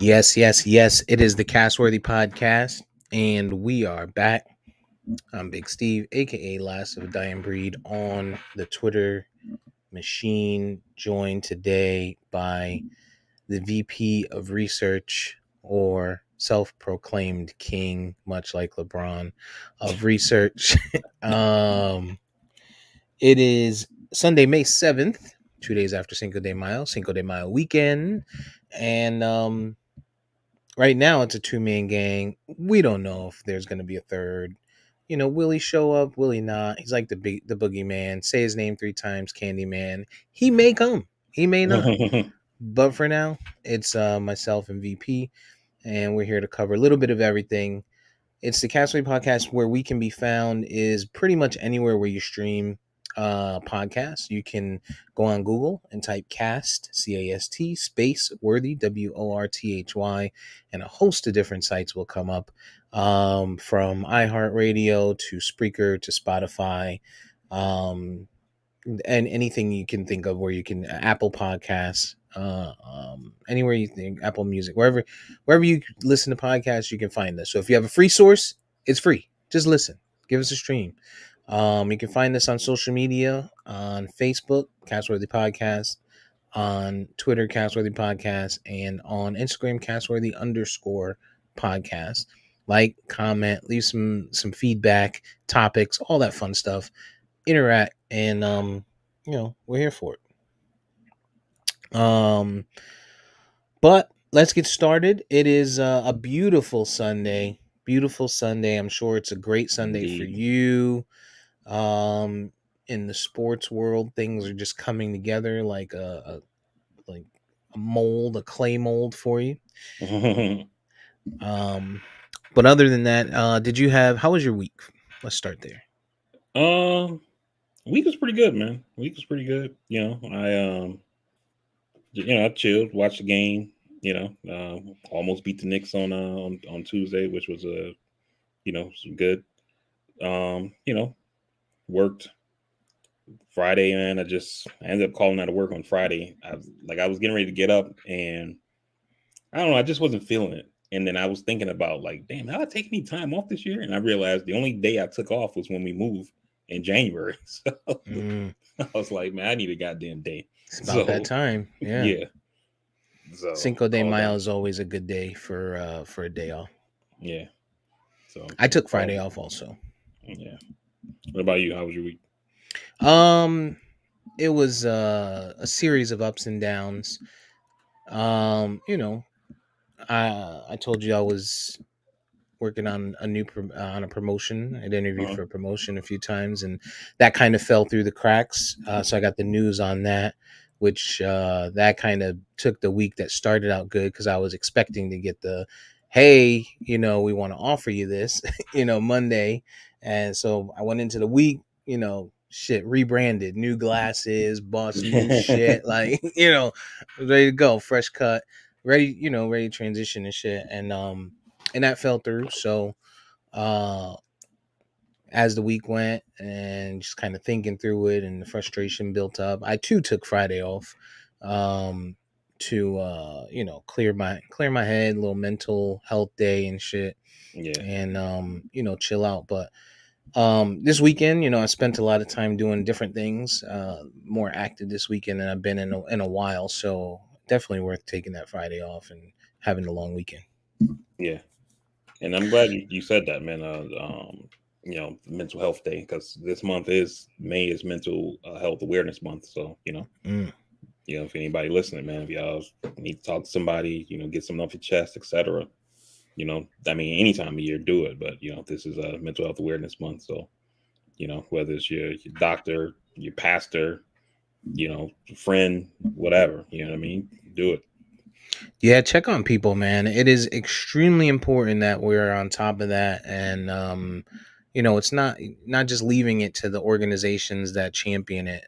Yes. It is the Castworthy Podcast, and we are back. I'm Big Steve, aka Last of a Dying Breed, on the Twitter machine, joined today by the VP of Research, or self proclaimed king, much like LeBron, of research. It is Sunday, May 7th, 2 days after Cinco de Mayo weekend. And right now it's a two-man gang. We don't know if there's going to be a third. Will he show up? Will he not? He's like the boogeyman. Say his name 3 times, Candyman. He may come. He may not. But for now, it's myself and VP, and we're here to cover a little bit of everything. It's the Castaway Podcast, where we can be found is pretty much anywhere where you stream podcasts. You can go on Google and type CAST space Worthy WORTHY, and a host of different sites will come up, from iHeartRadio to Spreaker to Spotify, and anything you can think of where you can Apple Podcasts, anywhere you think, Apple Music, wherever you listen to podcasts, you can find us. So if you have a free source, it's free. Just listen, give us a stream. You can find us on social media, on Facebook, Castworthy Podcast, on Twitter, Castworthy Podcast, and on Instagram, Castworthy_podcast. Like, comment, leave some feedback, topics, all that fun stuff. Interact, and we're here for it. But let's get started. It is a beautiful Sunday. I'm sure it's a great Sunday for you. In the sports world, things are just coming together like a mold, a clay mold for you. But other than that, how was your week? Let's start there. Week was pretty good, man. I chilled, watched the game. Almost beat the Knicks on Tuesday, which was some good. Worked Friday, man. I ended up calling out of work on Friday. I was getting ready to get up, and I don't know, I just wasn't feeling it. And then I was thinking about, like, damn, how I take any time off this year? And I realized the only day I took off was when we moved in January. So I was like, man, I need a goddamn day. It's about that time. Yeah. So Cinco de Mayo is always a good day for a day off. Yeah. So I took Friday off also. Yeah. What about you? How was your week? It was a series of ups and downs. I told you I was working on a promotion. I'd interviewed for a promotion a few times, and that kind of fell through the cracks. So I got the news on that, which that kind of took the week that started out good, because I was expecting to get the, hey, we want to offer you this, Monday. And so I went into the week, rebranded, new glasses, bought some new shit, like, ready to go, fresh cut, ready to transition and shit. And that fell through. So as the week went, and just kind of thinking through it, and the frustration built up, I too took Friday off to clear my head, a little mental health day and shit. Yeah. And chill out. But this weekend, I spent a lot of time doing different things, more active this weekend than I've been in a while. So definitely worth taking that Friday off and having a long weekend. Yeah. And I'm glad you said that, man. Mental health day, because this month May is mental health awareness month. So, if anybody listening, man, if y'all need to talk to somebody, get something off your chest, etc. Any time of year, do it. But, this is a mental health awareness month. So, whether it's your doctor, your pastor, friend, whatever, do it. Yeah, check on people, man. It is extremely important that we're on top of that. And, it's not just leaving it to the organizations that champion it,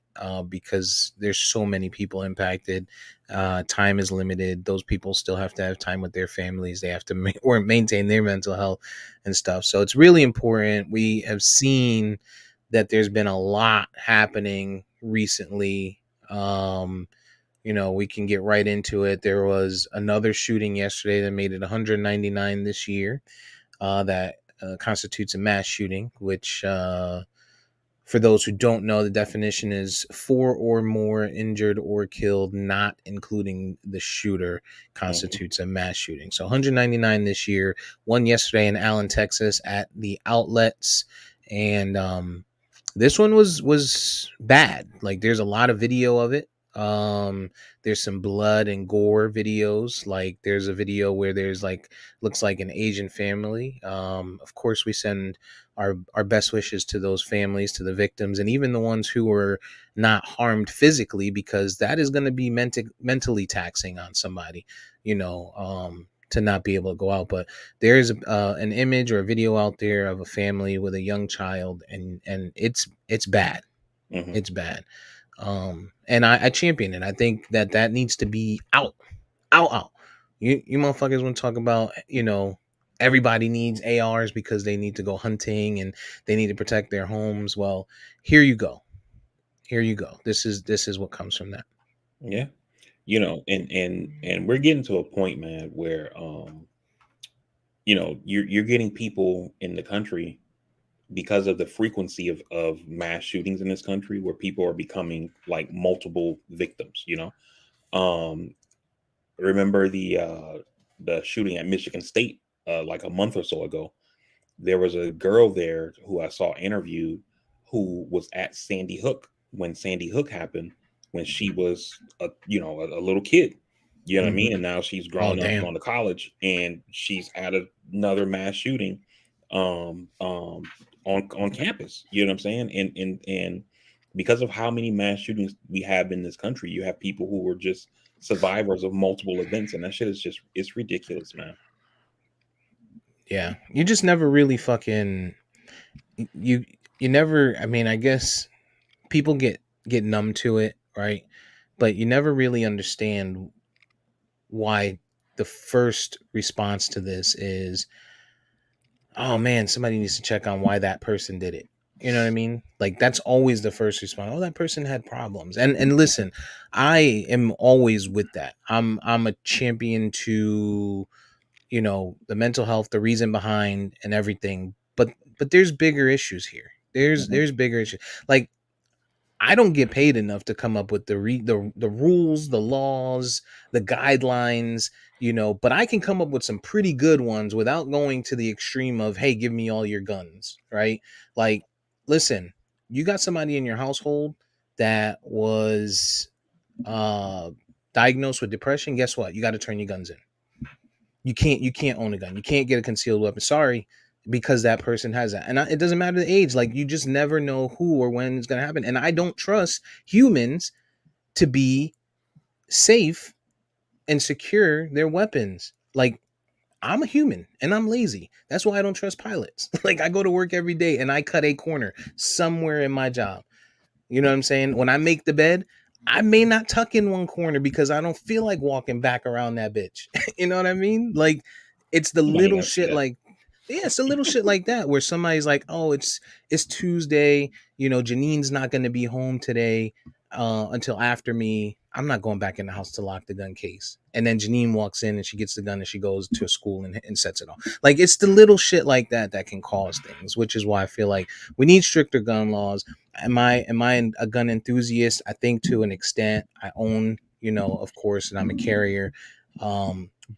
because there's so many people impacted. Time is limited. Those people still have to have time with their families. They have to maintain their mental health and stuff. So it's really important. We have seen that there's been a lot happening recently, we can get right into it. There was another shooting yesterday that made it 199 this year. That constitutes a mass shooting, which, for those who don't know, the definition is four or more injured or killed, not including the shooter, constitutes a mass shooting. So 199 this year. One yesterday in Allen, Texas, at the outlets, and this one was bad. Like, there's a lot of video of it. There's some blood and gore videos. Like, there's a video where there's like, looks like an Asian family. Of course, we send our best wishes to those families, to the victims, and even the ones who were not harmed physically, because that is going to be mentally taxing on somebody, to not be able to go out. But there's an image or a video out there of a family with a young child, and it's bad. It's bad. And I champion it. I think that needs to be out, out. You motherfuckers want to talk about, everybody needs ARs because they need to go hunting and they need to protect their homes. Well, here you go. Here you go. This is what comes from that. Yeah. And we're getting to a point, man, where you're getting people in the country, because of the frequency of mass shootings in this country, where people are becoming like multiple victims. Um remember the shooting at Michigan State like a month or so ago. There was a girl there who I saw interviewed, who was at Sandy Hook when Sandy Hook happened, when she was a little kid. You know what I Mm-hmm. mean? And now she's Oh, grown up, damn. going to college, and she's at another mass shooting um um on campus. You know what I'm saying? And because of how many mass shootings we have in this country, you have people who were just survivors of multiple events, and that shit is just, it's ridiculous, man. Yeah. You just never really fucking you you never, I mean, I guess people get numb to it, right? But you never really understand why the first response to this is, oh man, somebody needs to check on why that person did it. You know what I mean? Like, that's always the first response. Oh, that person had problems. And listen, I am always with that. I'm a champion to, the mental health, the reason behind and everything. But there's bigger issues here. Mhm. There's bigger issues. Like, I don't get paid enough to come up with the rules, the laws, the guidelines, but I can come up with some pretty good ones without going to the extreme of, hey, give me all your guns, right? Like, listen, you got somebody in your household that was uh diagnosed with depression. Guess what? You got to turn your guns in. You can't own a gun. You can't get a concealed weapon. Sorry, because that person has that, and it doesn't matter the age. Like, you just never know who or when it's gonna happen. And I don't trust humans to be safe and secure their weapons. Like, I'm a human and I'm lazy. That's why I don't trust pilots. Like, I go to work every day and I cut a corner somewhere in my job. You know what I'm saying? When I make the bed, I may not tuck in one corner because I don't feel like walking back around that bitch. You know what I mean? Like, it's the I mean, little I see shit that. like, yeah, it's the little shit like that where somebody's like, "Oh, it's Tuesday, Janine's not going to be home today until after me. I'm not going back in the house to lock the gun case." And then Janine walks in and she gets the gun and she goes to school and sets it off. Like, it's the little shit like that that can cause things, which is why I feel like we need stricter gun laws. Am I a gun enthusiast? I think to an extent. I own, of course, and I'm a carrier.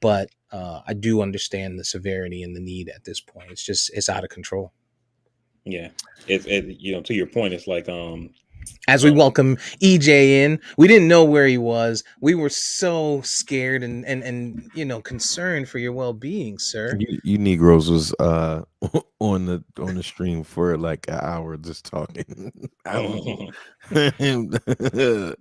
But I do understand the severity and the need at this point. It's out of control. Yeah, to your point, it's like As we uh, welcome EJ in, we didn't know where he was. We were so scared and concerned for your well being, sir. You Negroes was on the stream for like an hour just talking. I don't know.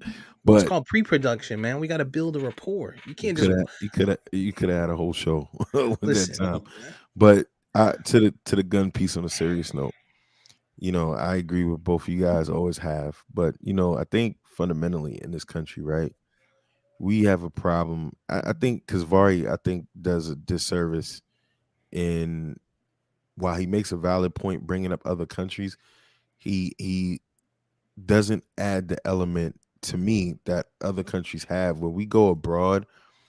It's But called pre-production, man. We got to build a rapport. You you can't could just have you could have had a whole show with that listen. time. But to the gun piece, on a serious note, I agree with both of you guys, always have. But I think fundamentally in this country, right, we have a problem. I think because Vari, I think, does a disservice in, while he makes a valid point bringing up other countries, he doesn't add the element to me that other countries have where we go abroad.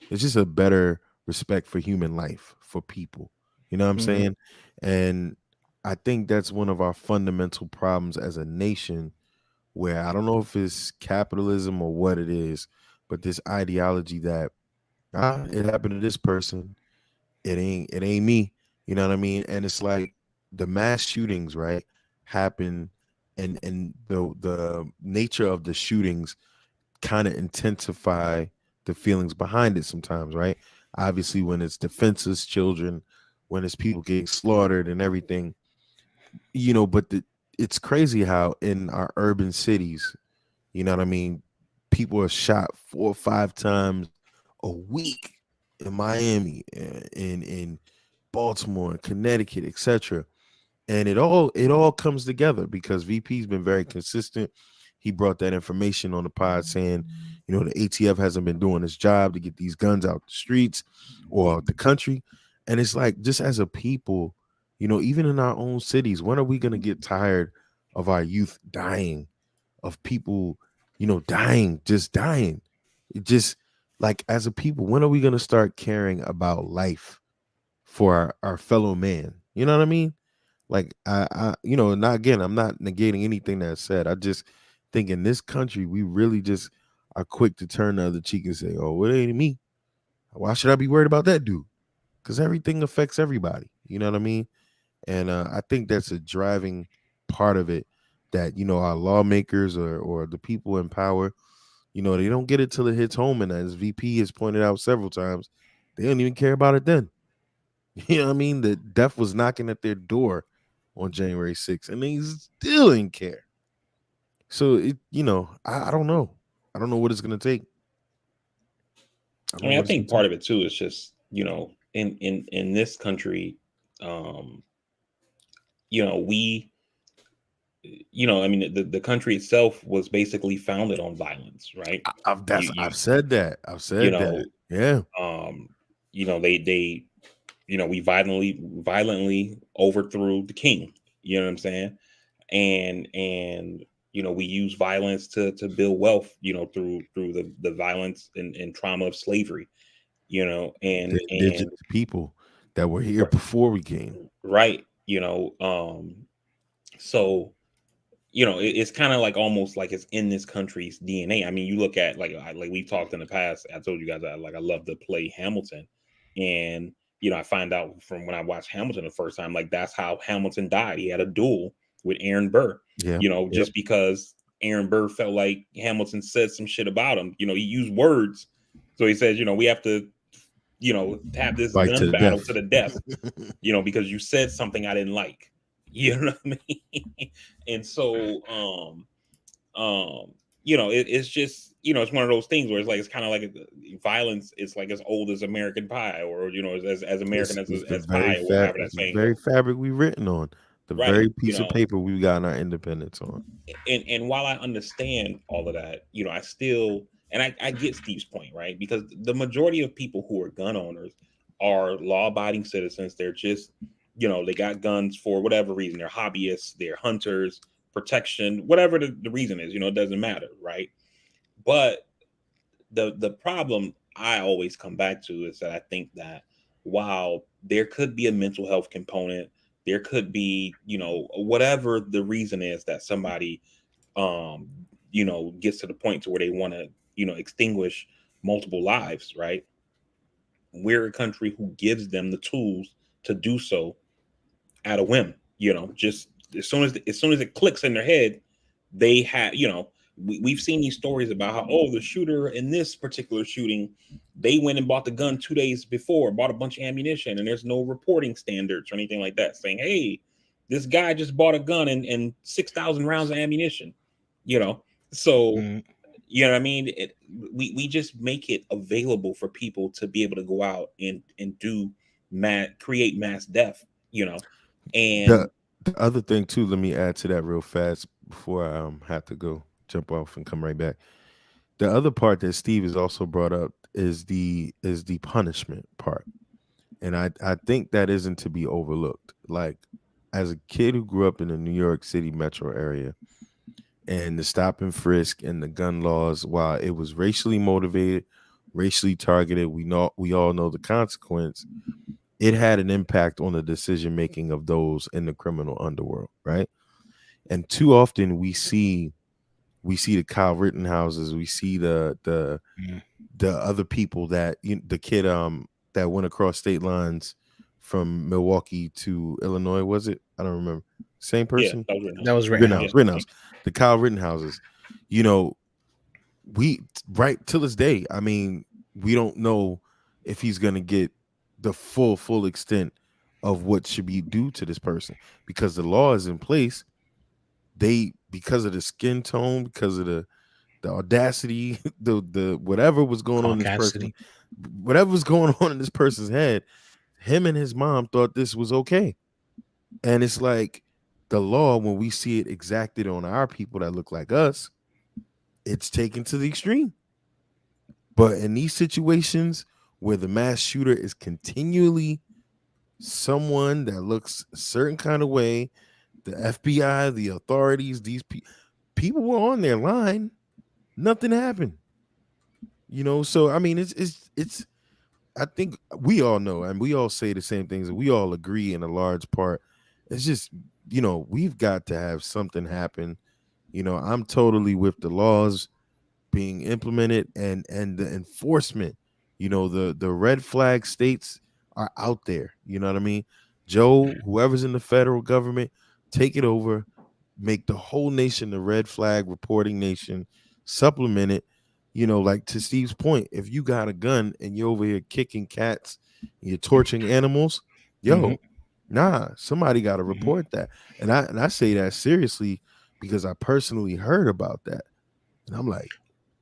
It's just a better respect for human life, for people. You know what I'm Mhm. saying? And I think that's one of our fundamental problems as a nation, where I don't know if it's capitalism or what it is, but this ideology that it happened to this person, it ain't me. You know what I mean? And it's like the mass shootings, right? Happen, and the nature of the shootings kind of intensify the feelings behind it sometimes, right? Obviously, when it's defenseless children, when it's people getting slaughtered and everything, but it's crazy how in our urban cities, you know what I mean, people are shot 4 or 5 times a week in Miami, in Baltimore, and Connecticut, etc. And it all comes together because VP's been very consistent. He brought that information on the pod saying, the ATF hasn't been doing its job to get these guns out the streets or out the country. And it's like, just as a people, even in our own cities, when are we going to get tired of our youth dying, of people, dying, just dying? It just, like, as a people, when are we going to start caring about life for our fellow man? You know what I mean? Like, not again, I'm not negating anything that's said. I just think in this country, we really just are quick to turn the other cheek and say, "Oh, well, it ain't me. Why should I be worried about that dude?" Because everything affects everybody. You know what I mean? And I think that's a driving part of it, that our lawmakers or the people in power, they don't get it till it hits home, and as VP has pointed out several times, they don't even care about it then. You know what I mean? The death was knocking at their door on January 6th, and they still didn't care. So I don't know. I don't know what it's gonna take. I don't I know mean, I what it's gonna think part take. of it too is just, in this country, um, we, I mean, the country itself was basically founded on violence, right? I've said that. I've You said that. know, Yeah. um, they we violently overthrew the king. You know what I'm saying? And we use violence to build wealth. Through the violence and trauma of slavery. The And indigenous people that were here before we came. right. So it's kind of like almost like it's in this country's DNA. I mean, you look at like we've talked in the past. I told you guys I love to play Hamilton, and I find out from when I watched Hamilton the first time, like that's how Hamilton died. He had a duel with Aaron Burr. Yeah. Yep. Just because Aaron Burr felt like Hamilton said some shit about him. He used words, so he says, we have to, have this Fight to gun the battle death. to the death. Because you said something I didn't like. You know what I mean? And so, it's just, it's one of those things where it's like it's kind of like violence. It's like as old as American Pie, or as American It's the as very pie, or however that it's the saying very goes. fabric we written on, the Right. very piece of paper we got our independence on. And while I understand all of that, I still, and I get Steve's point, right? Because the majority of people who are gun owners are law-abiding citizens. They're just, they got guns for whatever reason. They're hobbyists, they're hunters, protection, whatever the reason is. It doesn't matter, right? But the problem I always come back to is that I think that while there could be a mental health component, there could be, whatever the reason is that somebody um gets to the point to where they want to extinguish multiple lives, right? We're a country who gives them the tools to do so at a whim. Just as soon as it clicks in their head, they have, we've seen these stories about how, oh, the shooter in this particular shooting, they went and bought the gun 2 days before, bought a bunch of ammunition, and there's no reporting standards or anything like that saying, hey, this guy just bought a gun and 6,000 rounds of ammunition. you know so Mhm. what I mean. We just make it available for people to be able to go out and create mass death. The And the other thing too, let me add to that real fast before I have to go jump off and come right back. The other part that Steve has also brought up is the punishment part. And I think that isn't to be overlooked. Like, as a kid who grew up in the New York City metro area, and the stop and frisk and the gun laws, while it was racially motivated, racially targeted, we all know the consequence. It had an impact on the decision making of those in the criminal underworld, right? And too often we see the Kyle Rittenhouses, we see Mm. the other people that the kid that went across state lines from Milwaukee to Illinois, was it? I don't remember. Same Yeah, person? that was Rittenhouse. That was Yeah. Rittenhouse, Rittenhouse. Rittenhouse. The Kyle Rittenhouses. You know, we right till this day, I mean, we don't know if he's gonna get the full extent of what should be due to this person because the law is in place. They, because of the skin tone, because of the audacity, the whatever was going on in this person, Caucasity. whatever was going on in this person's head, him and his mom thought this was okay. And it's like the law, when we see it exacted on our people that look like us, it's taken to the extreme. But in these situations where the mass shooter is continually someone that looks a certain kind of way, the FBI, the authorities, these people were on their line, nothing happened. So I mean, it's. I think we all know, and we all say the same things, and we all agree in a large part. It's just, we've got to have something happen. I'm totally with the laws being implemented and the enforcement. The red flag states are out there. You know what I mean? Joe, whoever's in the federal government, take it over, make the whole nation the red flag reporting nation, supplement it. Like to Steve's point, if you got a gun and you're over here kicking cats and you're torturing animals, Hmm. yo, nah, somebody got to Hmm. report that. And I say that seriously because I personally heard about that. And I'm like,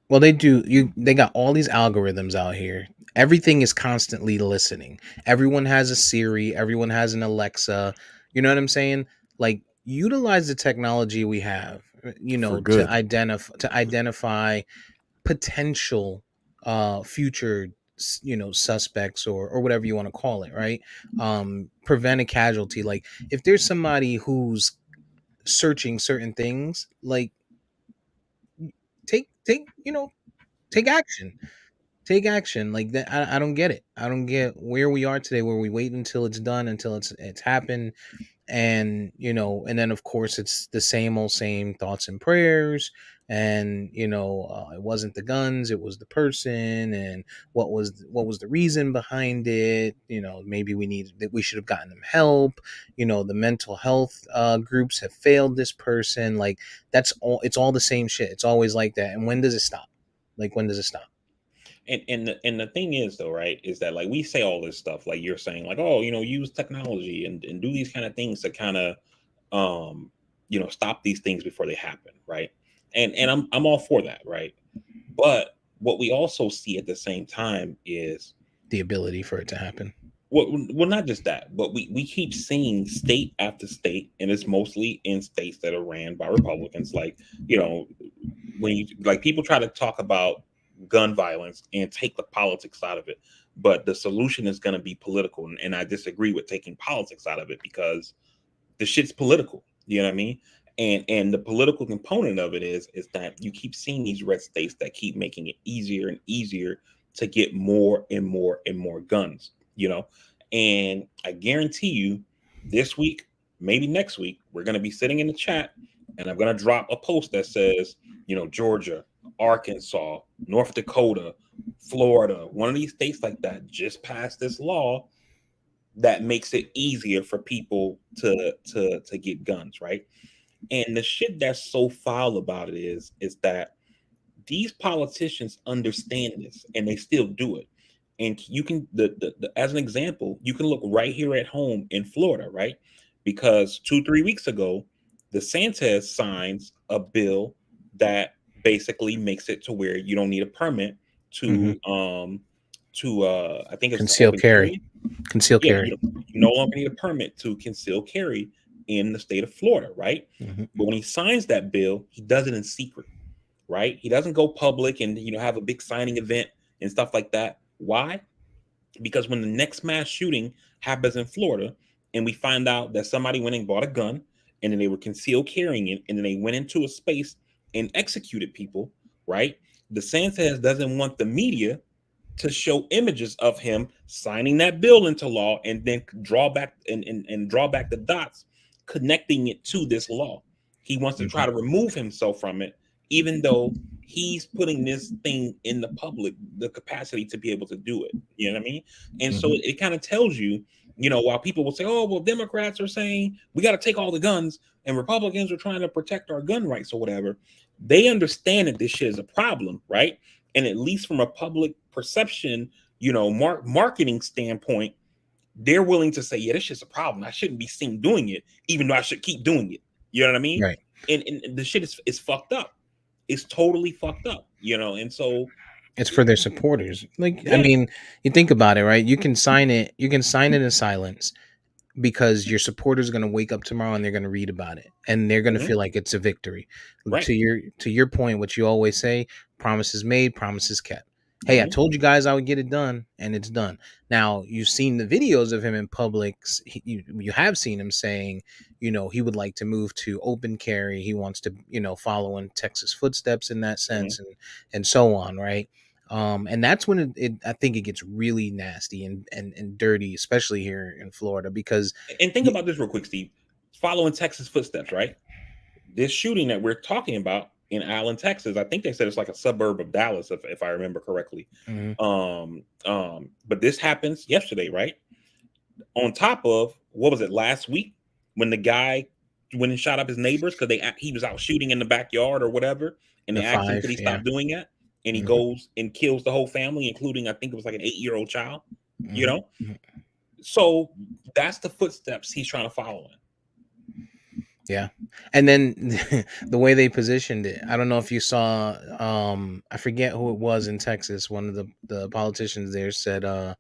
Well, they do. They got all these algorithms out here. Everything is constantly listening. Everyone has a Siri. Everyone has an Alexa. You know what I'm saying? Like, utilize the technology we have. for To good. identify potential future suspects or whatever you want to call it, right? Prevent a casualty. Like, if there's somebody who's searching certain things, like, take take action. Take action. Like that. I don't get it. I don't get where we are today, where we wait until it's done, until it's happened. And and then of course it's the same old same thoughts and prayers. And it wasn't the guns, it was the person. And what was the reason behind it? Maybe we should have gotten them help. The mental health groups have failed this person. Like, that's all. It's all the same shit. It's always like that. And when does it stop? Like, when does it stop? And the thing is though, right, is that like we say all this stuff, like you're saying, like, oh, use technology and do these kind of things to kind of stop these things before they happen, right? And I'm all for that, right? But what we also see at the same time is The ability for it to happen. well, not just that, but we keep seeing state after state, and it's mostly in states that are ran by Republicans. Like, when you like people try to talk about gun violence and take the politics out of it, but the solution is going to be political, and I disagree with taking politics out of it because the shit's political. You know what I mean? And the political component of it is that you keep seeing these red states that keep making it easier and easier to get more and more and more guns. And I guarantee you, this week, maybe next week, we're going to be sitting in the chat, and I'm going to drop a post that says, Georgia, Arkansas, North Dakota, Florida, one of these states like that just passed this law that makes it easier for people to get guns, right? And the shit that's so foul about it is that these politicians understand this and they still do it. And you can the as an example, you can look right here at home in Florida, right? Because 2-3 weeks ago, the Sanchez signs a bill that basically makes it to where you don't need a permit Hmm. to I think it's to Conceal open carry. carry. Conceal Yeah, carry. you no longer need a permit to conceal carry in the state of Florida, right? Hmm. But when he signs that bill, he does it in secret, right? He doesn't go public and have a big signing event and stuff like that. Why? Because when the next mass shooting happens in Florida, and we find out that somebody went and bought a gun, and then they were concealed carrying it, and then they went into a space and executed people, right? DeSantis doesn't want the media to show images of him signing that bill into law and then draw back and draw back the dots connecting it to this law. He wants to try to remove himself from it, even though he's putting this thing in the public, the capacity to be able to do it. You know what I mean? And so it kind of tells you, while people will say, oh, well, Democrats are saying we got to take all the guns and Republicans are trying to protect our gun rights or whatever, they understand that this shit is a problem, right? And at least from a public perception, marketing standpoint, they're willing to say, yeah, this shit's a problem. I shouldn't be seen doing it, even though I should keep doing it. You know what I mean? Right. And the shit is fucked up. It's totally fucked up, and so it's for their supporters. Like, I mean, you think about it, right? You can sign it in silence because your supporters are going to wake up tomorrow and they're going to read about it and they're going to feel like it's a victory. Right. To your point, what you always say, promises made, promises kept. Hey, I told you guys I would get it done, and it's done. Now, you've seen the videos of him in public. You have seen him saying, he would like to move to open carry. He wants to, follow in Texas footsteps in that sense, and so on, right? And that's when I think it gets really nasty and dirty, especially here in Florida, because. And think about this real quick, Steve. Following Texas footsteps, right? This shooting that we're talking about in Allen, Texas, I think they said it's like a suburb of Dallas, if I remember correctly. But this happens yesterday, right? On top of, what was it, last week, when the guy went and shot up his neighbors because he was out shooting in the backyard or whatever, and they asked him could he stop doing that, and he goes and kills the whole family, including, I think it was like an 8-year-old child. So that's the footsteps he's trying to follow in. Yeah. And then the way they positioned it, I don't know if you saw, I forget who it was in Texas. One of the politicians there said, or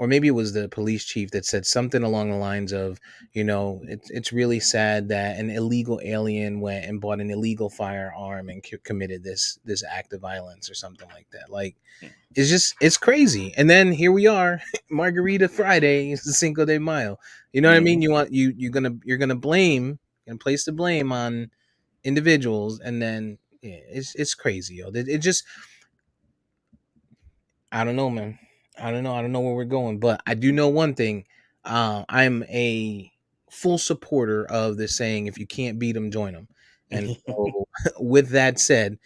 maybe it was the police chief that said something along the lines of, it's really sad that an illegal alien went and bought an illegal firearm and committed this act of violence or something like that. Like, it's crazy. And then here we are, Margarita Friday, it's the Cinco de Mayo. You know what I mean? You're gonna place the blame on individuals, and then it's crazy, yo. It just, I don't know, man. I don't know where we're going, but I do know one thing. I'm a full supporter of this saying, if you can't beat them, join them. And so, with that said,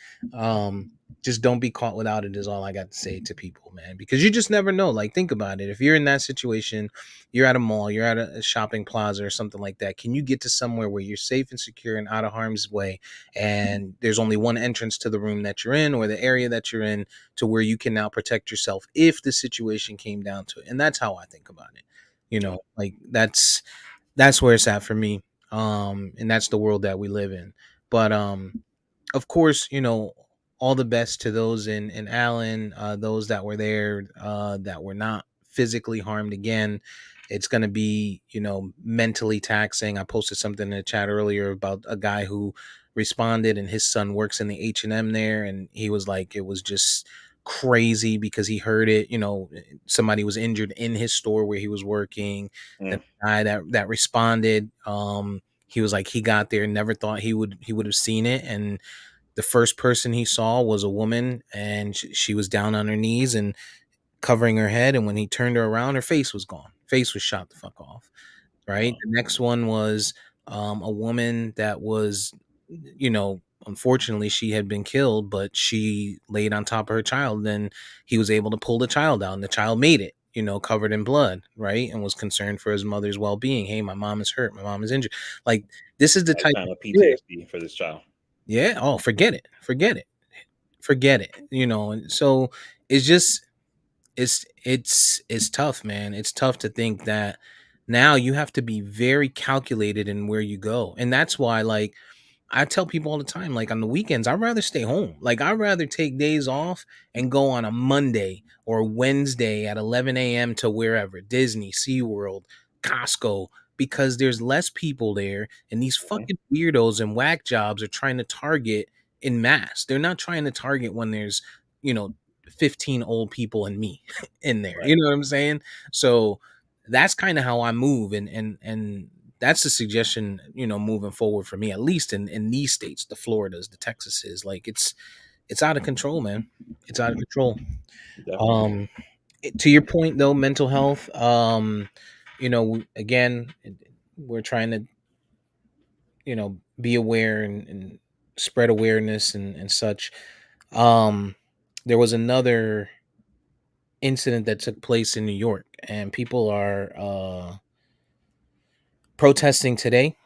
just don't be caught without it is all I got to say to people, man, because you just never know. Like, think about it. If you're in that situation, you're at a mall, you're at a shopping plaza or something like that. Can you get to somewhere where you're safe and secure and out of harm's way, and there's only one entrance to the room that you're in or the area that you're in, to where you can now protect yourself if the situation came down to it? And that's how I think about it. Like, that's where it's at for me. And that's the world that we live in. But of course, all the best to those in Allen, those that were there, that were not physically harmed. Again, it's going to be, mentally taxing. I posted something in the chat earlier about a guy who responded, and his son works in the H&M there, and he was like, it was just crazy because he heard it, somebody was injured in his store where he was working. The guy that responded, he was like, he got there, never thought he would have seen it, and the first person he saw was a woman, and she was down on her knees and covering her head. And when he turned her around, her face was gone. Face was shot the fuck off. Right. Wow. The next one was a woman that was, unfortunately she had been killed, but she laid on top of her child. And he was able to pull the child out, and the child made it, covered in blood. Right. And was concerned for his mother's well-being. Hey, my mom is hurt. My mom is injured. Like, this is the type of PTSD for this child. Yeah. Oh, forget it. And so it's just, it's tough, man. It's tough to think that now you have to be very calculated in where you go. And that's why, like, I tell people all the time, like, on the weekends, I'd rather stay home. Like, I'd rather take days off and go on a Monday or Wednesday at 11 a.m. to wherever, Disney, SeaWorld, Costco, because there's less people there, and these fucking weirdos and whack jobs are trying to target in mass. They're not trying to target when there's, 15 old people and me in there. Right. You know what I'm saying? So that's kind of how I move, and that's the suggestion, moving forward for me, at least in these states, the Floridas, the Texases. Like it's out of control, man. It's out of control. Definitely. Um, to your point though, mental health. Again, we're trying to be aware and spread awareness and such. Um, there was another incident that took place in New York, and people are protesting today.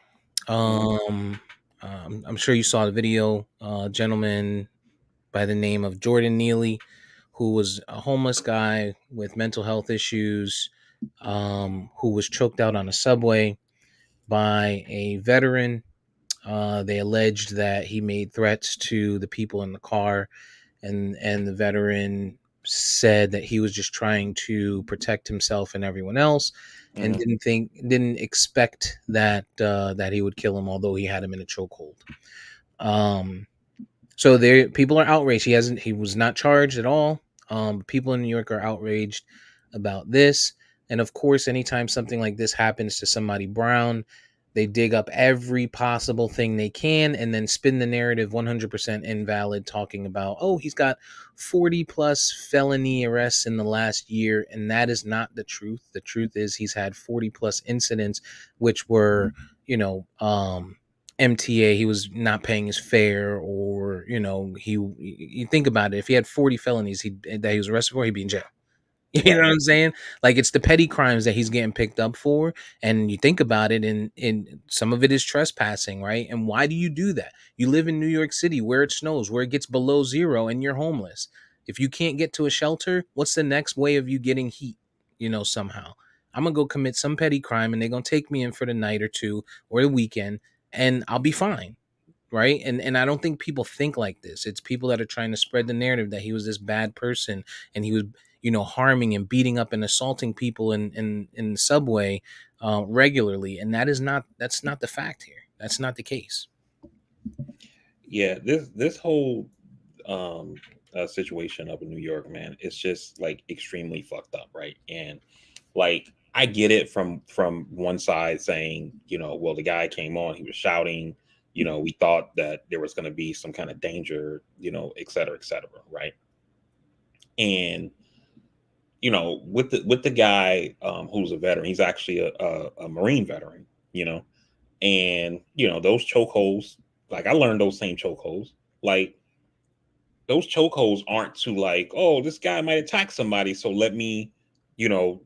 Mhm. I'm sure you saw the video. Gentleman by the name of Jordan Neely, who was a homeless guy with mental health issues, who was choked out on a subway by a veteran. They alleged that he made threats to the people in the car, and the veteran said that he was just trying to protect himself and everyone else, and Mhm. didn't expect that he would kill him, although he had him in a chokehold. Um, so there, people are outraged. He was not charged at all. People in New York are outraged about this, and of course, anytime something like this happens to somebody brown, they dig up every possible thing they can and then spin the narrative 100% invalid, talking about, oh, he's got 40 plus felony arrests in the last year, and that is not the truth. The truth is he's had 40 plus incidents, which were, you know, MTA, he was not paying his fare, or you think about it, if he had 40 felonies that he was arrested for, he'd be in jail. You know Right. what I'm saying? Like, it's the petty crimes that he's getting picked up for, and you think about it, and some of it is trespassing, right? And why do you do that? You live in New York City where it snows, where it gets below zero, and you're homeless. If you can't get to a shelter, what's the next way of you getting heat? Somehow I'm gonna go commit some petty crime, and they're gonna take me in for the night or two or the weekend, and I'll be fine, right? And I don't think people think like this. It's people that are trying to spread the narrative that he was this bad person, and he was, harming and beating up and assaulting people in the subway regularly, and that's not the fact here. That's not the case. Yeah, this whole situation up in New York, man, it's just like extremely fucked up, right? And like I get it from one side saying, well, the guy came on, he was shouting, we thought that there was going to be some kind of danger, et cetera, right? And with the guy who's a veteran, he's actually a Marine veteran, and those chokeholds, like I learned those same chokeholds, like those chokeholds aren't to like, oh, this guy might attack somebody, so let me,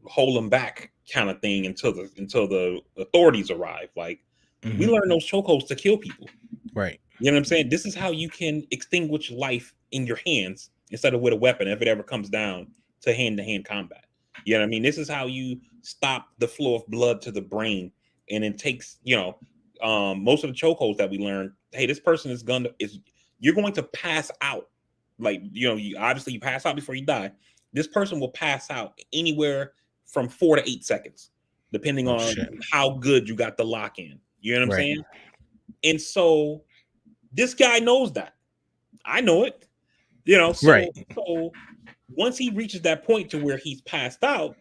hold him back kind of thing until the authorities arrive. Like we Hmm. learn those chokeholds to kill people. Right. You know what I'm saying? This is how you can extinguish life in your hands instead of with a weapon if it ever comes down to hand combat. You know what I mean? This is how you stop the flow of blood to the brain, and it takes, most of the chokeholds that we learn. Hey, this person is you're going to pass out. Like, you obviously you pass out before you die. This person will pass out anywhere from 4 to 8 seconds, depending Oh on shit. how good you got the lock in. You know what I'm Right. saying? And so this guy knows that. I know it. Right. So once he reaches that point to where he's passed out,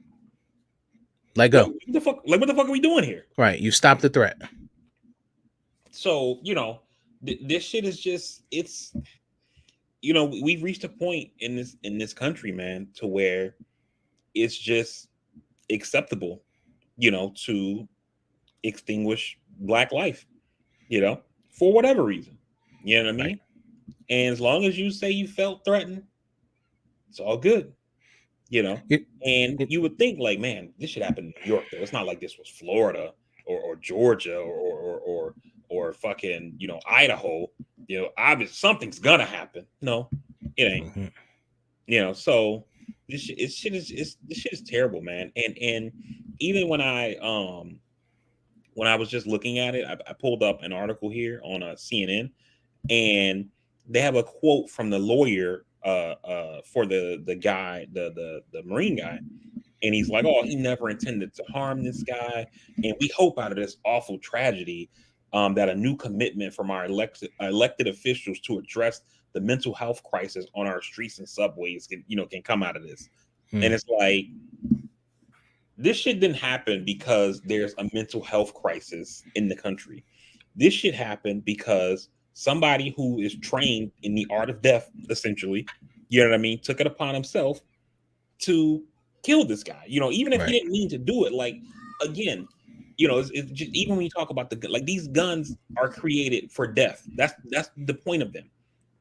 Let like go. what the fuck are we doing here? Right. You stop the threat. So, this shit is just it's we've reached a point in this country, man, to where it's just acceptable, to extinguish black life, for whatever reason. You know what I Right. mean? And as long as you say you felt threatened, it's all good. you know. It, And it, you would think like, man, this should happen in New York, though. It's not like this was Florida or Georgia or fucking Idaho. Obviously something's gonna happen. No, it ain't. mhm. So this shit is terrible, man. And even when I was just looking at it, I pulled up an article here on CNN, and they have a quote from the lawyer for the guy, the Marine guy, and he's like, "Oh, he never intended to harm this guy, and we hope out of this awful tragedy that a new commitment from our elected officials to address the mental health crisis on our streets and subways can come out of this." And Mm. it's like, This shit didn't happen because there's a mental health crisis in the country. This shit happened because somebody who is trained in the art of death, essentially, you know what I mean, took it upon himself to kill this guy. You know, even if he Right. didn't mean to do it, like again, you know, it's just, even when you talk about like these guns are created for death. That's the point of them.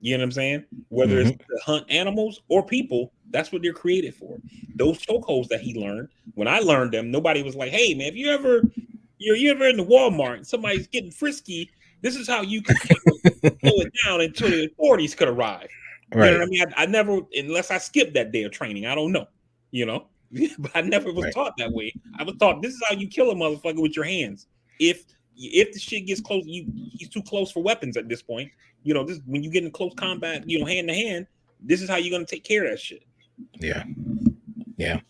You know what I'm saying? Whether it's Mm-hmm. to hunt animals or people, that's what they're created for. Those chokeholds that he learned, when I learned them, nobody was like, "Hey, man, if you ever in the Walmart and somebody's getting frisky, this is how you could kind of slow it down until the authorities could arrive." You know Right. what I mean? I never, unless I skipped that day of training, I don't know. You know, but I never was Right. taught that way. I was taught this is how you kill a motherfucker with your hands. If the shit gets close, he's too close for weapons at this point. You know, this when you get in close combat, you know, hand to hand, this is how you're gonna take care of that shit. Yeah. Yeah.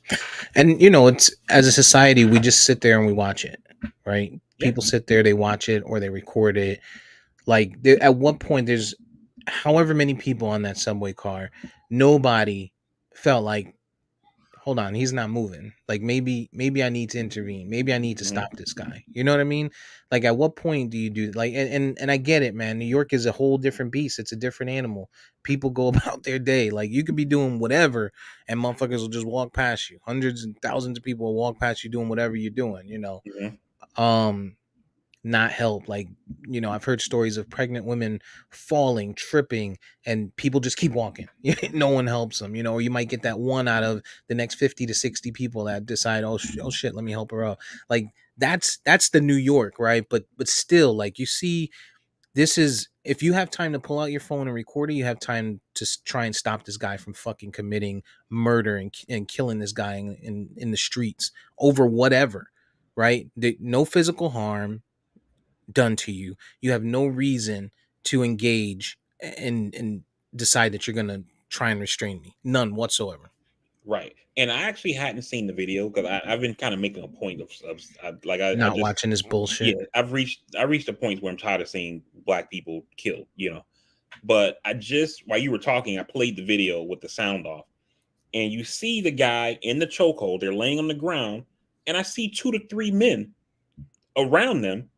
And you know, it's as a society, we just sit there and we watch it, right? Yeah. People sit there, they watch it or they record it. Like at what point there's however many people on that subway car, nobody felt like, hold on, he's not moving. Like maybe I need to intervene. Maybe I need to Mhm. stop this guy. You know what I mean? Like at what point do you do like and I get it, man. New York is a whole different beast. It's a different animal. People go about their day. Like you could be doing whatever and motherfuckers will just walk past you. Hundreds and thousands of people will walk past you doing whatever you're doing, you know. Mhm. Um not help. Like, you know, I've heard stories of pregnant women falling, tripping, and people just keep walking. No one helps them, you know, or you might get that one out of the next 50 to 60 people that decide, oh shit, let me help her out. Like that's the New York, right? But still, like you see, this is if you have time to pull out your phone and record it, you have time to try and stop this guy from fucking committing murder and killing this guy in the streets over whatever, right? No physical harm done to you. You have no reason to engage and decide that you're gonna try and restrain me. None whatsoever. Right. And I actually hadn't seen the video because I've been kind of making a point of I Not just watching this yeah, bullshit. I reached a point where I'm tired of seeing black people killed, you know. But I just while you were talking, I played the video with the sound off, and you see the guy in the chokehold. They're laying on the ground, and I see 2 to 3 men around them.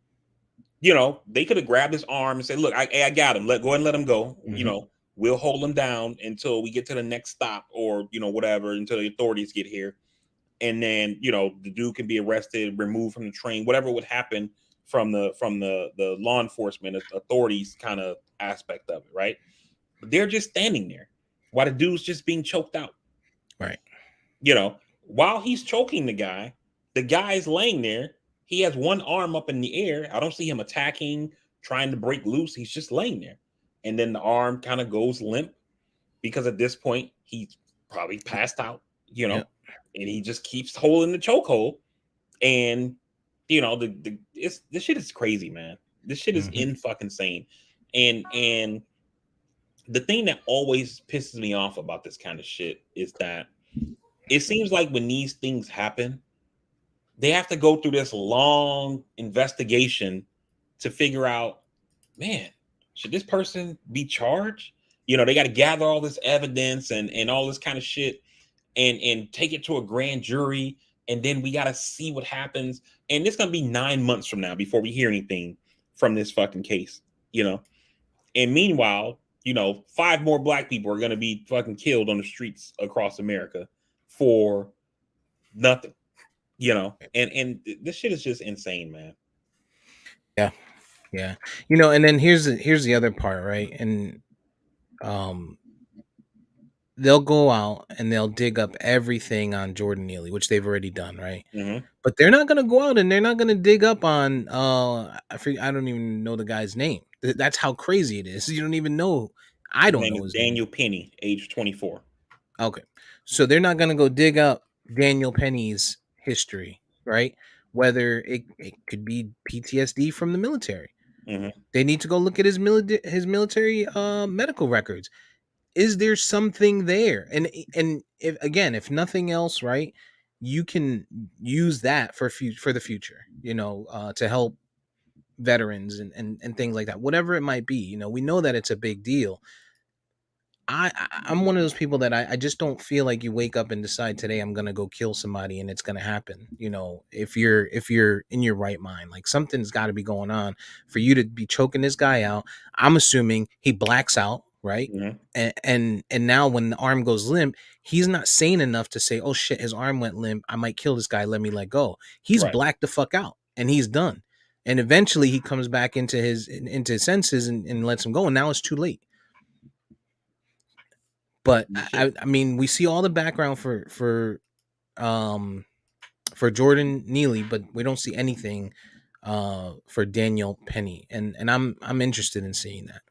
You know, they could have grabbed his arm and said, "Look, I got him. Go ahead and let him go. You Mm-hmm. know, we'll hold him down until we get to the next stop, or you know, whatever, until the authorities get here." And then you know the dude can be arrested, removed from the train, whatever would happen from the law enforcement authorities kind of aspect of it, right? But they're just standing there while the dude's just being choked out. Right. You know, while he's choking the guy is laying there. He has one arm up in the air. I don't see him attacking, trying to break loose. He's just laying there, and then the arm kind of goes limp because at this point he's probably passed out. You know, Yep. and he just keeps holding the chokehold. And you know, this shit is crazy, man. This shit is Mm-hmm. in fucking insane. And the thing that always pisses me off about this kind of shit is that it seems like when these things happen, they have to go through this long investigation to figure out, man, should this person be charged? You know, they got to gather all this evidence and all this kind of shit and take it to a grand jury, and then we got to see what happens. And it's gonna be 9 months from now before we hear anything from this fucking case, you know. And meanwhile, you know, 5 more black people are gonna be fucking killed on the streets across America for nothing, you know. And this shit is just insane, man. Yeah. Yeah. You know, and then here's the other part, right? And um they'll go out and they'll dig up everything on Jordan Neely, which they've already done, right? Mm-hmm. But they're not gonna go out and they're not gonna dig up on I don't even know the guy's name. That's how crazy it is. You don't even know. I His don't name know is his name. Daniel Penny, age 24. Okay. So they're not gonna go dig up Daniel Penny's history, right? Whether it could be PTSD from the military. Mm-hmm. They need to go look at his military medical records. Is there something there? And if again, if nothing else, right, you can use that for the future, you know, to help veterans and things like that, whatever it might be. You know, we know that it's a big deal. I'm one of those people that I just don't feel like you wake up and decide today I'm gonna go kill somebody and it's gonna happen. You know, if you're in your right mind, like something's got to be going on for you to be choking this guy out. I'm assuming he blacks out, right? Mhm. And now when the arm goes limp, he's not sane enough to say, "Oh shit, his arm went limp. I might kill this guy. Let me let go." He's Right. blacked the fuck out, and he's done. And eventually, he comes back into his senses and lets him go. And now it's too late. But I mean, we see all the background um for Jordan Neely, but we don't see anything for Daniel Penny, and I'm interested in seeing that.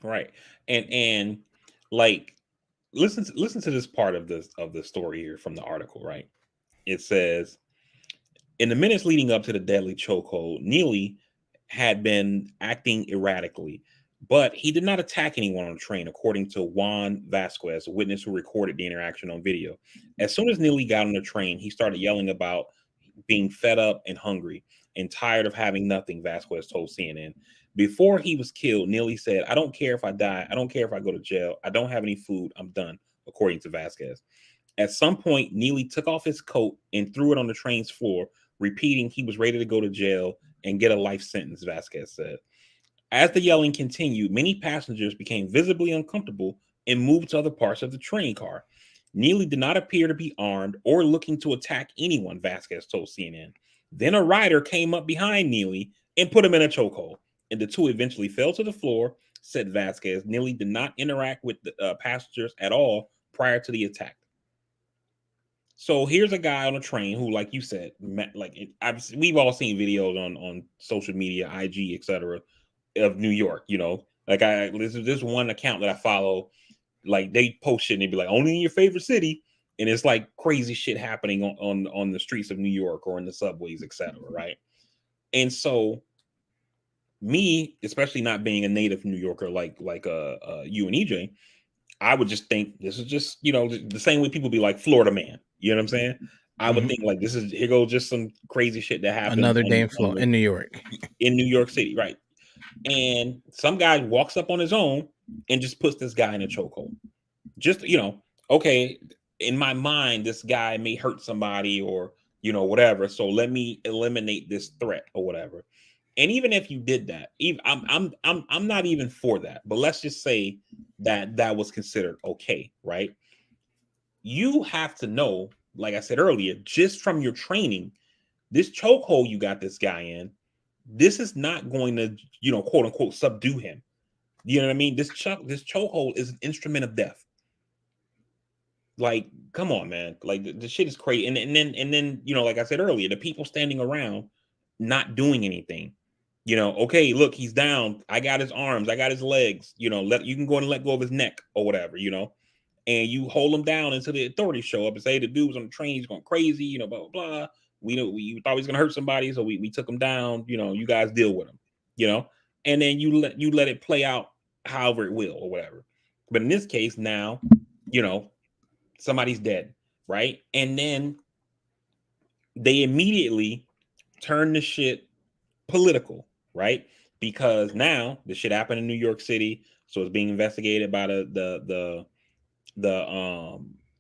Right. And like listen to this part of the story here from the article, right? It says, in the minutes leading up to the deadly chokehold, Neely had been acting erratically, but he did not attack anyone on the train, according to Juan Vasquez, a witness who recorded the interaction on video. As soon as Neely got on the train, he started yelling about being fed up and hungry and tired of having nothing, Vasquez told CNN. Before he was killed, Neely said, "I don't care if I die. I don't care if I go to jail. I don't have any food. I'm done," according to Vasquez. At some point, Neely took off his coat and threw it on the train's floor, repeating he was ready to go to jail and get a life sentence, Vasquez said. As the yelling continued, many passengers became visibly uncomfortable and moved to other parts of the train car. Neely did not appear to be armed or looking to attack anyone, Vasquez told CNN. Then a rider came up behind Neely and put him in a chokehold, and the two eventually fell to the floor, said Vasquez. Neely did not interact with the passengers at all prior to the attack. So here's a guy on a train who, like you said, we've all seen videos on social media, IG, etc., of New York. You know, like this one account that I follow, like they post shit and they be like, only in your favorite city, and it's like crazy shit happening on the streets of New York or in the subways, etc. Right? And so me, especially not being a native New Yorker like you and EJ, I would just think this is just, the same way people be like Florida man. You know what I'm saying? I would think like here goes just some crazy shit that happened Another day in New York. In New York City, right? And some guy walks up on his own and just puts this guy in a chokehold. Just, okay, in my mind, this guy may hurt somebody or, whatever. So let me eliminate this threat or whatever. And even if you did that, I'm not even for that. But let's just say that was considered okay, right? You have to know, like I said earlier, just from your training, this chokehold you got this guy in, this is not going to, quote unquote, subdue him. You know what I mean? This chokehold is an instrument of death. Like, come on, man. Like the shit is crazy. And then, like I said earlier, the people standing around not doing anything. Okay, look, he's down. I got his arms, I got his legs. You can go and let go of his neck or whatever, and you hold him down until the authorities show up and say the dude was on the train, he's going crazy, blah blah blah. We thought he was gonna hurt somebody, so we took him down. You guys deal with him, and then you let it play out however it will or whatever. But in this case, now, somebody's dead, right? And then they immediately turn the shit political, right? Because now the shit happened in New York City, so it's being investigated by the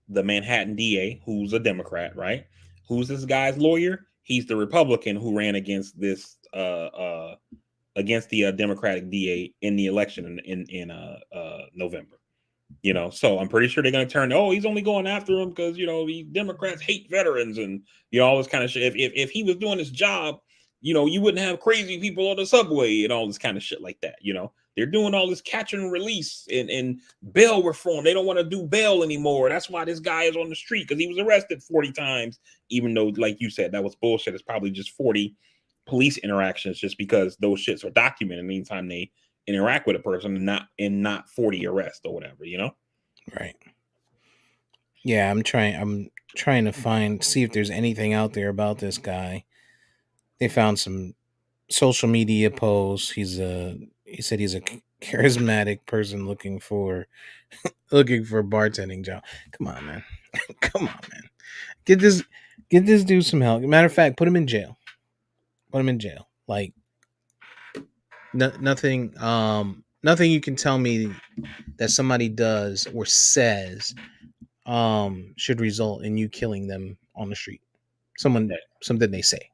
Manhattan DA, who's a Democrat, right? Who's this guy's lawyer? He's the Republican who ran against this against the Democratic DA in the election in November. So I'm pretty sure they're going to turn. Oh, he's only going after him because the Democrats hate veterans and all this kind of shit. If he was doing his job, you wouldn't have crazy people on the subway and all this kind of shit like that. They're doing all this catch and release and bail reform. They don't want to do bail anymore. That's why this guy is on the street, because he was arrested 40 times, even though, like you said, that was bullshit. It's probably just 40 police interactions, just because those shits are documented anytime they interact with a person, and not 40 arrests or whatever, Right. Yeah, I'm trying to see if there's anything out there about this guy. They found some social media posts. He said he's a charismatic person looking for a bartending job. Come on, man. Come on, man. Get this dude some help. Matter of fact, put him in jail. Like nothing. nothing you can tell me that somebody does or says should result in you killing them on the street. Something they say,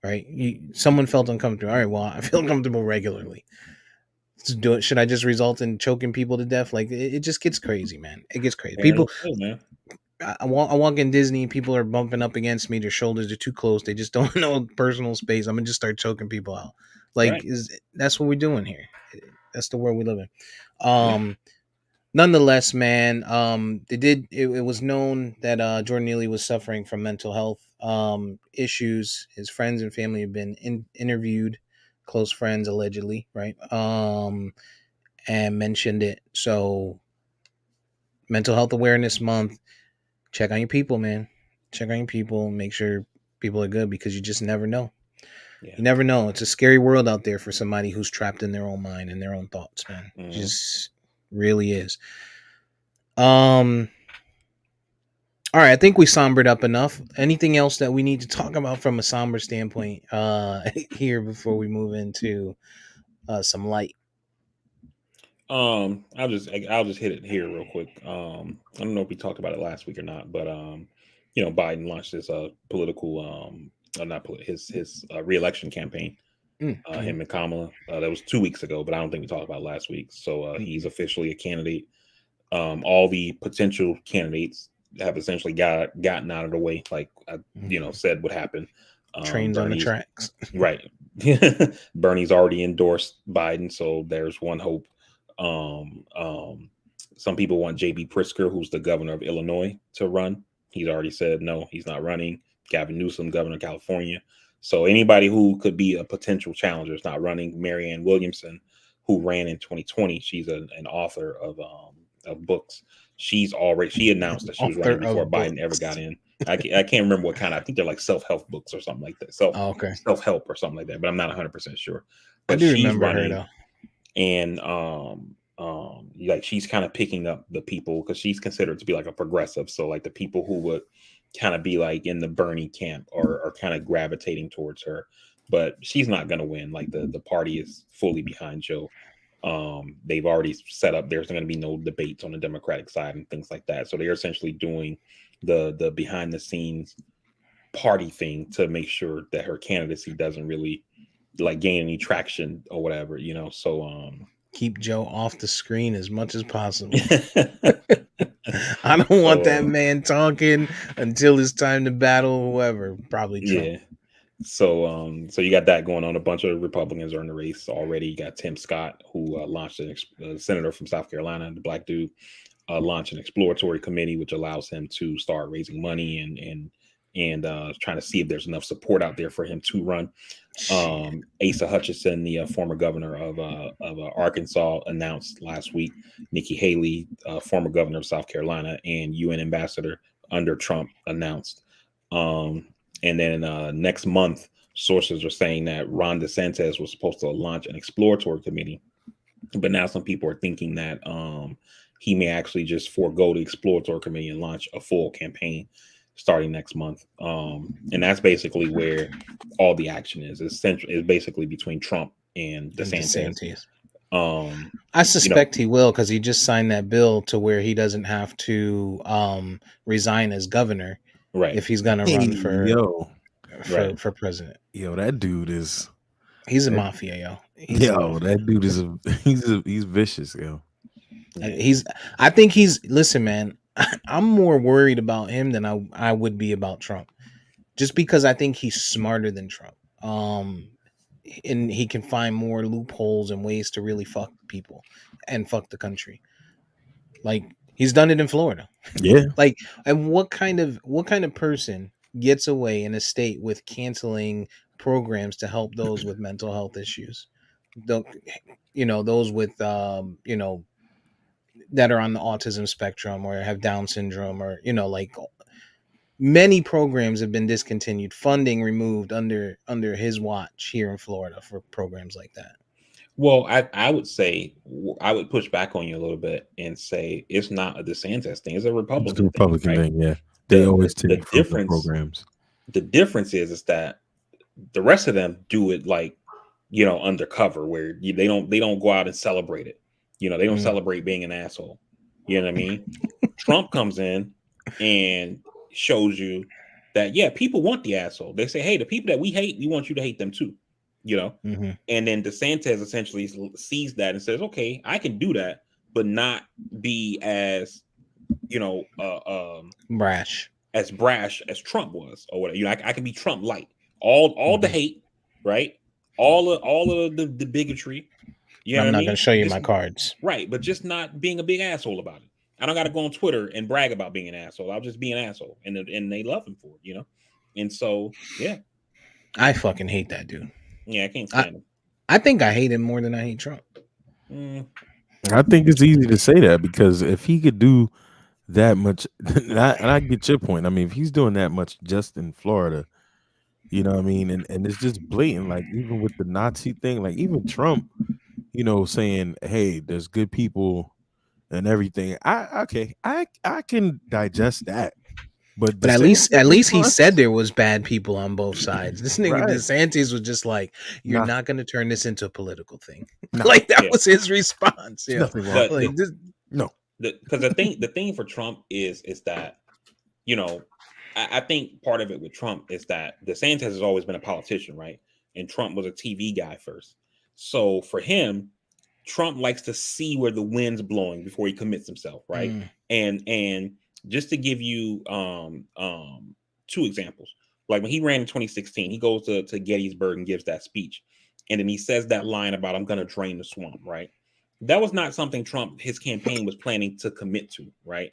right? Someone felt uncomfortable. All right, well, I feel uncomfortable regularly. Do it. Should I just result in choking people to death? Like it just gets crazy, man. It gets crazy. People, Apparently so, man. I walk in Disney, people are bumping up against me. Their shoulders are too close. They just don't know personal space. I'm gonna just start choking people out. Like, Right. that's what we're doing here? That's the world we live in. Yeah. Nonetheless, man, they did. It was known that Jordan Neely was suffering from mental health issues. His friends and family have been interviewed, close friends allegedly, right? And mentioned it. So, Mental Health Awareness Month. Check on your people, man. Check on your people. Make sure people are good because you just never know. Yeah. You never know. It's a scary world out there for somebody who's trapped in their own mind and their own thoughts, man. Just really is. All right, I think we sombered up enough. Anything else that we need to talk about from a somber standpoint here before we move into some light? I'll just hit it here real quick. I don't know if we talked about it last week or not, but Biden launched his political not his re-election campaign. Him and Kamala. That was 2 weeks ago, but I don't think we talked about it last week. So he's officially a candidate. All the potential candidates have essentially gotten out of the way, like I said would happen. Trains on the tracks, right? Bernie's already endorsed Biden, so there's one hope. Some people want J.B. Pritzker, who's the governor of Illinois, to run. He's already said no, he's not running. Gavin Newsom, governor of California. So anybody who could be a potential challenger is not running. Marianne Williamson, who ran in 2020, she's an author of books. She announced that she was running before Biden ever got in. I can't remember what kind. I think they're like self-help books or something like that. Self-help or something like that. But I'm not 100% sure. But I do she's remember running, her though. And like she's kind of picking up the people because she's considered to be like a progressive. So like the people who would kind of be like in the Bernie camp are kind of gravitating towards her. But she's not going to win. Like the party is fully behind Joe. They've already set up. There's going to be no debates on the Democratic side and things like that. So they're essentially doing the behind the scenes party thing to make sure that her candidacy doesn't really like gain any traction or whatever, So keep Joe off the screen as much as possible. I don't want that man talking until it's time to battle whoever, probably Trump. Yeah. So you got that going on. A bunch of Republicans are in the race already. You got Tim Scott, who launched a senator from South Carolina, the black dude, launched an exploratory committee, which allows him to start raising money and trying to see if there's enough support out there for him to run. Asa Hutchinson, the former governor of Arkansas, announced last week. Nikki Haley, former governor of South Carolina and UN ambassador under Trump, announced. And then next month, sources are saying that Ron DeSantis was supposed to launch an exploratory committee, but now some people are thinking that he may actually just forego the exploratory committee and launch a full campaign starting next month. And that's basically where all the action is. It's basically between Trump and DeSantis. I suspect he will, because he just signed that bill to where he doesn't have to resign as governor, right? If he's gonna run for president. Yo, that dude he's a mafia, yo. That dude is he's vicious, yo. Listen, man, I'm more worried about him than I would be about Trump, just because I think he's smarter than Trump. And he can find more loopholes and ways to really fuck people and fuck the country. Like, he's done it in Florida. Yeah. Like, and what kind of person gets away in a state with canceling programs to help those with mental health issues? Those with that are on the autism spectrum or have Down syndrome, or like, many programs have been discontinued, funding removed under his watch here in Florida for programs like that. Well, I would say I would push back on you a little bit and say it's not a DeSantis thing; it's a Republican thing. Yeah, they always take the difference. Programs. The difference is that the rest of them do it like undercover where they don't go out and celebrate it. They don't celebrate being an asshole. You know what I mean? Trump comes in and shows you that, yeah, people want the asshole. They say, hey, the people that we hate, we want you to hate them too. Mm-hmm. And then DeSantis essentially sees that and says, okay, I can do that, but not be as brash as Trump was, or whatever. I can be Trump light. All the hate, right? All of the bigotry. You But know I'm what I not going mean? to show you Just my cards. right, but just not being a big asshole about it. I don't got to go on Twitter and brag about being an asshole. I'll just be an asshole, and they love him for it, And so, yeah, I fucking hate that dude. I can't stand him. I think I hate him more than I hate Trump. I think it's easy to say that because if he could do that much, and I get your point. I mean, if he's doing that much just in Florida, you know what I mean? And it's just blatant, like even with the Nazi thing, like even Trump, saying, hey, there's good people and everything. I can digest that. But But at DeSantis least he response, said there was bad people on both sides. This nigga right? DeSantis was just like, "You're Nah, not going to turn this into a political thing." nah, Like that Yeah. was his response. there's Yeah, nothing wrong. like this. No, Because the thing for Trump is that I think part of it with Trump is that DeSantis has always been a politician, right? And Trump was a TV guy first. So for him, Trump likes to see where the wind's blowing before he commits himself, right? And just to give you two examples, like when he ran in 2016, he goes to Gettysburg and gives that speech, and then he says that line about "I'm going to drain the swamp," right? That was not something his campaign was planning to commit to, right?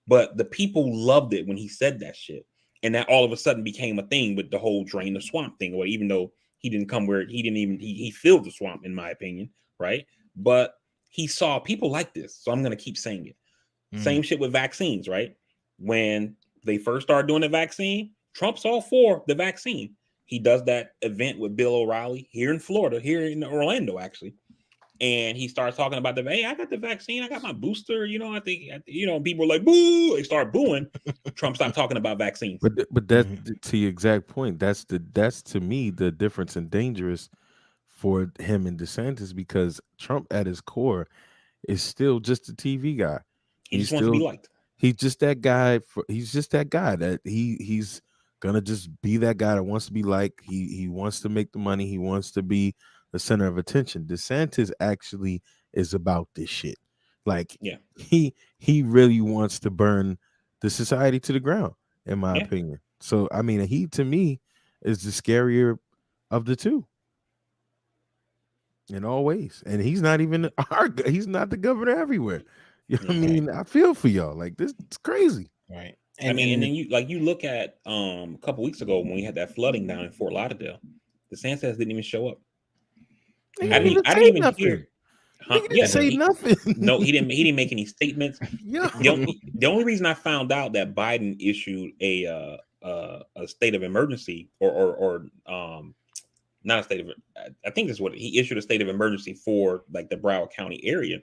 But the people loved it when he said that shit, and that all of a sudden became a thing with the whole drain the swamp thing. Or even though he didn't come where he filled the swamp, in my opinion, right? But he saw people like this, so I'm going to keep saying it. Same shit with vaccines, right? When they first started doing the vaccine, Trump's all for the vaccine. He does that event with Bill O'Reilly here in Florida, here in Orlando, actually. And he starts talking about hey, I got the vaccine, I got my booster, I think, people are like, boo, they start booing. Trump stopped talking about vaccines. but that's to your exact point. That's to me the difference in dangerous for him and DeSantis, because Trump at his core is still just a TV guy. He just wants to be liked. He's just that guy. He's just that guy that he's gonna just be that guy that wants to be liked. He wants to make the money. He wants to be the center of attention. DeSantis actually is about this shit. Like, yeah, he really wants to burn the society to the ground, in my opinion. So I mean, he to me is the scarier of the two in all ways. And he's not even he's not the governor everywhere. You know what I mean? I feel for y'all. Like, this, it's crazy. Right. And then you look at a couple weeks ago when we had that flooding down in Fort Lauderdale, DeSantis didn't even show up. I didn't even hear. He didn't say nothing. No, he didn't make any statements. Yeah. The only reason I found out that Biden issued a state of emergency or not a state of, I think that's what he issued, a state of emergency for like the Broward County area.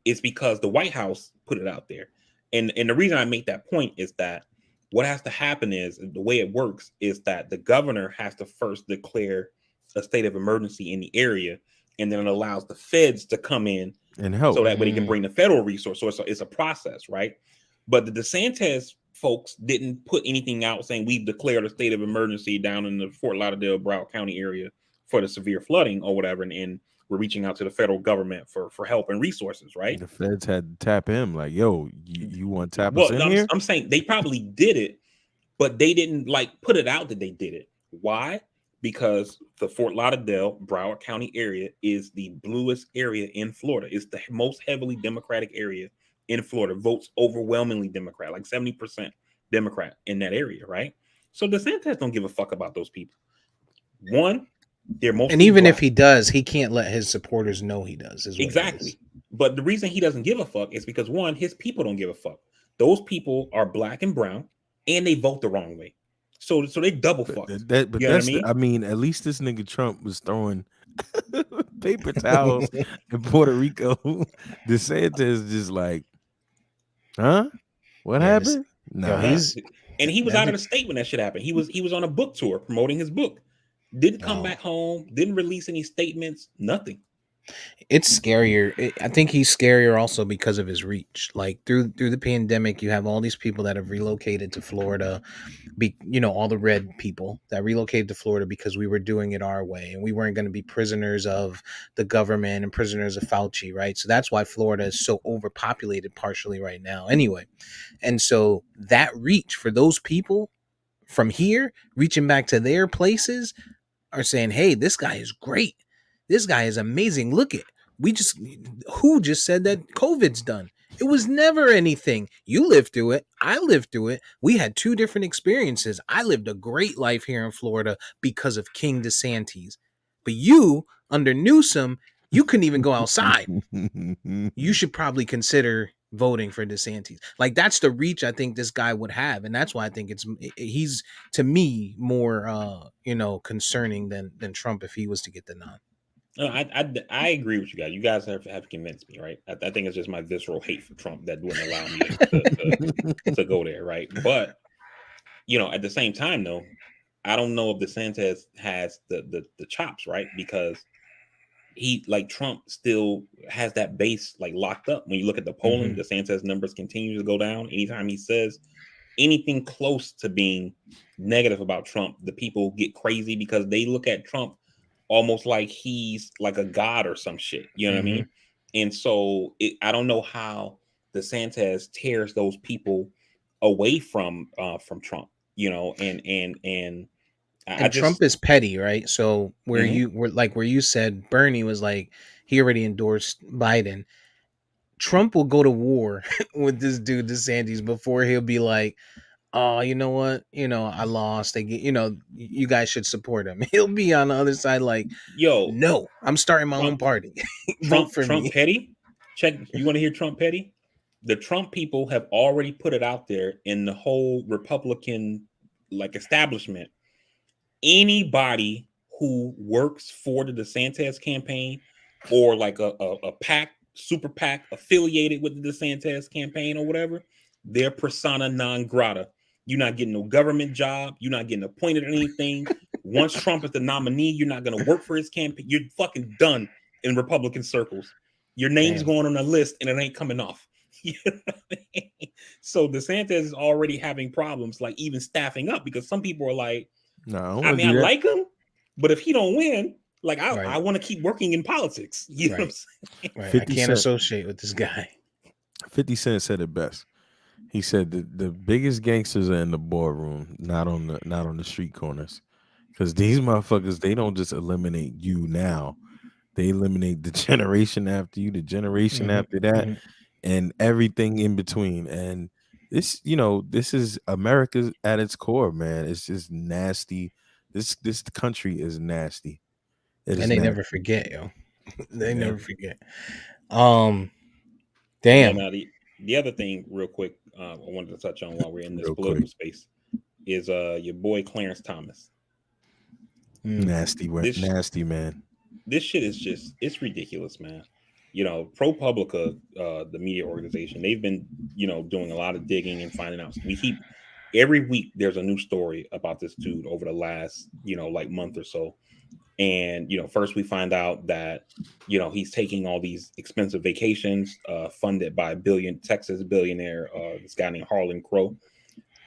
It's because the White House put it out there. And the reason I make that point is that what has to happen is, the way it works is that the governor has to first declare a state of emergency in the area, and then it allows the feds to come in and help, so that way they can bring the federal resource. So it's a process, right? But the DeSantis folks didn't put anything out saying we've declared a state of emergency down in the Fort Lauderdale, Broward County area for the severe flooding or whatever, and we're reaching out to the federal government for help and resources, right? The feds had to tap him like, yo, you want to tap us in here? I'm saying they probably did it, but they didn't like put it out that they did it. Why? Because the Fort Lauderdale, Broward County area is the bluest area in Florida. It's the most heavily Democratic area in Florida. Votes overwhelmingly Democrat, like 70% Democrat in that area, right? So DeSantis don't give a fuck about those people. One, they're mostly and even black. if he does, he can't let his supporters know he does. Exactly. But the reason he doesn't give a fuck is because, one, his people don't give a fuck. Those people are black and brown, and they vote the wrong way. So they double fuck. But that's, I mean, at least this nigga Trump was throwing paper towels in Puerto Rico. DeSantis is just like, huh? What happened? Nah. And he was out of the state when that shit happened. He was on a book tour promoting his book. Didn't come Oh, back home. Didn't release any statements. Nothing. it's scarier. I think he's scarier also because of his reach. Like through the pandemic, you have all these people that have relocated to Florida. All the red people that relocated to Florida because we were doing it our way and we weren't going to be prisoners of the government and prisoners of Fauci, right? So that's why Florida is so overpopulated partially right now. Anyway, and so that reach for those people from here reaching back to their places are saying, "Hey, this guy is great. This guy is amazing. Look it. We just who just said that COVID's done? It was never anything. You lived through it. I lived through it. We had two different experiences. I lived a great life here in Florida because of King DeSantis. But you, under Newsom, you couldn't even go outside. You should probably consider voting for DeSantis." Like that's the reach I think this guy would have, and that's why I think he's to me more concerning than Trump if he was to get the nod. No, I agree with you guys. You guys have convinced me, right? I think it's just my visceral hate for Trump that wouldn't allow me to go there, right? But at the same time, though, I don't know if DeSantis has the chops, right? Because he, like Trump, still has that base like locked up. When you look at the polling, DeSantis numbers continue to go down. Anytime he says anything close to being negative about Trump, the people get crazy because they look at Trump almost like he's like a god or some shit. You know what I mean? And so I don't know how DeSantis tears those people away from Trump. And I And just Trump is petty, right? So where Mhm. where you said Bernie was like he already endorsed Biden. Trump will go to war with this dude DeSantis before he'll be like, "Oh, you know what? I lost. They get, you guys should support him." He'll be on the other side like, Yo, "No, I'm starting my Trump, own party. Vote Trump, for Trump me." petty. Check. You want to hear Trump petty? The Trump people have already put it out there in the whole Republican like establishment. Anybody who works for the DeSantis campaign or like a PAC, super PAC affiliated with the DeSantis campaign or whatever, they're persona non grata. You're not getting no government job. You're not getting appointed or anything. Once Trump is the nominee, you're not going to work for his campaign. You're fucking done in Republican circles. Your name's Damn. going on a list and it ain't coming off. You know what I mean? So DeSantis is already having problems, like even staffing up, because some people are like, No, I don't I want mean, to I do that. like him, but if he don't win, like I Right. want to keep working in politics. You know what I'm Right. saying? Right. I 50 can't Cent. associate with this guy. 50 Cent said it best. He said the biggest gangsters are in the boardroom, not on the street corners. Because these motherfuckers, they don't just eliminate you now. They eliminate the generation after you, the generation hmm after that, hmm and everything in between. And this is America at its core, man. It's just nasty. This country is nasty. It And is they never nasty. forget, yo. They Yeah. never forget. Um, Yeah. damn. Now the other thing, real quick, I wanted to touch on while we're in this Real quick. political space is your boy Clarence Thomas. Mm. This Nasty man. this shit is just it's ridiculous, man. ProPublica, the media organization, they've been doing a lot of digging and finding out. We keep every week there's a new story about this dude over the last like month or so. And first we find out that he's taking all these expensive vacations funded by Texas billionaire, this guy named Harlan Crow,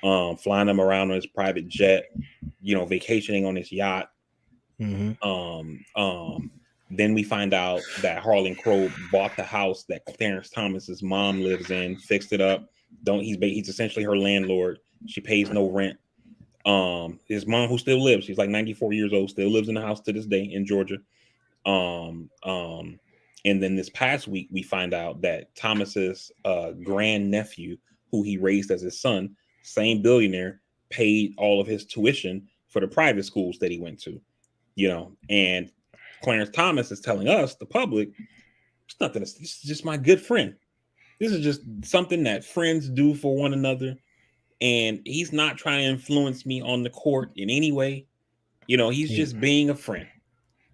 flying him around on his private jet, vacationing on his yacht. hmm um um then we find out that Harlan Crow bought the house that Clarence Thomas's mom lives in, fixed it up. Don't he's essentially her landlord. She pays no rent. His mom, who still lives, she's like 94 years old, still lives in the house to this day in Georgia. Um, um, and then this past week, we find out that Thomas's grand nephew, who he raised as his son, same billionaire, paid all of his tuition for the private schools that he went to. And Clarence Thomas is telling us, the public, it's nothing. This is just my good friend. This is just something that friends do for one another. And he's not trying to influence me on the court in any way. He's Yeah. just being a friend.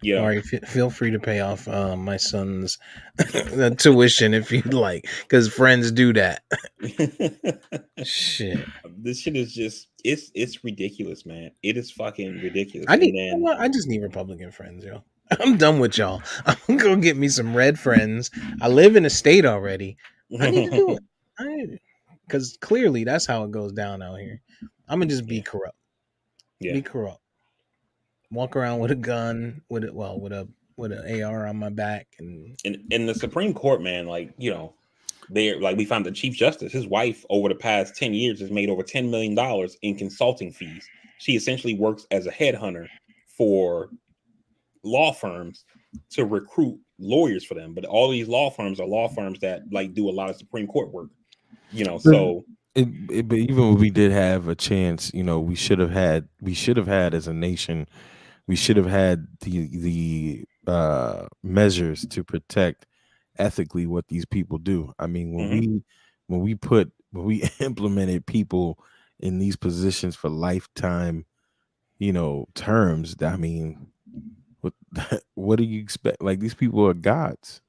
You All know. right, feel free to pay off my son's tuition if you'd like, because friends do that. Shit. This shit is just it's ridiculous, man. It is fucking ridiculous. I need. And You know then what? I just need Republican friends, yo. I'm done with y'all. I'm gonna get me some red friends. I live in a state already. I need to do it. Because clearly that's how it goes down out here. I'm gonna just be yeah, corrupt. yeah. Be corrupt. Walk around with a gun, with it, well, with an AR on my back, and And in the Supreme Court, man, like, you know, they're like we found the Chief Justice, his wife over the past 10 years has made over $10 million in consulting fees. She essentially works as a headhunter for law firms to recruit lawyers for them. But all these law firms are law firms that like do a lot of Supreme Court work, you know. So But even when we did have a chance, you know, we should have had as a nation, we should have had the measures to protect ethically what these people do. I mean, when we implemented people in these positions for lifetime, you know, terms, I mean, what what do you expect? Like, these people are gods.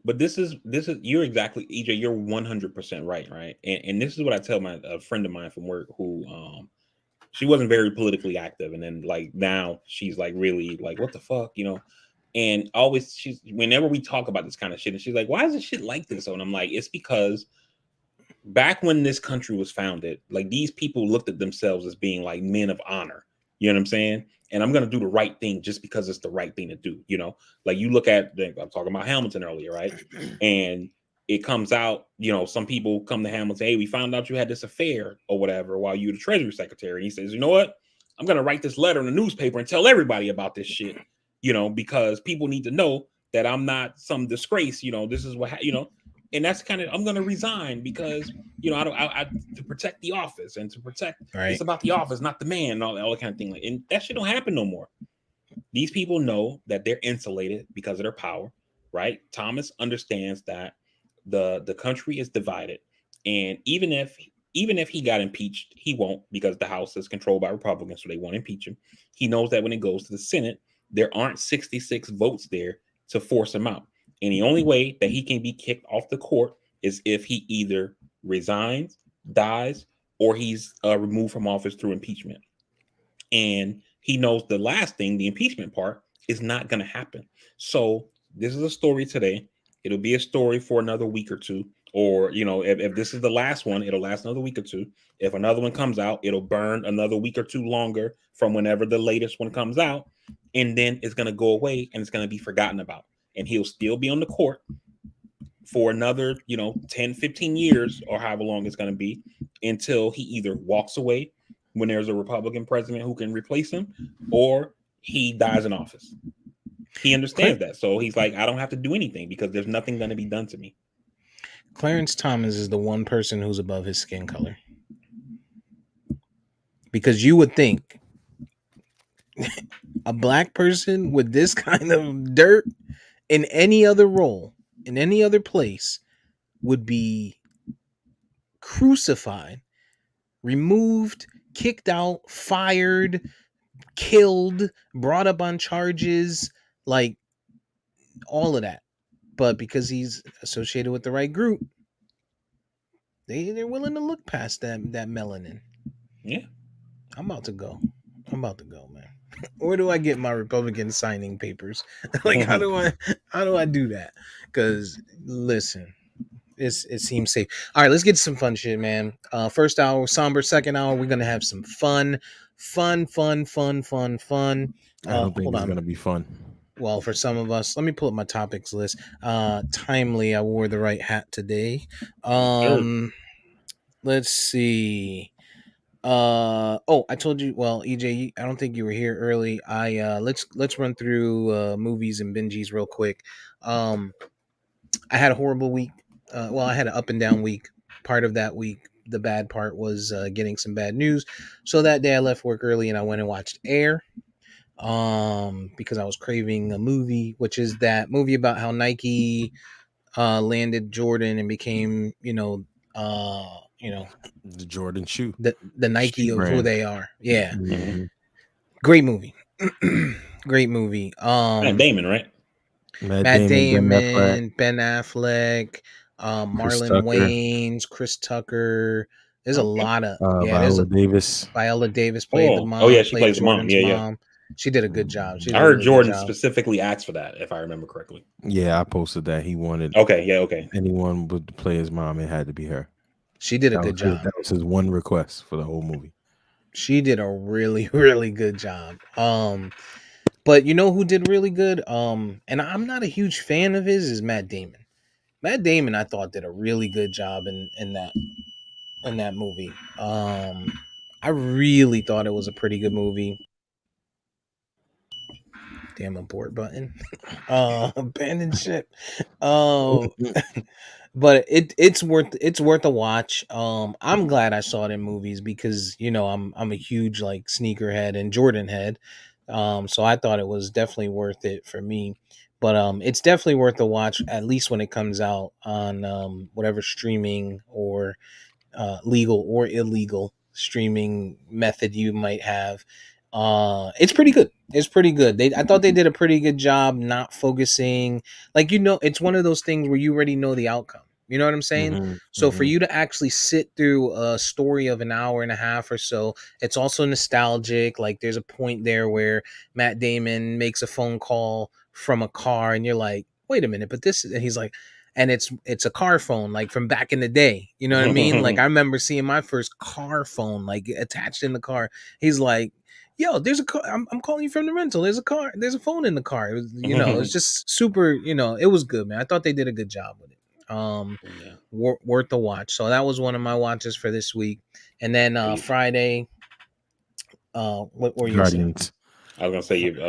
but this is you're exactly, EJ, you're 100% right, right? And this is what I tell my a friend of mine from work who she wasn't very politically active, and then like now she's like really like what the fuck, you know. And always she's whenever we talk about this kind of shit, and she's like, why is this shit like this? And I'm like, it's because back when this country was founded, like these people looked at themselves as being like men of honor. You know what I'm saying? And I'm gonna do the right thing just because it's the right thing to do. You know, like you look at I'm talking about Hamilton earlier, right? And it comes out, you know, some people come to Hamilton, hey, we found out you had this affair or whatever while you were the Treasury Secretary. And he says, you know what? I'm gonna write this letter in the newspaper and tell everybody about this shit, you know, because people need to know that I'm not some disgrace. You know, this is what you know. And that's kind of I'm going to resign because you know I to protect the office and to protect right. it's about the office, not the man, and all that kind of thing. And that shit don't happen no more. These people know that they're insulated because of their power, right? Thomas understands that the country is divided, and even if he got impeached, he won't because the House is controlled by Republicans, so they won't impeach him. He knows that when it goes to the Senate, there aren't 66 votes there to force him out. And the only way that he can be kicked off the court is if he either resigns, dies, or he's removed from office through impeachment. And he knows the last thing, the impeachment part, is not going to happen. So this is a story today. It'll be a story for another week or two. Or, you know, if this is the last one, it'll last another week or two. If another one comes out, it'll burn another week or two longer from whenever the latest one comes out. And then it's going to go away and it's going to be forgotten about. And he'll still be on the court for another, you know, 10, 15 years or however long it's going to be until he either walks away when there's a Republican president who can replace him or he dies in office. He understands that. So he's like, I don't have to do anything because there's nothing going to be done to me. Clarence Thomas is the one person who's above his skin color. Because you would think a black person with this kind of dirt in any other role, in any other place, would be crucified, removed, kicked out, fired, killed, brought up on charges, like all of that. But because he's associated with the right group, they're willing to look past that melanin. Yeah. I'm about to go, man. Where do I get my Republican signing papers? Like, how do I do that? Because listen, it seems safe. All right, let's get some fun shit, man. First hour somber, second hour we're gonna have some fun. I don't think Hold it's on. gonna be fun. Well, for some of us, let me pull up my topics list. Timely, I wore the right hat today. Let's see. I told you. Well, EJ, I don't think you were here early. Let's run through movies and binges real quick. I had a horrible week. I had an up and down week. Part of that week, the bad part was getting some bad news. So that day I left work early and I went and watched Air. Because I was craving a movie, which is that movie about how Nike landed Jordan and became, The Jordan shoe, the Nike shoe of who brand. they are. Yeah. Mhm. Great movie. Great movie. Matt Damon, right? Matt Matt Damon, Ben Affleck, Damon, Ben Affleck, Chris Marlon Tucker, Wayans, Chris Tucker. There's a Okay. lot of yeah. There's Viola a Davis. Viola Davis played the Oh yeah, mom, she played plays the mom. Jordan's Yeah, yeah. mom. She did a good job. She I did a heard really good Jordan job. specifically asked for that, if I remember correctly. Yeah, I posted that he wanted Okay, yeah, okay. anyone would play his mom. It had to be her. She did a That was good his, job. that was his one request for the whole movie. She did a really really good job. But you know who did really good? And I'm not a huge fan of his is Matt Damon. Matt Damon, I thought did a really good job in that movie. I really thought it was a pretty good movie. Damn abort button. Abandon ship. Um, but it's worth a watch. I'm glad I saw it in movies because I'm a huge like sneakerhead and Jordan head. So I thought it was definitely worth it for me. But it's definitely worth a watch at least when it comes out on whatever streaming or legal or illegal streaming method you might have. It's pretty good. It's pretty good. I thought they did a pretty good job not focusing. Like it's one of those things where you already know the outcome. You know what I'm saying? Mm-hmm, So for mm-hmm. you to actually sit through a story of an hour and a half or so, it's also nostalgic. Like there's a point there where Matt Damon makes a phone call from a car, and you're like, "Wait a minute!" But and he's like, and it's a car phone like from back in the day. You know what I mean? Like I remember seeing my first car phone like attached in the car. He's like, "Yo, there's a car. I'm calling you from the rental. There's a car. There's a phone in the car." It was, it's just super. It was good, man. I thought they did a good job with it. Yeah. Worth the watch. So that was one of my watches for this week. And then Friday, what were you saying? Guardians. I was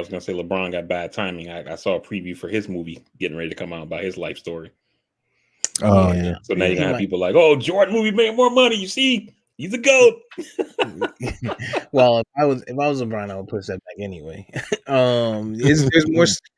gonna say LeBron got bad timing. I saw a preview for his movie getting ready to come out about his life story. Oh Yeah. yeah. So now you're He gonna have might. people like, "Oh, Jordan movie made more money." You see, he's a goat. Well, if I was LeBron, I would push that back anyway.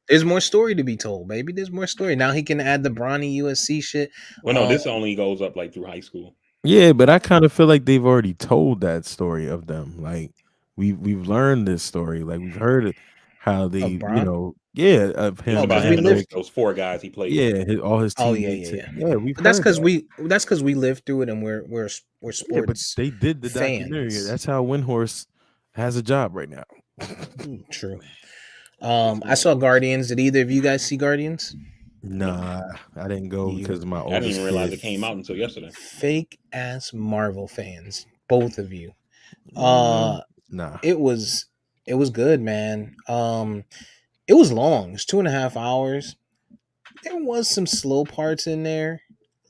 There's more story to be told, baby. There's more story. Now he can add the Bronny USC shit. Well, no, this only goes up like through high school. Yeah, but I kind of feel like they've already told that story of them. Like we've learned this story. Like we've heard it, how they, Of Bron. yeah, of It was Oh, him about because him we and and like, lived. those four guys he played with. yeah, all his Oh yeah, teammates. yeah, yeah. Yeah, we've But that's heard because that. we lived through it and we're Yeah, but sports they did the documentary. fans. That's how Windhorse has a job right now. True. This I man, saw Guardians. Did either of you guys see Guardians? no, Nah, I didn't go You because of my I didn't oldest even realize kid. it came out until yesterday. fake ass Marvel fans, both of you. Mm, Uh, nah. it was good, man. It was long. It's 2.5 hours. There was some slow parts in there,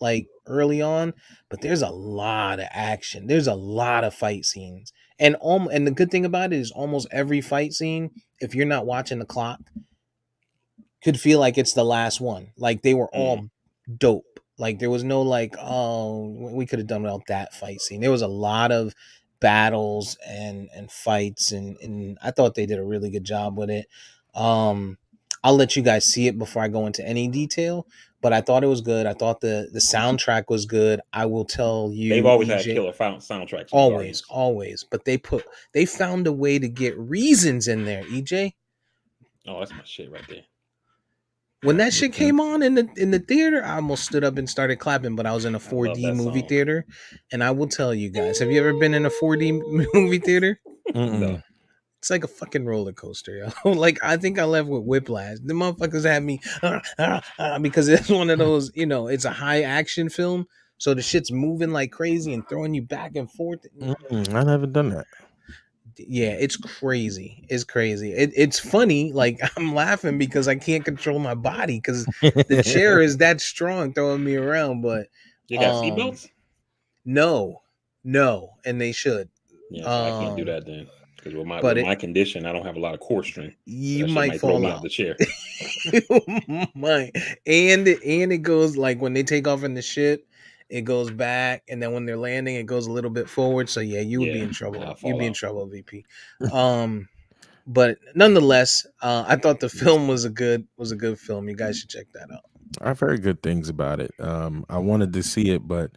like early on, but there's a lot of action. There's a lot of fight scenes, and the good thing about it is almost every fight scene, if you're not watching the clock, could feel like it's the last one. Like they were Mm. all dope. Like there was no like, oh, we could have done without that fight scene. There was a lot of battles and fights, and I thought they did a really good job with it. Um, I'll let you guys see it before I go into any detail, but I thought it was good. I thought the soundtrack was good. I will tell They've you, always had EJ, killer soundtracks on always, Guardians. always, but they found a way to get reasons in there, EJ. Oh, that's my shit right there. When that shit came on in the theater, I almost stood up and started clapping. But I was in a I love 4D that movie song. theater, and I will tell you guys: have you ever been in a 4D movie theater? No. It's like a fucking roller coaster, yo. Like I think I left with whiplash. The motherfuckers had me because it's one of those, it's a high action film, so the shit's moving like crazy and throwing you back and forth. I haven't done that. Yeah, it's crazy. It's crazy. It's funny. Like I'm laughing because I can't control my body because the chair is that strong throwing me around. But You got seatbelts? no, and they should. Yeah, so I can't do that then. Because with But my condition, I don't have a lot of core strength. So you that shit might might throw fall me out out. the chair. You might, and it goes like when they take off in the ship, it goes back, and then when they're landing, it goes a little bit forward. So yeah, you would be Yeah, in trouble. I'll You'd fall be in out. trouble, VP. Um, but nonetheless, I thought the film was a good film. You guys should check that out. I've heard good things about it. I wanted to see it, but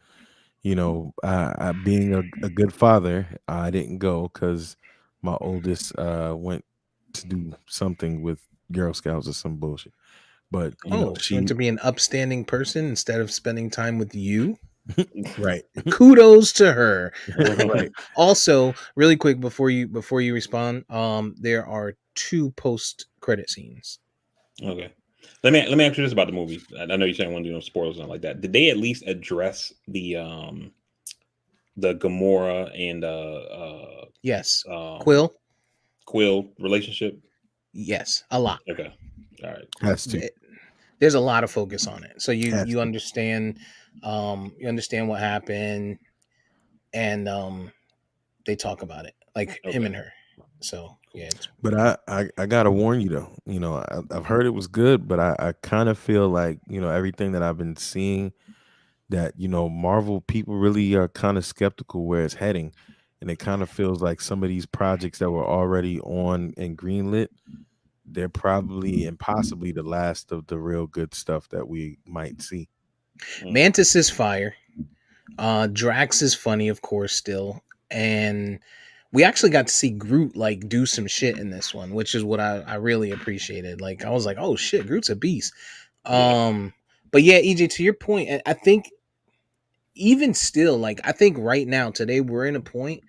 being a good father, I didn't go because my oldest went. to do something with Girl Scouts or some bullshit. But She went to be an upstanding person instead of spending time with you. right, Kudos to her. right. Also, really quick before you respond, there are 2 post credit scenes. Okay. Let me ask you this about the movie. I know you're saying I want to do no spoilers and like that. Did they at least address the Gamora and Yes. um Quill? Quill relationship? Yes, a lot. Okay. All right. Cool. Has to, There's a lot of focus on it. So has you to. understand what happened, and they talk about it, like him Okay. and her. So yeah, But I gotta warn you though. I've heard it was good, but I kind of feel like everything that I've been seeing that Marvel people really are kind of skeptical where it's heading, and it kind of feels like some of these projects that were already on and greenlit, they're probably and possibly the last of the real good stuff that we might see. Mantis is fire. Drax is funny, of course, still, and we actually got to see Groot like do some shit in this one, which is what I really appreciated. Like I was like, oh shit, Groot's a beast. Yeah. But yeah, EJ, to your point, I think even still, like I think right now, today, we're in a point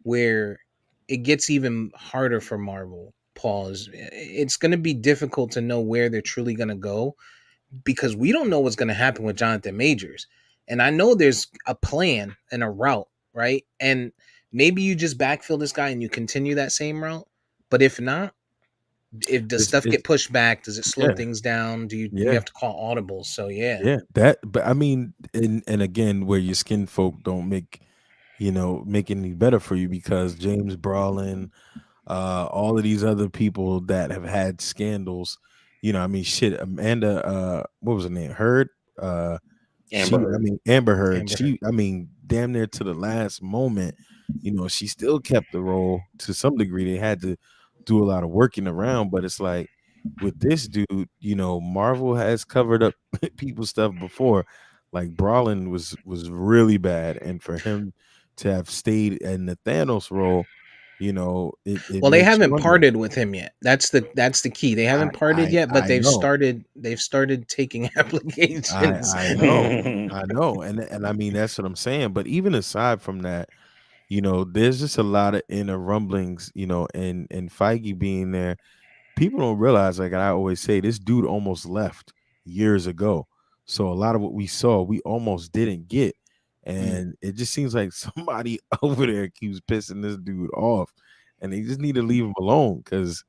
where it gets even harder for Marvel. Pause. It's going to be difficult to know where they're truly going to go because we don't know what's going to happen with Jonathan Majors. And I know there's a plan and a route, right? And maybe you just backfill this guy and you continue that same route. But if not, if does It's, stuff it's get pushed back, does it slow yeah, things down? Do you yeah, have to call audibles? So yeah. yeah. That, but I mean, and again, where your skin folk don't make any better for you because James Brolin, all of these other people that have had scandals, I mean, shit, Amanda, what was her name? Heard, Amber Heard. Amber Heard, Amber Heard. I mean, damn near to the last moment, she still kept the role to some degree. They had to do a lot of working around, but it's like with this dude, Marvel has covered up people's stuff before. Like Brolin was really bad, and for him to have stayed in the Thanos role, it Well, they makes you haven't wonder. parted with him yet. That's the key. They I haven't parted yet, but I know. they've started taking applications. I know. I know. And I mean that's what I'm saying. But even aside from that, there's just a lot of inner rumblings, and Feige being there. People don't realize, like I always say, this dude almost left years ago. So a lot of what we saw, we almost didn't get. Mm. And it just seems like somebody over there keeps pissing this dude off. And they just need to leave him alone because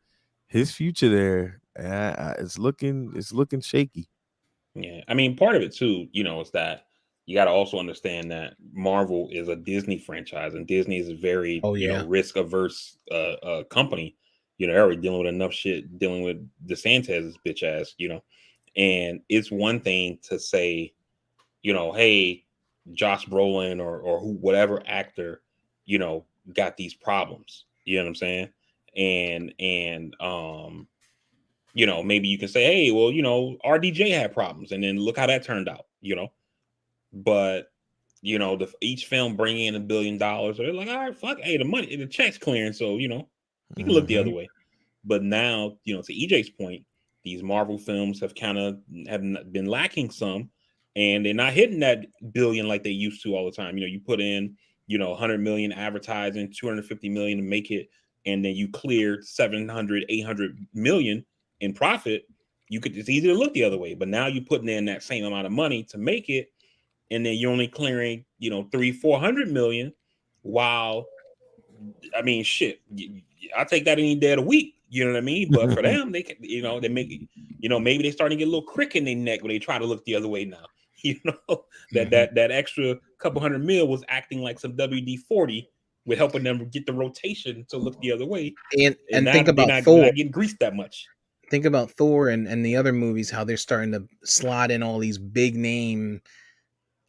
his future there, it's looking shaky. Yeah, I mean, part of it too, is that you got to also understand that Marvel is a Disney franchise, and Disney is a very, Oh yeah. risk averse company. They're already dealing with enough shit, dealing with DeSantis' bitch ass, and it's one thing to say, hey, Josh Brolin or who, whatever actor, got these problems. You know what I'm saying? And maybe you can say, hey, well, RDJ had problems, and then look how that turned out. But each film bringing in $1 billion, so they're like, all right, fuck, hey, the money, the check's clearing, so we can look the other Mhm. way. But now, to EJ's point, these Marvel films have been lacking some, and they're not hitting that billion like they used to all the time. You put in, 100 million advertising, 250 million to make it, and then you cleared 700, 800 million in profit. It's easy to look the other way. But now you're putting in that same amount of money to make it, and then you're only clearing, 300-400 million, while I mean, shit, I'll take that any day of the week. You know what I mean? But for them, they can, they make, maybe they starting to get a little crick in their neck when they try to look the other way now. That Mhm. that extra couple hundred mil was acting like some WD-40 with helping them get the rotation to look the other way, and And now think they're about not Thor. getting greased that much. Think about Thor and the other movies, how they're starting to slot in all these big name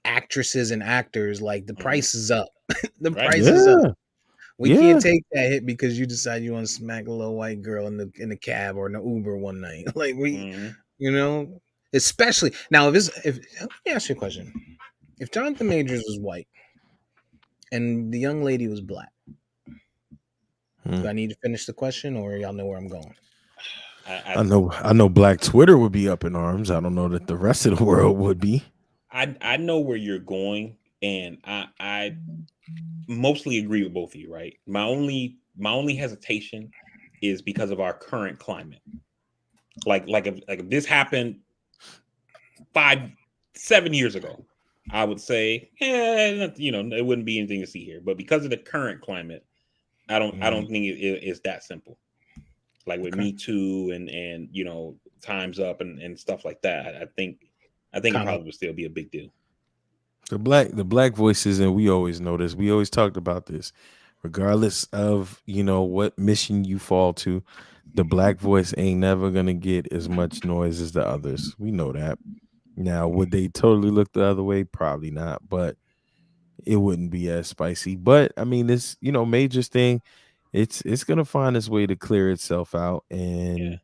actresses and actors. Like the Mhm. price is up. The Right? price is up. Yeah. We Yeah. can't take that hit because you decide you want to smack a little white girl in the cab or in the Uber one night. Like Mhm. you know, especially now if let me ask you a question. If Jonathan Majors was white and the young lady was black, Hmm. Do I need to finish the question, or y'all know where I'm going? I I know Black Twitter would be up in arms. I don't know that the rest of the world would be. I know where you're going, and I mostly agree with both of you. Right. My only hesitation is because of our current climate. Like if this happened 5 7 years ago, I would say, it wouldn't be anything to see here. But because of the current climate, I don't think it's that simple. Like with Okay. Me Too and Times Up and stuff like that. I think it Common. probably would still be a big deal. The black voices, and we always know this. We always talked about this, regardless of what mission you fall to. The black voice ain't never gonna get as much noise as the others. We know that. Now, would they totally look the other way? Probably not, but it wouldn't be as spicy. But I mean, this Major's thing, it's gonna find its way to clear itself out. Yeah. And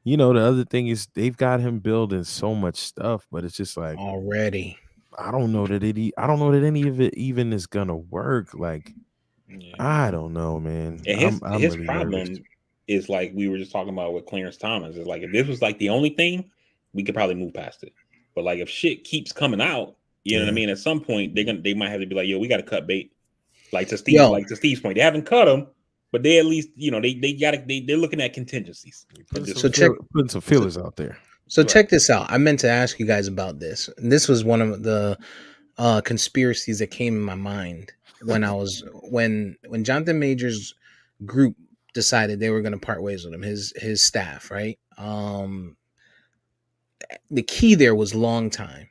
the other thing is they've got him building so much stuff, but it's just like Already. I don't know that any of it even is gonna work. Like, Yeah. I don't know, man. And I'm his really nervous. problem is like we were just talking about with Clarence Thomas. Is like if this was like the only thing, we could probably move past it. But like if shit keeps coming out, you know what I Yeah. mean? At some point they might have to be like, yo, we gotta cut bait. Yo, Like to Steve's point. They haven't cut them, but they at least, they're looking at contingencies at Putting this some so point. check. putting some So, feelers out there. so Right. check this out. I meant to ask you guys about this. And this was one of the conspiracies that came in my mind when Jonathan Major's group decided they were going to part ways with him. His staff, right? The key there was long time.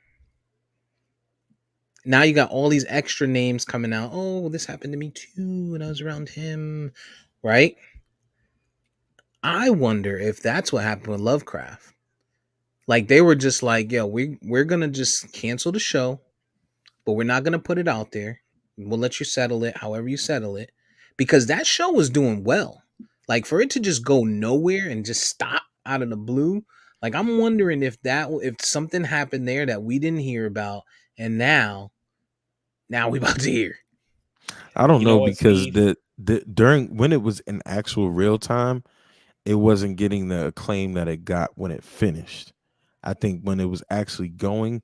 Now you got all these extra names coming out. Oh, this happened to me too when I was around him, right? I wonder if that's what happened with Lovecraft. Like they were just like, yo, we're gonna just cancel the show, but we're not gonna put it out there. We'll let you settle it however you settle it. Because that show was doing well. Like for it to just go nowhere and just stop out of the blue, like I'm wondering if something happened there that we didn't hear about, and now we about to hear. I don't You know know what, because Steve? the during when it was in actual real time, it wasn't getting the acclaim that it got when it finished. I think when it was actually going,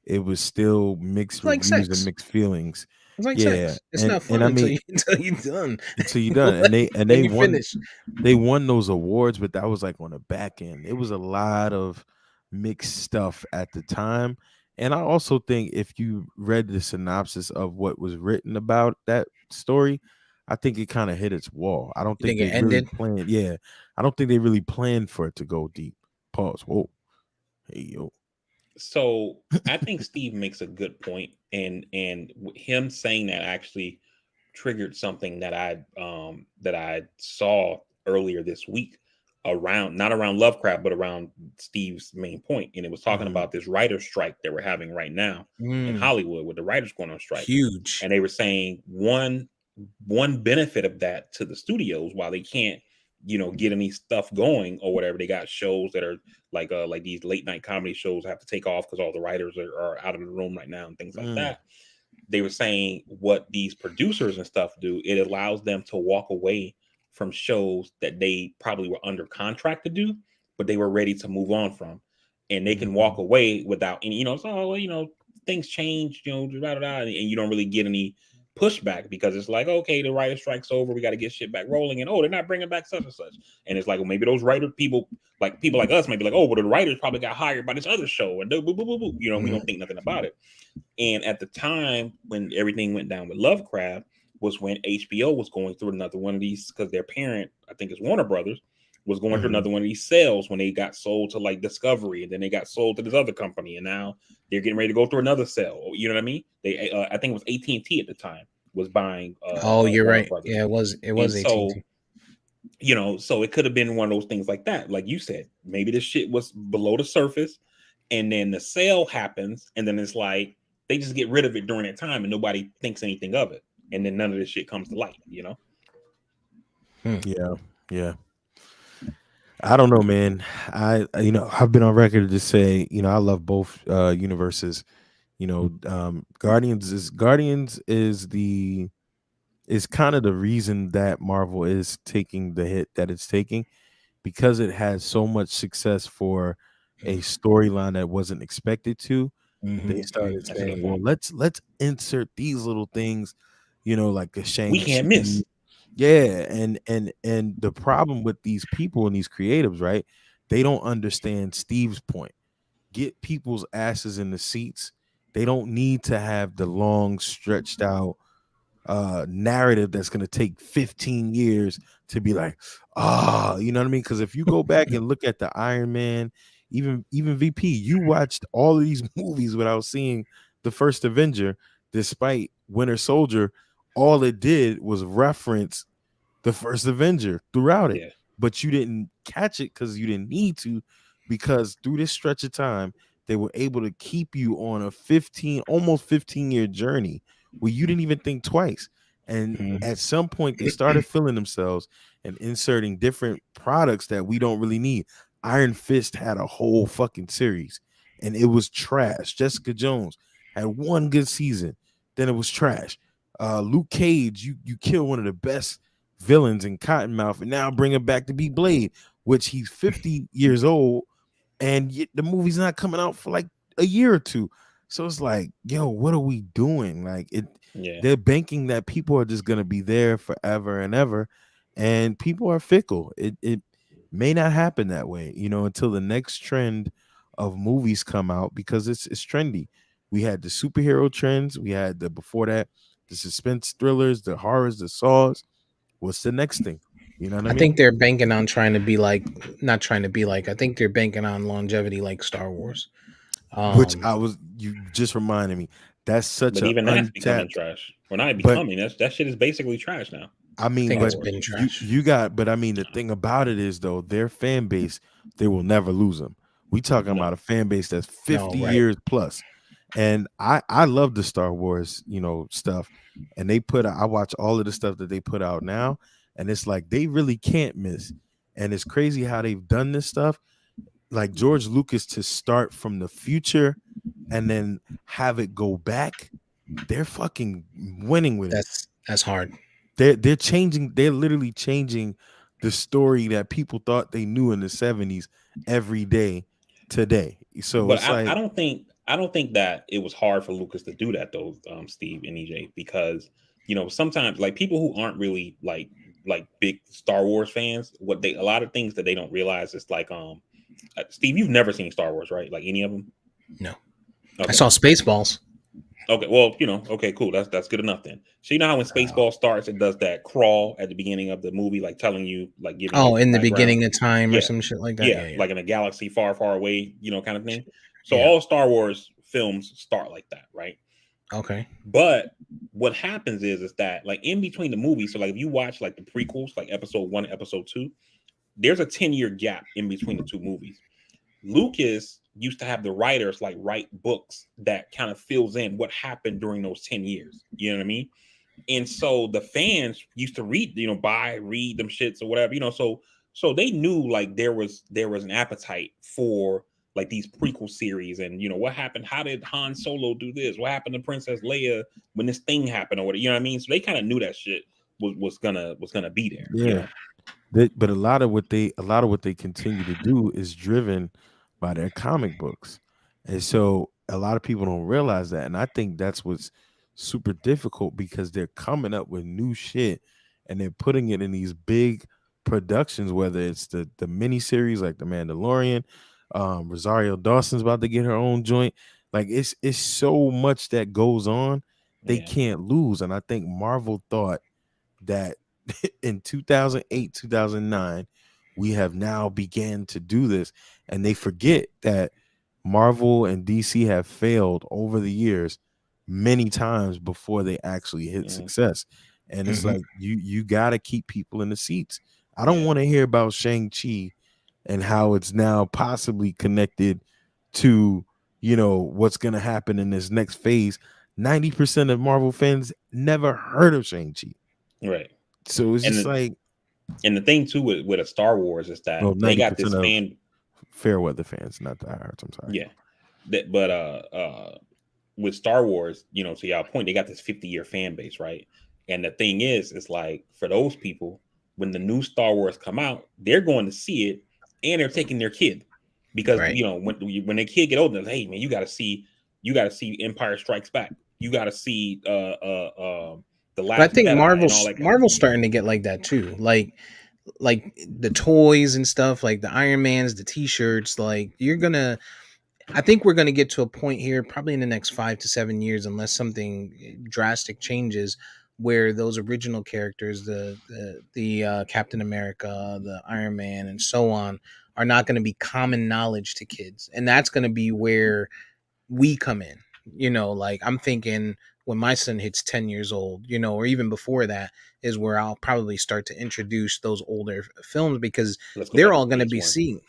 it was still mixed It's like reviews and sex. mixed feelings. It's like Yeah, sex. It's and not and fun I until mean you until you're done. until you done, and they and Then they you won finish. they won those awards, but that was like on the back end. It was a lot of mixed stuff at the time. And I also think if you read the synopsis of what was written about that story, I think it kind of hit its wall. I don't You think think it they really ended? planned. Yeah, I don't think they really planned for it to go deep. Pause. Whoa. Hey yo. So I think Steve makes a good point, and him saying that actually triggered something that I saw earlier this week around not around Lovecraft, but around Steve's main point, and it was talking Mhm. about this writer strike that we're having right now in Mm, Hollywood with the writers going on strike, huge. and they were saying one benefit of that to the studios while they can't get any stuff going or whatever, they got shows that are like these late night comedy shows have to take off because all the writers are out of the room right now and things like Mm. that. They were saying what these producers and stuff do, it allows them to walk away from shows that they probably were under contract to do, but they were ready to move on from. And they can walk Mhm. away without any, so, things change, and you don't really get any pushback because it's like, okay, the writer strike's over. We got to get shit back rolling. And, oh, they're not bringing back such and such. And it's like, well, maybe those writer people like us might be like, oh, well, the writers probably got hired by this other show. And boo, boo, boo, boo. We Mhm. don't think nothing about it. And at the time when everything went down with Lovecraft was when HBO was going through another one of these because their parent, I think it's Warner Brothers, was going through Mhm. another one of these sales when they got sold to like Discovery, and then they got sold to this other company, and now they're getting ready to go through another sale. You know what I mean? They, I think it was AT&T at the time was buying Oh, you're Warner right. Brothers, Yeah, it was and AT&T. so so it could have been one of those things like that, like you said, maybe this shit was below the surface, and then the sale happens, and then it's like they just get rid of it during that time, and nobody thinks anything of it, and then none of this shit comes to light. Hmm. Yeah. Yeah. I don't know, man. I've been on record to just say, I love both universes. Guardians is the is kind of the reason that Marvel is taking the hit that it's taking, because it has so much success for a storyline that wasn't expected to. They started That's a good saying, well, point. let's insert these little things, like a We Shang-Chi. can't miss. Yeah, and the problem with these people and these creatives, right? They don't understand Steve's point. Get people's asses in the seats. They don't need to have the long stretched out narrative that's going to take 15 years to be like, you know what I mean? Because if you go back and look at the Iron Man, even VP, you watched all of these movies without seeing the first Avenger. Despite Winter Soldier, all it did was reference the first Avenger throughout it, Yeah. but you didn't catch it because you didn't need to, because through this stretch of time, they were able to keep you on a almost 15-year journey where you didn't even think twice. And at some point, they started feeling themselves and inserting different products that we don't really need. Iron Fist had a whole fucking series and it was trash. Jessica Jones had one good season, then it was trash. Luke Cage, you kill one of the best villains in Cottonmouth, and now bring him back to be Blade, which he's 50 years old, and yet the movie's not coming out for like a year or two. So it's like, yo, what are we doing? Like Yeah. they're banking that people are just gonna be there forever and ever, and people are fickle. It may not happen that way, until the next trend of movies come out, because it's trendy. We had the superhero trends, we had the before that the suspense thrillers, the horrors, the saws. What's the next thing? You know what I I mean? think they're banking on trying to be like, not trying to be like. I think they're banking on longevity, like Star Wars. Which Um, you just reminded me. That's such But a even that's becoming untapped. trash. Well, not But becoming. That shit is basically trash now. I I mean, think Star it's but Wars. been you trash. you got. But I mean, the thing about it is though, their fan base, they will never lose them. We talking No. about a fan base that's No, 50 right? years plus, and I love the Star Wars stuff, and I watch all of the stuff that they put out now, and it's like they really can't miss, and it's crazy how they've done this stuff, like George Lucas, to start from the future and then have it go back. They're fucking winning with it. That's hard. They're changing. They're literally changing the story that people thought they knew in the 70s every day today. So But it's like, I don't think that it was hard for Lucas to do that though, Steve and EJ, because sometimes like people who aren't really like big Star Wars fans, what they a lot of things that they don't realize is like Steve, you've never seen Star Wars, right? Like any of them? No, I Okay. saw Spaceballs. Okay, well, okay, cool. That's good enough then. So you know how when Spaceball starts, it does that crawl at the beginning of the movie, like telling you, like giving you Oh, like the in the background. beginning of time or Yeah, some shit like that. yeah, Yeah, yeah, like in a galaxy far, far away, kind of thing. So yeah. all Star Wars films start like that, right? Okay. But what happens is that like in between the movies, so like if you watch like the prequels, like episode 1, episode 2, there's a 10-year gap in between the two movies. Lucas used to have the writers like write books that kind of fills in what happened during those 10 years. You know what I mean? And so the fans used to read, read them shits or whatever, so they knew like there was an appetite for like these prequel series, and what happened, how did Han Solo do this, what happened to Princess Leia when this thing happened or whatever, you know what I mean? So they kind of knew that shit was gonna be there. yeah. But a lot of what they continue to do is driven by their comic books, and so a lot of people don't realize that. And I think that's what's super difficult, because they're coming up with new shit and they're putting it in these big productions. Whether it's the mini series like The Mandalorian, Rosario Dawson's about to get her own joint. Like it's so much that goes on, they Yeah. can't lose. And I think Marvel thought that in 2008 2009 we have now began to do this, and they forget that Marvel and DC have failed over the years many times before they actually hit Mhm. success. And it's Hmm. like you got to keep people in the seats. I don't Yeah. want to hear about Shang-Chi and how it's now possibly connected to what's going to happen in this next phase. 90% of Marvel fans never heard of Shang-Chi. Right. So it's And just the, like, and the thing too with a Star Wars is that well, they got 90% this of fan. fair weather fans, not the diehards. I'm sorry. Yeah. But with Star Wars, to y'all point, they got this 50-year fan base, right? And the thing is, it's like for those people, when the new Star Wars come out, they're going to see it, and they're taking their kid because Right. when their kid get older, hey man, you got to see Empire Strikes Back, you got to see the But I Last think Jedi and all that kind of Marvel's stuff. starting to get like that too. Like the toys and stuff, like the Iron Mans, the T-shirts. Like I think we're gonna get to a point here, probably in the next 5 to 7 years, unless something drastic changes, where those original characters, the Captain America, the Iron Man, and so on, are not going to be common knowledge to kids, and that's going to be where we come in. Like I'm thinking when my son hits 10 years old, or even before that, is where I'll probably start to introduce those older films, because Let's go they're back all to going to phase be one. seeing,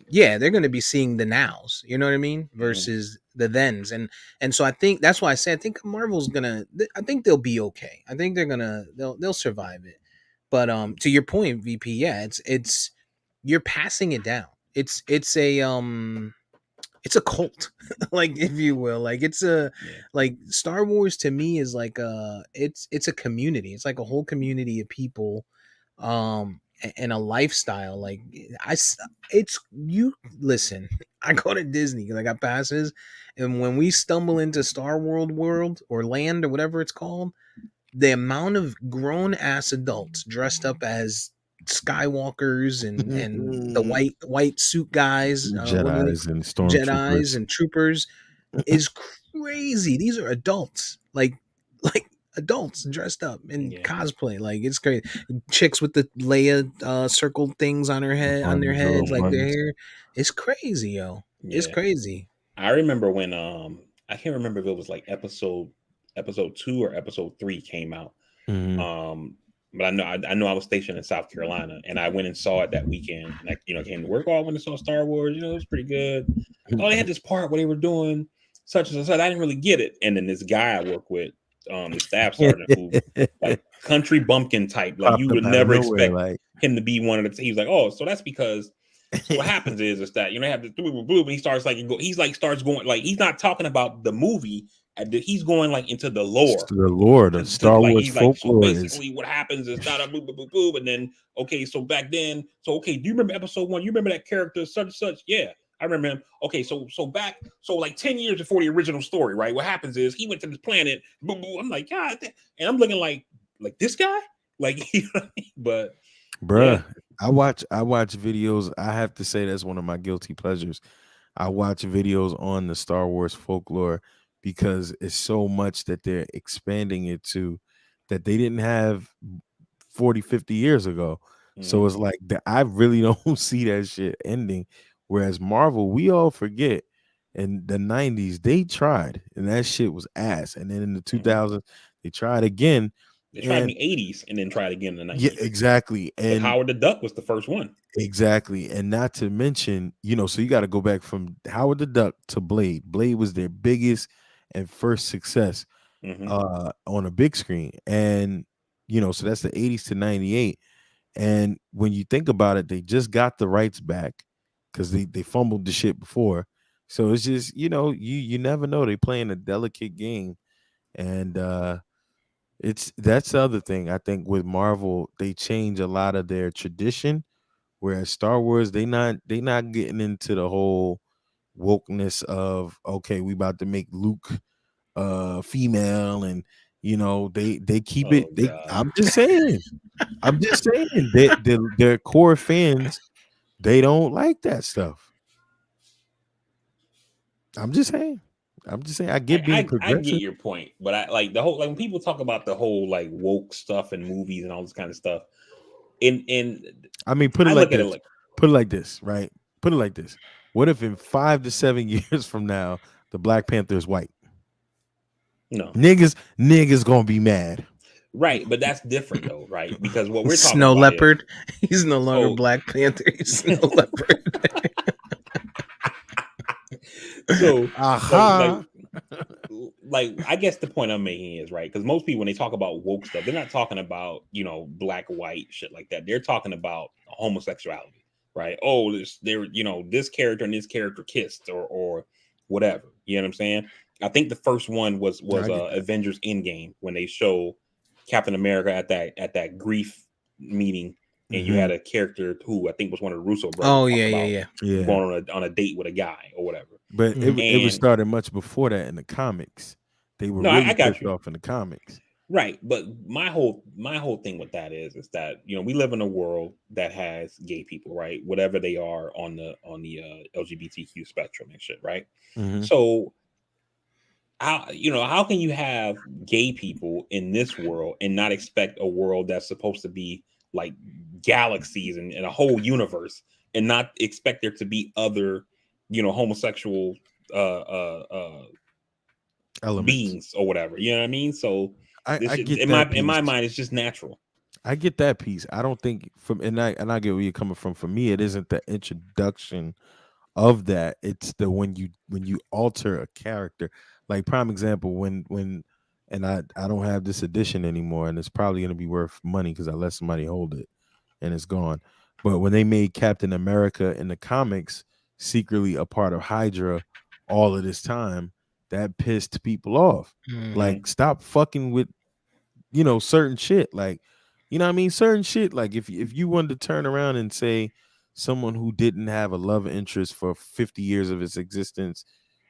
yeah, they're going to be seeing the nows, you know what I mean, Mm-hmm. versus the thens. And so I think that's why I say I think Marvel's gonna, I think they'll be okay. I think they'll survive it. But to your point, VP, yeah, it's you're passing it down. It's a cult, like, if you will, like Yeah, like Star Wars to me is like it's a community. It's like a whole community of people, and a lifestyle. Like it's you listen. I go to Disney because I got passes, and when we stumble into Star World or Land or whatever it's called, the amount of grown ass adults dressed up as Skywalkers and the white suit guys, what are they, Jedi's and Jedis stormtroopers. and troopers, is crazy. These are adults, like adults dressed up in yeah, cosplay. Like it's crazy. Chicks with the Leia circled things on their Buns, little heads, like their buns. hair. It's crazy, yo. It's yeah. crazy. I remember when I can't remember if it was like episode 2 or episode 3 came out. Mhm. Um, but I know I was stationed in South Carolina, and I went and saw it that weekend. And I came to work. Oh, I went and saw Star Wars. It was pretty good. Oh, they had this part where they were doing such and such. I didn't really get it. And then this guy I work with, the staff sergeant, who like country bumpkin type, like you Popped up would out of never nowhere, expect like him to be one of the. He was like, oh, so that's because. So what happens is that they have the blue, and he starts like he's like starts going like he's not talking about the movie. He's going like into the lore the Lord of to Star like Wars he's like, so folklore is basically what happens is da da boop boop boop boop, and then okay, so back then, so okay, do you remember episode 1? You remember that character such and such? Yeah, I remember him. Okay, so back, so like 10 years before the original story, right? What happens is he went to this planet, boom, boom. I'm like, God, and I'm looking like this guy, like, you know what I mean? But yeah, bruh. I watch videos. I have to say that's one of my guilty pleasures. I watch videos on the Star Wars folklore because it's so much that they're expanding it to that they didn't have 40, 50 years ago. So mm-hmm. it's like I really don't see that shit ending. Whereas Marvel, we all forget in the 90s, they tried and that shit was ass. And then in the Mm-hmm. 2000s, they tried again. They tried in And the 80s and then tried again in the yeah, 90s. exactly. Because And Howard the Duck was the first one. exactly. And not to mention, so you got to go back from Howard the Duck to Blade. Blade was their biggest and first success Mm-hmm. on a big screen. And, so that's the 80s to 98. And when you think about it, they just got the rights back because they fumbled the shit before. So it's just, you never know. They playing a delicate game. And that's the other thing. I think with Marvel, they change a lot of their tradition. Whereas Star Wars, they not getting into the whole wokeness of, okay, we about to make Luke female, and they keep it. Oh God. I'm just saying that their core fans, they don't like that stuff. I'm just saying. I get being I get progressive. your point, but I like the whole like when people talk about the whole like woke stuff and movies and all this kind of stuff. And I mean, put it I like look at it this. like Put it like this, right? Put it like this. What if in 5 to 7 years from now, the Black Panther is white? no, Niggas gonna be mad. right, but that's different though, right? Because what we're talking Snow about is Leopard. He's no longer so Black Panther. He's Snow Leopard. so like like Aha. like I guess the point I'm making is right because most people when they talk about woke stuff, they're not talking about black white shit like that. They're talking about homosexuality, right? Oh, this character and this character kissed or whatever. You know what I'm saying? I think the first one was I get that. Avengers Endgame when they show Captain America at that grief meeting, and you had a character who I think was one of the Russo brothers Oh talk yeah, about yeah, Yeah. going on a date with a guy or whatever. But Mhm. it was And started much before that in the comics. They were no, I really got pissed you. off in the comics. Right, but my whole thing with that is that we live in a world that has gay people, right? Whatever they are on the LGBTQ spectrum and shit, right? Mhm. So how can you have gay people in this world and not expect a world that's supposed to be like galaxies and a whole universe, and not expect there to be other homosexual Elements. beings or whatever, you know what I mean? So this I shit, get in that my piece. mind, it's just natural. I get that piece. I don't think and I get where you're coming from. For me, it isn't the introduction of that. It's the when you alter a character. Like prime example, when and I don't have this edition anymore, and it's probably gonna be worth money because I let somebody hold it and it's gone. But when they made Captain America in the comics secretly a part of Hydra all of this time, that pissed people off. Mhm. Like, stop fucking with certain shit. Like, you know what I mean? Certain shit. Like, if you wanted to turn around and say someone who didn't have a love interest for 50 years of its existence,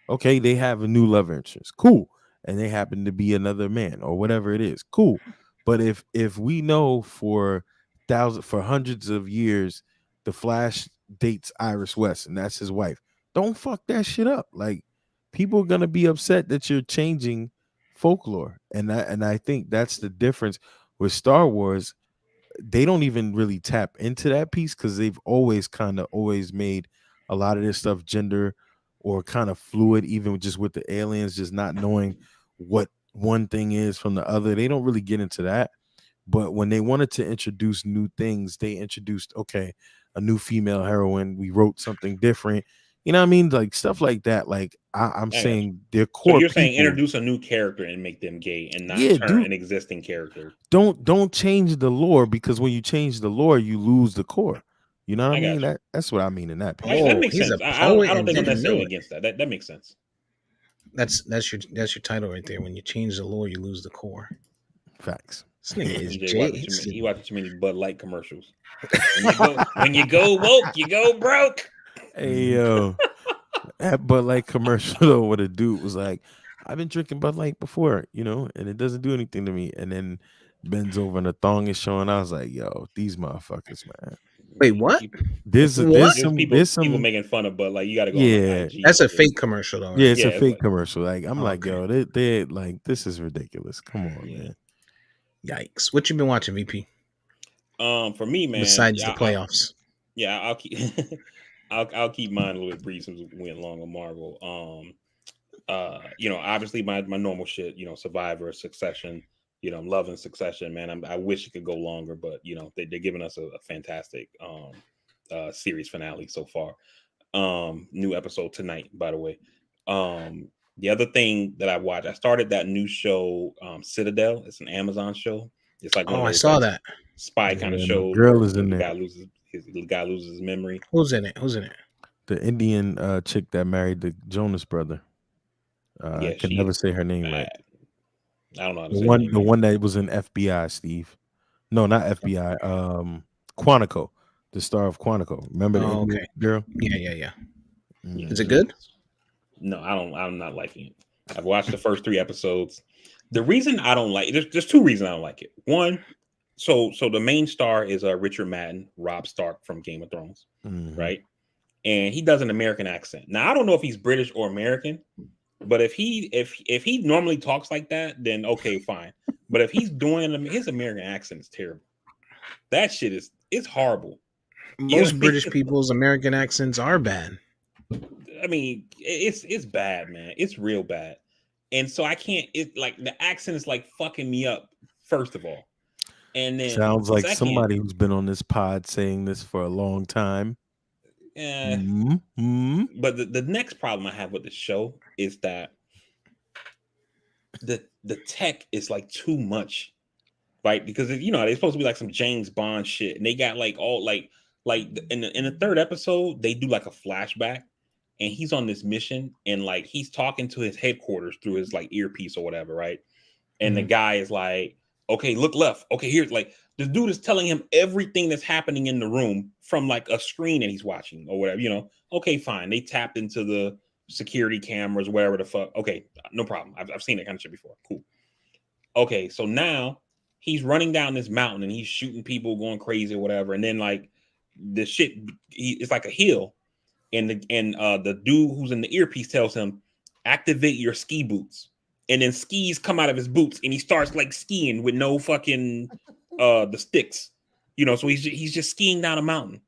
okay, they have a new love interest. Cool. And they happen to be another man or whatever it is. Cool. But if we know for hundreds of years the Flash dates Iris West and that's his wife, don't fuck that shit up. Like, people are gonna be upset that you're changing folklore. And I think that's the difference with Star Wars. They don't even really tap into that piece because they've always made a lot of this stuff gender or kind of fluid, even just with the aliens just not knowing what one thing is from the other. They don't really get into that. But when they wanted to introduce new things, they introduced, okay, a new female heroine. We wrote something different. You know what I mean? Like stuff like that. Like I'm I got you. saying their So core you're saying people. introduce a new character and make them gay, and not Yeah, turn dude. an existing character. Don't change the lore, because when you change the lore, you lose the core. You know what I I mean? got you. That's what I mean in that piece. That Oh, makes he's a sense. poet I don't and think I'm didn't know necessarily it. against that. That makes sense. That's your title right there. When you change the lore, you lose the core. Facts. This nigga is MJ Jay. watching too many. He watching too many Bud Light commercials. When you go woke, you go broke. Hey yo, that Bud Light commercial though, where the dude was like, "I've been drinking Bud Light before, and it doesn't do anything to me." And then bends over and the thong is showing. I was like, "Yo, these motherfuckers, man." Wait, what? There's What? There's people some, making fun of Bud Light. You got to go on like yeah, IG. That's and a shit. fake commercial, though, yeah. right? It's a Yeah, it's fake like commercial. Like, I'm like, Okay. yo, they like, this is ridiculous. Come on, yeah. man. Yikes! What you been watching, VP? For me, man. Besides the playoffs. I'll keep I'll keep mine a little bit brief since we went long on Marvel. Obviously my normal shit, Survivor, Succession, I'm loving Succession, man. I wish it could go longer, but they're giving us a fantastic series finale so far. New episode tonight, by the way. The other thing that I watched, I started that new show, Citadel. It's an Amazon show. It's like one Oh, of I those saw like that. spy kind of Yeah, my shows girl where is in the there. guy loses his memory. Who's in it? Who's in it? The Indian chick that married the Jonas brother. I Yeah, can she never is say her name right. bad. I don't know how to The say her one, name the either. one that was in FBI, Steve. No, not FBI. Quantico, the star of Quantico. Remember the Oh, Indian okay. girl? Yeah. Yeah, Is it Mhm. she good? is. No, I don't. I'm not liking it. I've watched the first 3 episodes. The reason I don't like there's two reasons I don't like it. One, so the main star is Richard Madden, Robb Stark from Game of Thrones, Mhm. right? And he does an American accent. Now I don't know if he's British or American, but if he normally talks like that, then okay, fine. But if he's doing his American accent is terrible. That shit it's horrible. You know what Most I mean? British people's American accents are bad. I mean, it's bad, man. It's real bad. And so I can't. It like the accent is like fucking me up. First of all, and then Sounds like second, somebody who's been on this pod saying this for a long time. eh, Mm-hmm. but the next problem I have with the show is that the tech is like too much, right? Because they're supposed to be like some James Bond shit, and they got like all like in the third episode they do like a flashback, and he's on this mission, and like he's talking to his headquarters through his like earpiece or whatever, right? And the guy is like, Okay, look left. Okay, here's like the dude is telling him everything that's happening in the room from like a screen that he's watching or whatever. Okay, fine. They tapped into the security cameras, whatever the fuck. Okay, no problem. I've seen that kind of shit before. Cool. Okay, so now he's running down this mountain and he's shooting people, going crazy or whatever. And then like the shit, it's like a hill, and the dude who's in the earpiece tells him, activate your ski boots. And then skis come out of his boots and he starts like skiing with no fucking the sticks. So he's just skiing down a mountain.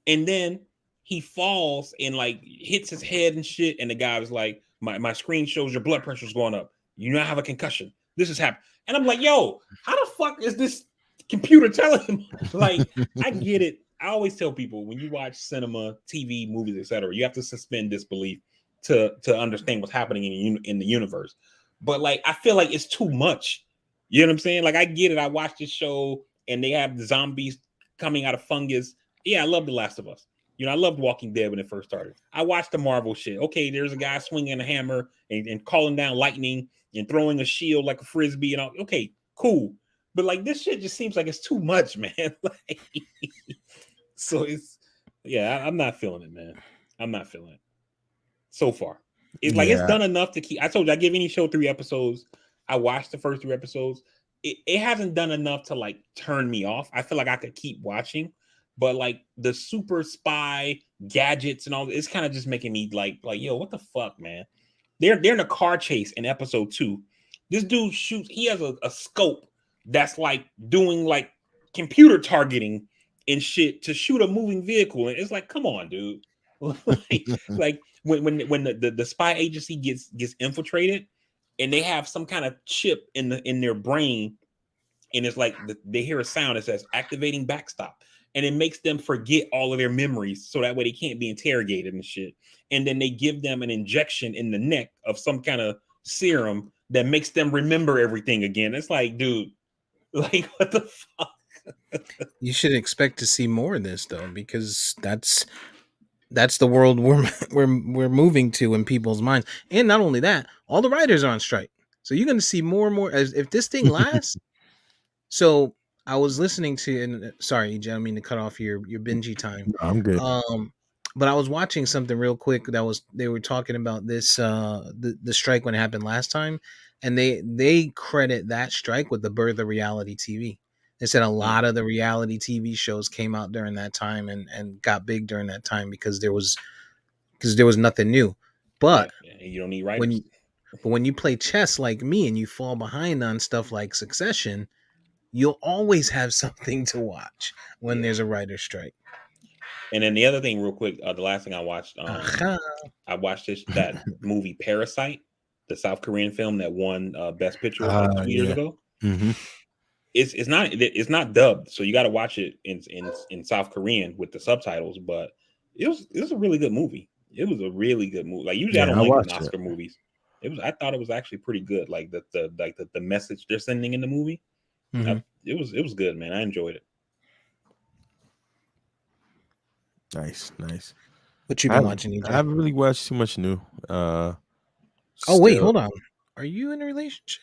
And then he falls and like hits his head and shit. And the guy was like, my screen shows your blood pressure's going up. You now have a concussion. This has happened. And I'm like, yo, how the fuck is this computer telling him? Like, I get it. I always tell people when you watch cinema, TV, movies, etc., you have to suspend disbelief to understand what's happening in the universe. But like, I feel like it's too much. You know what I'm saying? Like, I get it. I watched this show and they have the zombies coming out of fungus. Yeah, I love The Last of Us. I loved Walking Dead when it first started. I watched the Marvel shit. Okay, there's a guy swinging a hammer and calling down lightning and throwing a shield like a frisbee and all. Okay, cool. But like this shit just seems like it's too much, man. Like, so I'm not feeling it, man. I'm not feeling it so far. It's like it's done enough to keep. I told you I give any show 3 episodes. I watched the first 3 episodes. It hasn't done enough to like turn me off. I feel like I could keep watching, but like the super spy gadgets and all, it's kind of just making me like yo, what the fuck, man? They're in a car chase in episode 2. This dude shoots. He has a scope that's like doing like computer targeting and shit to shoot a moving vehicle, and it's like, come on, dude. like when the spy agency gets infiltrated, and they have some kind of chip in their brain, and it's like they hear a sound that says activating backstop, and it makes them forget all of their memories, so that way they can't be interrogated and shit. And then they give them an injection in the neck of some kind of serum that makes them remember everything again. It's like, dude, like what the fuck? You should expect to see more of this though, because that's the world we're moving to in people's minds. And not only that, all the writers are on strike, so you're going to see more and more as if this thing lasts. So I was listening to, and sorry, EJ, I don't mean to cut off your bingey time. I'm good. But I was watching something real quick they were talking about this the strike when it happened last time, and they credit that strike with the birth of reality TV. They said a lot of the reality TV shows came out during that time and got big during that time because there was nothing new. But you don't need writers. When you play chess like me and you fall behind on stuff like Succession, you'll always have something to watch when there's a writer's strike. And then the other thing, real quick, the last thing I watched, I watched that movie Parasite, the South Korean film that won Best Picture like 2 years ago. Mm-hmm. It's not dubbed, so you got to watch it in South Korean with the subtitles. But it was a really good movie. It was a really good movie. Like usually I don't like the Oscar movies. I thought it was actually pretty good. Like the message they're sending in the movie. Mm-hmm. It was good, man. I enjoyed it. Nice. What you been watching, EJ? I haven't really watched too much new. Wait, hold on. Are you in a relationship?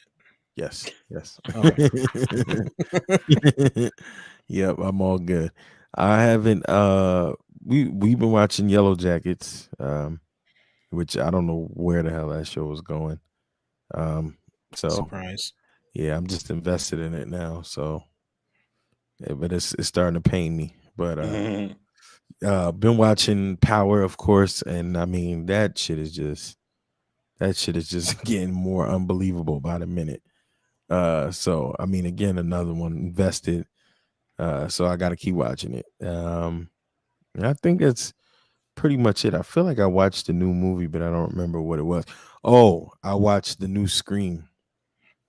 Yes. Okay. Yep, I'm all good. I haven't. We've been watching Yellow Jackets, which I don't know where the hell that show was going. So surprise. Yeah, I'm just invested in it now. So, yeah, but it's starting to pain me. But been watching Power, of course, and I mean that shit is just getting more unbelievable by the minute. So I mean, again, another one invested. So I got to keep watching it. And I think that's pretty much it. I feel like I watched the new movie, but I don't remember what it was. Oh, I watched the new Scream.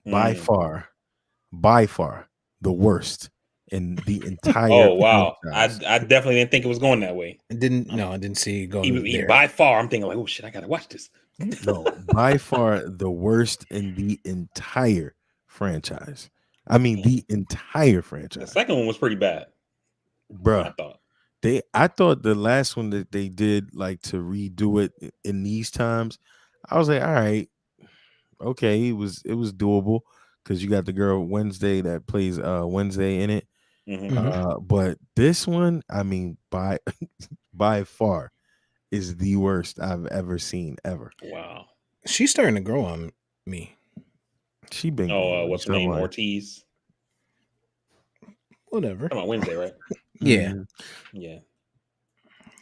By far the worst in the entire. Oh wow! I definitely didn't think it was going that way. I didn't see it going. He by far. I'm thinking like, oh shit, I gotta watch this. No, by far the worst in the entire franchise. I mean, the entire franchise. The second one was pretty bad, bruh. I thought the last one that they did, like, to redo it in these times, I was like, all right, okay, it was doable, because you got the girl Wednesday that plays Wednesday in it. Mm-hmm. But this one, I mean, by far, is the worst I've ever seen ever. Wow. She's starting to grow on me. She been Oh, growing. what's her Stop name? lying. Ortiz. Whatever. Come on, Wednesday, right? Yeah. Mhm. Yeah. Yeah,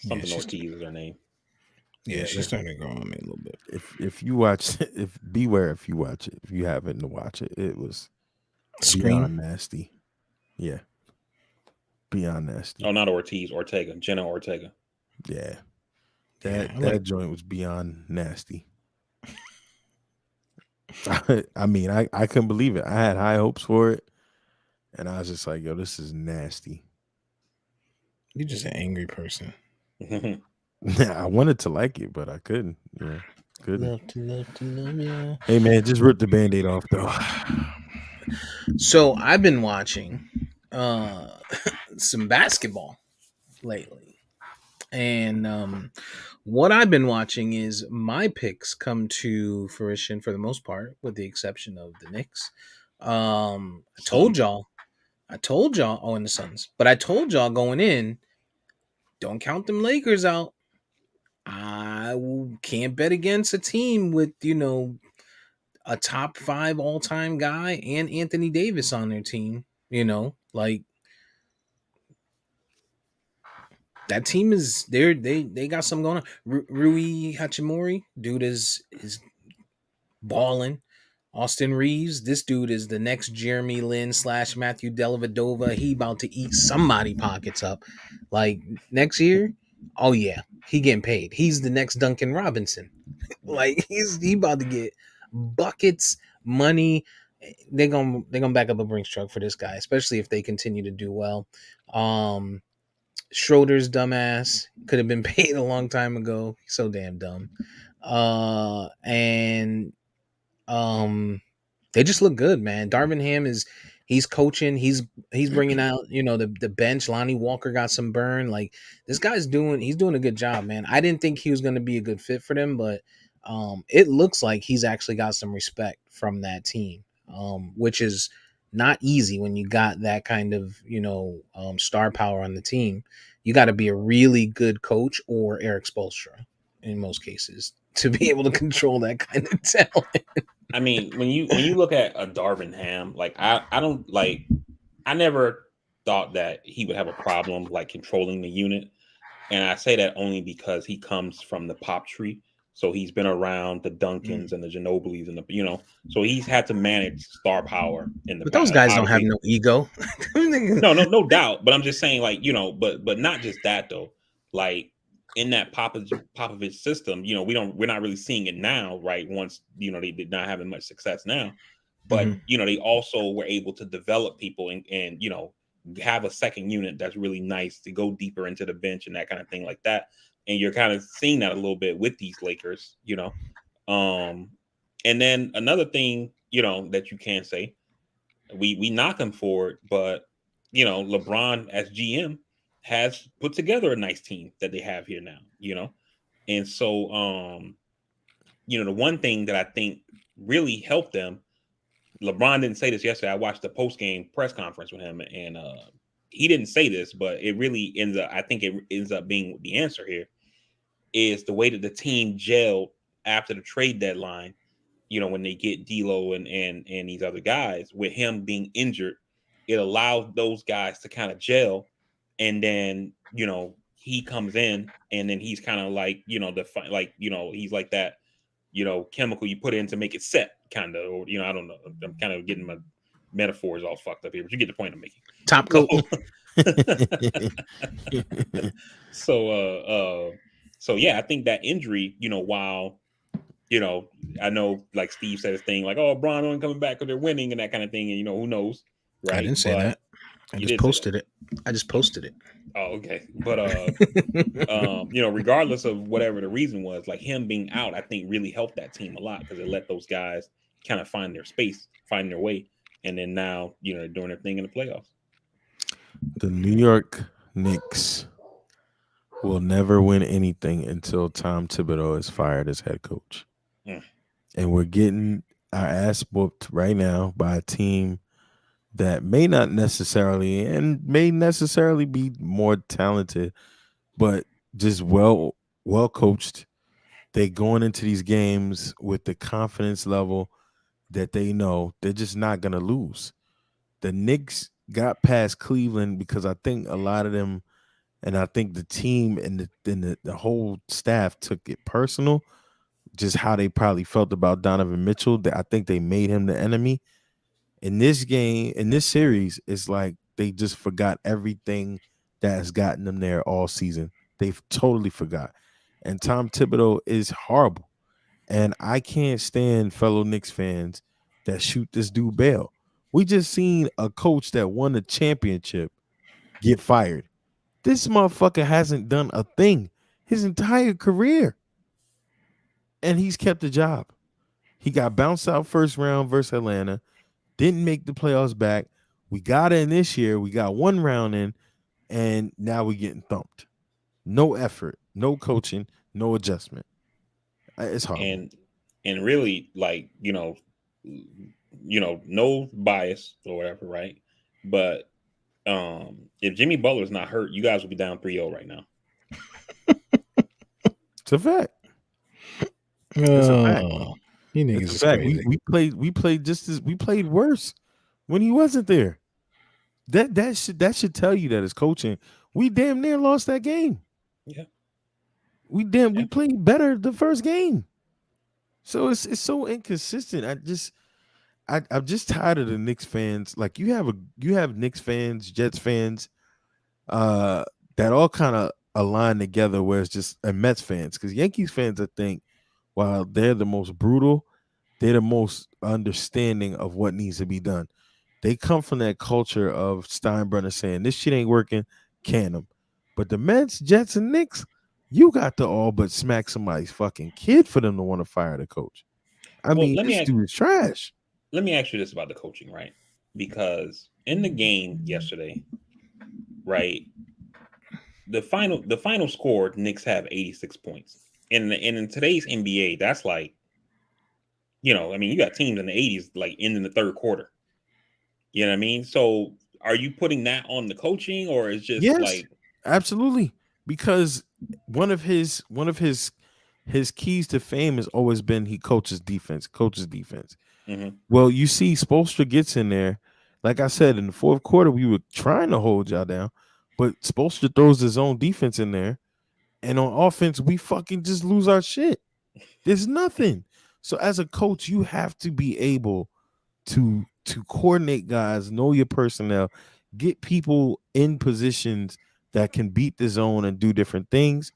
Something Ortiz is her name. yeah, Yeah, she's starting to grow on me a little bit. if you watch, if beware if you watch it. If you happen to watch it, it was Scream. beyond nasty. Yeah, beyond nasty. Oh, not Ortiz. Ortega. Jenna Ortega. Yeah, Yeah, I like. that joint was beyond nasty. I mean, I couldn't believe it. I had high hopes for it, and I was just like, "Yo, this is nasty." You're just an angry person. I wanted to like it, but I couldn't. Yeah, couldn't. Love to love you. Hey man, just rip the band-aid off though. So I've been watching uh some basketball lately. And what I've been watching is my picks come to fruition for the most part, with the exception of the Knicks. I told Sun. y'all, oh, and the Suns, but I told y'all going in, don't count them Lakers out. Can't bet against a team with, a top 5 all-time guy and Anthony Davis on their team. Like, that team is they got something going on. Rui Hachimura, dude is balling. Austin Reeves, this dude is the next Jeremy Lin / Matthew Dellavedova. He about to eat somebody pockets up. Like, next year, oh yeah, he getting paid. He's the next Duncan Robinson. Like, he about to get buckets, money. They're gonna back up a Brinks truck for this guy, especially if they continue to do well. Schroeder's dumbass could have been paid a long time ago. He's so damn dumb. And they just look good, man. Darvin Ham he's coaching. He's bringing out, the bench. Lonnie Walker got some burn. Like, this guy's doing a good job, man. I didn't think he was going to be a good fit for them, but it looks like he's actually got some respect from that team, which is not easy when you got that kind of, star power on the team. You got to be a really good coach or Eric Spoelstra in most cases to be able to control that kind of talent. I mean, when you look at a Darvin Ham, like I don't like. I never thought that he would have a problem like controlling the unit, and I say that only because he comes from the pop tree. So he's been around the Duncans and the Ginobilis and so he's had to manage star power in the But those past. guys don't have Obviously, no ego. no doubt. But I'm just saying, like, but not just that though. Like, in that Popovich system, we're not really seeing it now, right? Once they did not having much success now, but Mhm. they also were able to develop people and have a second unit that's really nice to go deeper into the bench and that kind of thing like that. And you're kind of seeing that a little bit with these Lakers, And then another thing, that you can say, we knock him for it, but LeBron as GM has put together a nice team that they have here now, And so the one thing that I think really helped them, LeBron didn't say this yesterday. I watched the post-game press conference with him, and he didn't say this, but it really ends up, I think it ends up being the answer here, is the way that the team gelled after the trade deadline, when they get D'Lo and these other guys, with him being injured, it allowed those guys to kind of gel. And then, he comes in and then he's kind of like, he's like that, chemical you put in to make it set, kind of, or, I don't know. I'm kind of getting my metaphors all fucked up here, but you get the point I'm making. Top coat. So yeah, I think that injury, while, I know, like Steve said his thing, like, oh, Bron only coming back because they're winning and that kind of thing, and who knows, right? I didn't say that. I just posted it. Oh, okay. But regardless of whatever the reason was, like, him being out, I think really helped that team a lot because it let those guys kind of find their space, find their way, and then now they're doing their thing in the playoffs. The New York Knicks will never win anything until Tom Thibodeau is fired as head coach. And we're getting our ass whooped right now by a team that may not necessarily and may necessarily be more talented, but just well coached. They going into these games with the confidence level that they know they're just not gonna lose. The Knicks got past Cleveland because I think a lot of them, and I think the team and the whole staff took it personal, just how they probably felt about Donovan Mitchell. That I think they made him the enemy. In this game, in this series, it's like they just forgot everything that has gotten them there all season. They've totally forgot. And Tom Thibodeau is horrible. And I can't stand fellow Knicks fans that shoot this dude bail. We just seen a coach that won a championship get fired. This motherfucker hasn't done a thing his entire career. And he's kept the job. He got bounced out first round versus Atlanta, didn't make the playoffs back. We got in this year. We got one round in, and now we're getting thumped. No effort, no coaching, no adjustment. It's horrible. And really, like, no bias or whatever, right? But if Jimmy Butler's not hurt, you guys will be down 3-0 right now. It's a fact. It's a fact. You niggas It's a fact. crazy. We played just as we played worse when he wasn't there. That should tell you that it's coaching. We damn near lost that game. Yeah. We played better the first game. So it's so inconsistent. I'm just tired of the Knicks fans. Like you have Knicks fans, Jets fans, that all kind of align together where it's just a Mets fans. Because Yankees fans, I think, while they're the most brutal, they're the most understanding of what needs to be done. They come from that culture of Steinbrenner saying this shit ain't working, can them. But the Mets, Jets, and Knicks, you got to all but smack somebody's fucking kid for them to want to fire the coach. I mean, this dude is trash. Let me ask you this about the coaching, right? Because in the game yesterday, right, the final score, Knicks have 86 points. And in today's NBA, that's like, you got teams in the 80s like ending the third quarter. You know what I mean? So are you putting that on the coaching, or is just like absolutely? Because one of his keys to fame has always been he coaches defense. Mm-hmm. Well, you see, Spoelstra gets in there. Like I said, in the fourth quarter, we were trying to hold y'all down, but Spoelstra throws his own defense in there, and on offense, we fucking just lose our shit. There's nothing. So as a coach, you have to be able to coordinate guys, know your personnel, get people in positions that can beat the zone and do different things.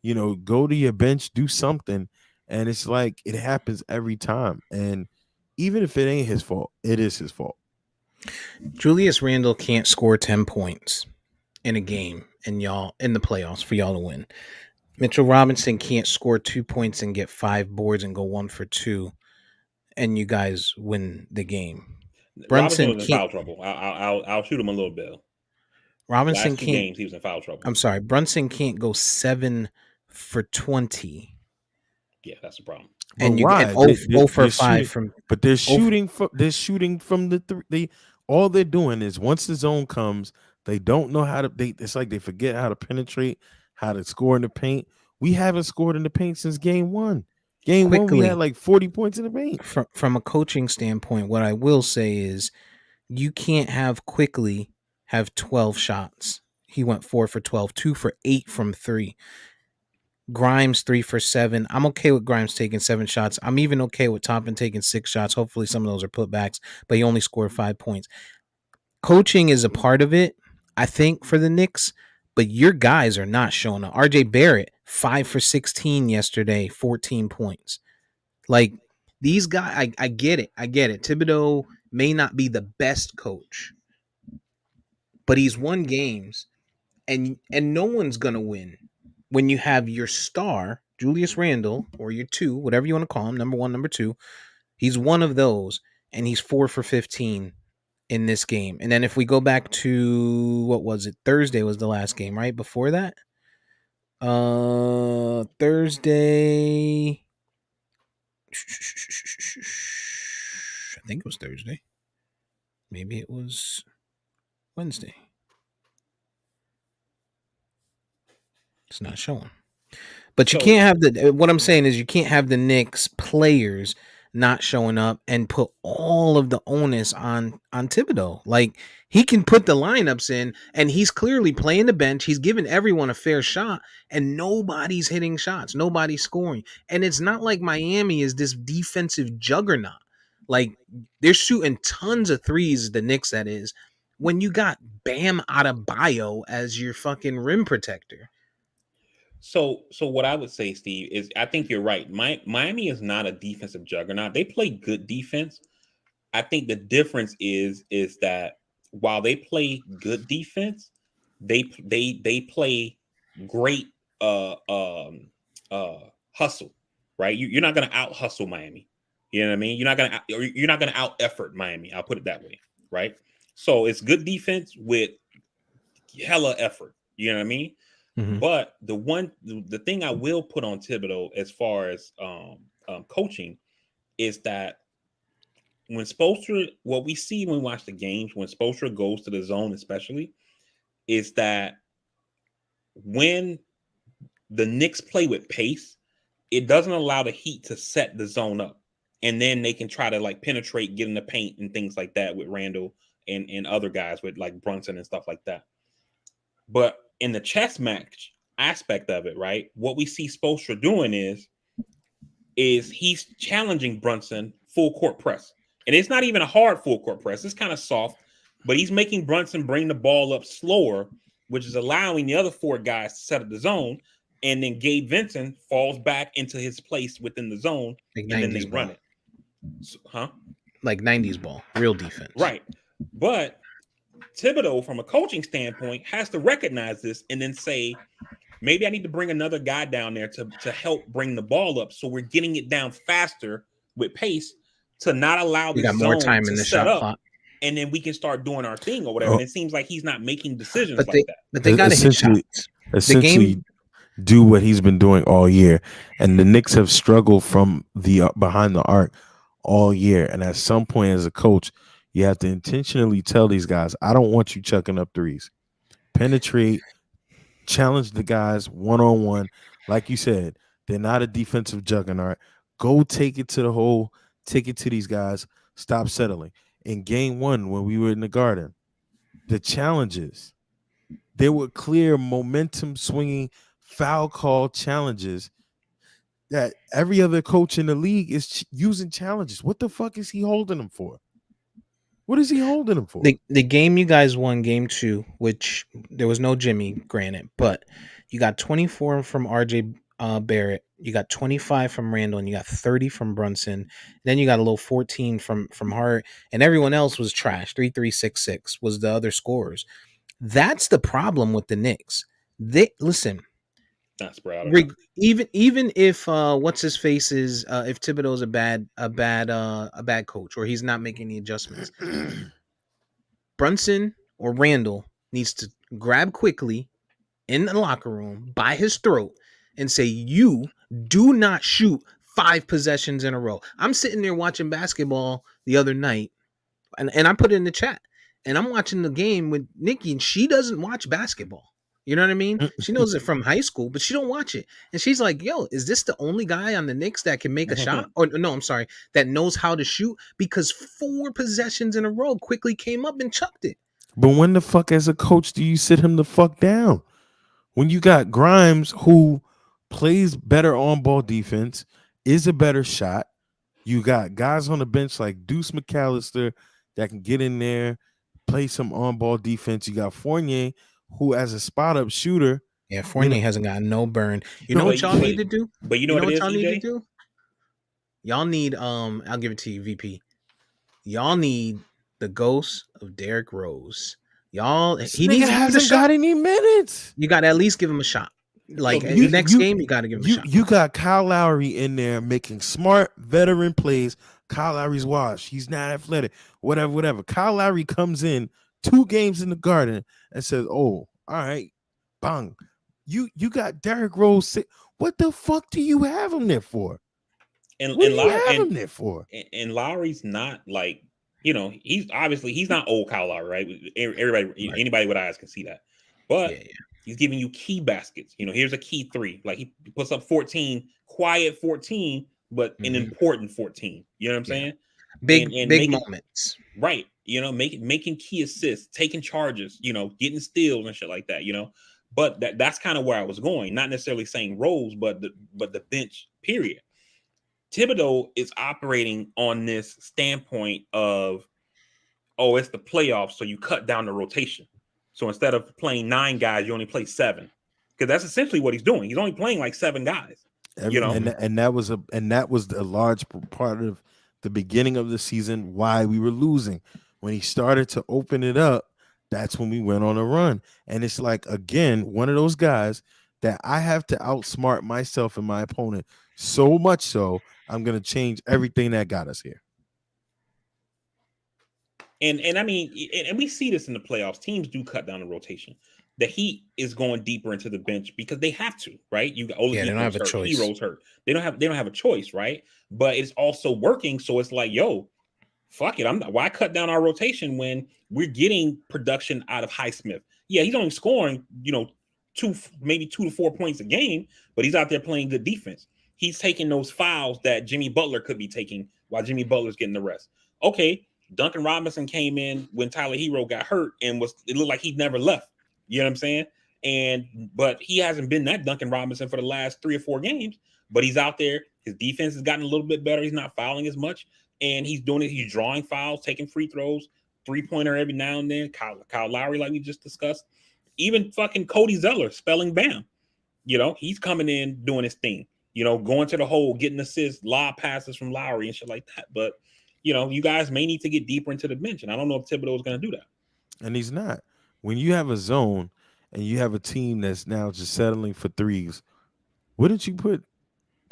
Go to your bench, do something. And it's like it happens every time. And even if it ain't his fault, it is his fault. Julius Randle can't score 10 points in a game and y'all in the playoffs for y'all to win. Mitchell Robinson can't score 2 points and get 5 boards and go 1 for 2, and you guys win the game. Robinson was in foul trouble. I'll shoot him a little bit. Robinson last 2 games he was in foul trouble. I'm sorry, Brunson can't go 7 for 20. Yeah, that's the problem. And you get 0 for 5 from. But they're shooting from the three. All they're doing is once the zone comes, they don't know how to. It's like they forget how to penetrate, how to score in the paint. We haven't scored in the paint since game one. Game one, we had like 40 points in the paint. From a coaching standpoint, what I will say is you can't have Quickly have 12 shots. He went 4 for 12, 2 for 8 from 3. Grimes 3 for 7. I'm okay with Grimes taking 7 shots. I'm even okay with Toppin taking 6 shots. Hopefully some of those are putbacks, but he only scored 5 points. Coaching is a part of it, I think, for the Knicks, but your guys are not showing up. RJ Barrett 5 for 16 yesterday, 14 points. Like these guys, I get it. Thibodeau may not be the best coach, but he's won games, and no one's gonna win when you have your star, Julius Randle, or your 2, whatever you want to call him, number 1, number 2. He's one of those, and he's 4 for 15 in this game. And then if we go back to, what was it? Thursday was the last game, right? Before that? Thursday. I think it was Thursday. Maybe it was Wednesday. It's not showing. But you So can't have what I'm saying is you can't have the Knicks players not showing up and put all of the onus on Thibodeau. Like he can put the lineups in and he's clearly playing the bench. He's giving everyone a fair shot and nobody's hitting shots. Nobody's scoring. And it's not like Miami is this defensive juggernaut. Like they're shooting tons of threes, the Knicks that is, when you got Bam Adebayo as your fucking rim protector. So what I would say, Steve, is I think you're right. Miami is not a defensive juggernaut. They play good defense. I think the difference is that while they play good defense, they play great hustle, right? You're not gonna out hustle Miami. You know what I mean? You're not gonna out effort Miami. I'll put it that way, right? So it's good defense with hella effort. You know what I mean? Mm-hmm. But the thing I will put on Thibodeau as far as coaching is that when Spoelstra, what we see when we watch the games, when Spoelstra goes to the zone, especially, is that when the Knicks play with pace, it doesn't allow the Heat to set the zone up, and then they can try to like penetrate, get in the paint, and things like that with Randall and other guys with like Brunson and stuff like that. But in the chess match aspect of it, right, what we see Spoelstra doing is he's challenging Brunson full court press. And it's not even a hard full court press. It's kind of soft, but he's making Brunson bring the ball up slower, which is allowing the other four guys to set up the zone. And then Gabe Vincent falls back into his place within the zone, like and then they ball. run it. So, like 90s ball, real defense. Right. But Thibodeau, from a coaching standpoint, has to recognize this and then say, maybe I need to bring another guy down there to help bring the ball up so we're getting it down faster with pace to not allow the zone more time in the shot clock. And then we can start doing our thing or whatever. And it seems like he's not making decisions like that. But they got to hit shots. Essentially, do what he's been doing all year. And the Knicks have struggled from the behind the arc all year. And at some point as a coach, you have to intentionally tell these guys, I don't want you chucking up threes. Penetrate, challenge the guys one-on-one. Like you said, they're not a defensive juggernaut. Go take it to the hole, take it to these guys, stop settling. In game one, when we were in the Garden, the challenges, there were clear momentum swinging foul call challenges that every other coach in the league is using challenges. What the fuck is he holding them for? What is he holding them for? The game you guys won, game 2, which there was no Jimmy, granted, but you got 24 from RJ Barrett, you got 25 from Randall, and you got 30 from Brunson. Then you got a little 14 from Hart, and everyone else was trash. 3-3-6-6 was the other scorers. That's the problem with the Knicks. They listen. That's proud. Even if what's his face is if Thibodeau's a bad coach or he's not making the adjustments, Brunson or Randall needs to grab quickly in the locker room by his throat and say, you do not shoot 5 possessions in a row. I'm sitting there watching basketball the other night, and I put it in the chat, and I'm watching the game with Nikki, and she doesn't watch basketball. You know what I mean? She knows it from high school, but she don't watch it. And she's like, yo, is this the only guy on the Knicks that can make a shot? Or no, I'm sorry, that knows how to shoot? Because 4 possessions in a row quickly came up and chucked it. But when the fuck as a coach do you sit him the fuck down? When you got Grimes, who plays better on ball defense, is a better shot. You got guys on the bench like Deuce McAllister that can get in there, play some on ball defense. You got Fournier, who as a spot up shooter. Yeah, Fournier hasn't got no burn. You know what y'all need to do? But you know what y'all need to do? Y'all need I'll give it to you, VP. Y'all need the ghost of Derrick Rose. Y'all, he hasn't got any minutes. You got to at least give him a shot. Like next game, you got to give him a shot. You got Kyle Lowry in there making smart veteran plays. Kyle Lowry's washed. He's not athletic. Whatever. Kyle Lowry comes in 2 games in the Garden and says, "Oh, all right, bang." You got Derrick Rose. What the fuck do you have him there for? What do you have him there for? And Lowry's not like, he's obviously he's not old Kyle Lowry, right? Everybody, Right. anybody with eyes can see that. But Yeah, he's giving you key baskets. Here's a key three. Like he puts up 14, quiet 14, but an important 14. You know what I'm Yeah. saying? And big making moments. right, making key assists, taking charges, getting steals and shit like that. But that's kind of where I was going. Not necessarily saying roles, but the bench period. Thibodeau is operating on this standpoint of, oh, it's the playoffs, so you cut down the rotation. So instead of playing 9 guys, you only play 7, because that's essentially what he's doing. He's only playing like 7 guys. And that was a large part of the beginning of the season why we were losing. When he started to open it up, that's when we went on a run. And it's like, again, one of those guys that I have to outsmart myself and my opponent so much so I'm going to change everything that got us here. And I mean, and we see this in the playoffs. Teams do cut down the rotation. The Heat is going deeper into the bench because they have to, right? You got they don't have a choice. Heroes hurt. They don't have a choice, right? But it's also working, so it's like, yo, fuck it. Why cut down our rotation when we're getting production out of Highsmith? Yeah, he's only scoring, 2 to 4 points a game, but he's out there playing good defense. He's taking those fouls that Jimmy Butler could be taking while Jimmy Butler's getting the rest. Okay, Duncan Robinson came in when Tyler Hero got hurt and it looked like he never left. You know what I'm saying? But he hasn't been that Duncan Robinson for the last 3 or 4 games, but he's out there. His defense has gotten a little bit better. He's not fouling as much, and he's doing it. He's drawing fouls, taking free throws, 3-pointer every now and then. Kyle Lowry, like we just discussed. Even fucking Cody Zeller, spelling Bam. He's coming in doing his thing. Going to the hole, getting assists, lob passes from Lowry and shit like that. But, you guys may need to get deeper into the bench, and I don't know if Thibodeau is going to do that. And he's not. When you have a zone and you have a team that's now just settling for threes, wouldn't you put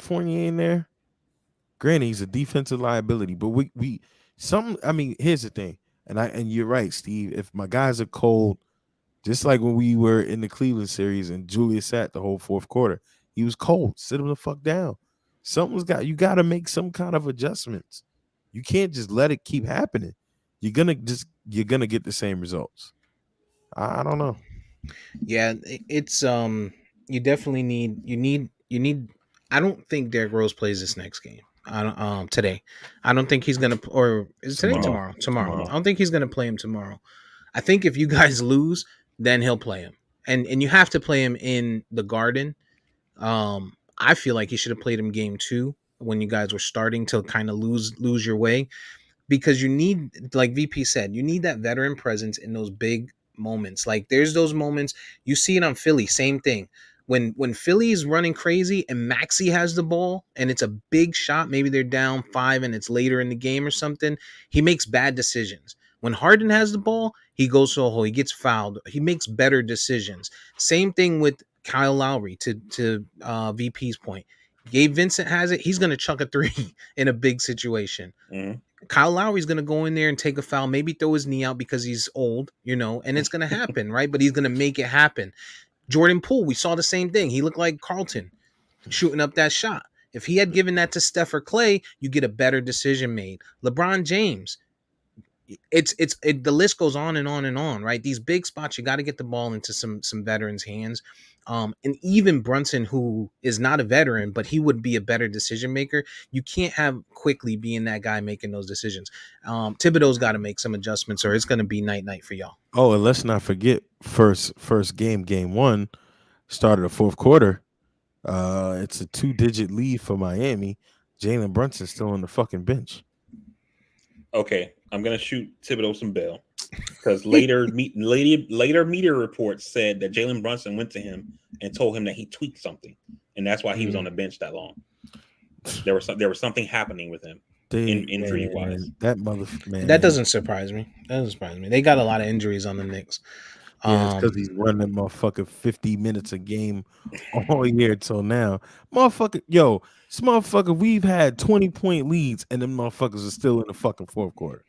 Fournier in there? Granted, he's a defensive liability, but here's the thing, and you're right, Steve. If my guys are cold, just like when we were in the Cleveland series and Julius sat the whole fourth quarter, he was cold. Sit him the fuck down. You got to make some kind of adjustments. You can't just let it keep happening. You're gonna get the same results. I don't know. Yeah, it's you definitely need. I don't think Derrick Rose plays this next game. I don't today. I don't think he's gonna, or is it today? Tomorrow. I don't think he's gonna play him tomorrow. I think if you guys lose, then he'll play him, and you have to play him in the Garden. I feel like you should have played him game 2 when you guys were starting to kind of lose your way, because you need, like VP said, you need that veteran presence in those big moments. Like there's those moments, you see it on Philly, same thing. When Philly is running crazy and Maxey has the ball and it's a big shot, maybe they're down 5 and it's later in the game or something, he makes bad decisions. When Harden has the ball, he goes to a hole, he gets fouled, he makes better decisions. Same thing with Kyle Lowry, to VP's point. Gabe Vincent has it, he's going to chuck a 3 in a big situation. Kyle Lowry's going to go in there and take a foul, maybe throw his knee out because he's old, and it's going to happen, right? But he's going to make it happen. Jordan Poole, we saw the same thing. He looked like Carlton shooting up that shot. If he had given that to Steph or Clay, you get a better decision made. LeBron James, the list goes on and on and on, right? These big spots, you got to get the ball into some veterans' hands. And even Brunson, who is not a veteran, but he would be a better decision maker. You can't have Quickly being that guy making those decisions. Thibodeau's got to make some adjustments, or it's going to be night for y'all. Oh, and let's not forget first game 1, started the fourth quarter. It's a 2-digit lead for Miami. Jalen Brunson's still on the fucking bench. Okay, I'm gonna shoot Thibodeau some bail because later media reports said that Jalen Brunson went to him and told him that he tweaked something, and that's why he was on the bench that long. There was something happening with him injury wise. That doesn't surprise me. They got a lot of injuries on the Knicks. Yeah, it's because he's running that motherfucker 50 minutes a game all year till now. This motherfucker, we've had 20-point leads and them motherfuckers are still in the fucking fourth quarter.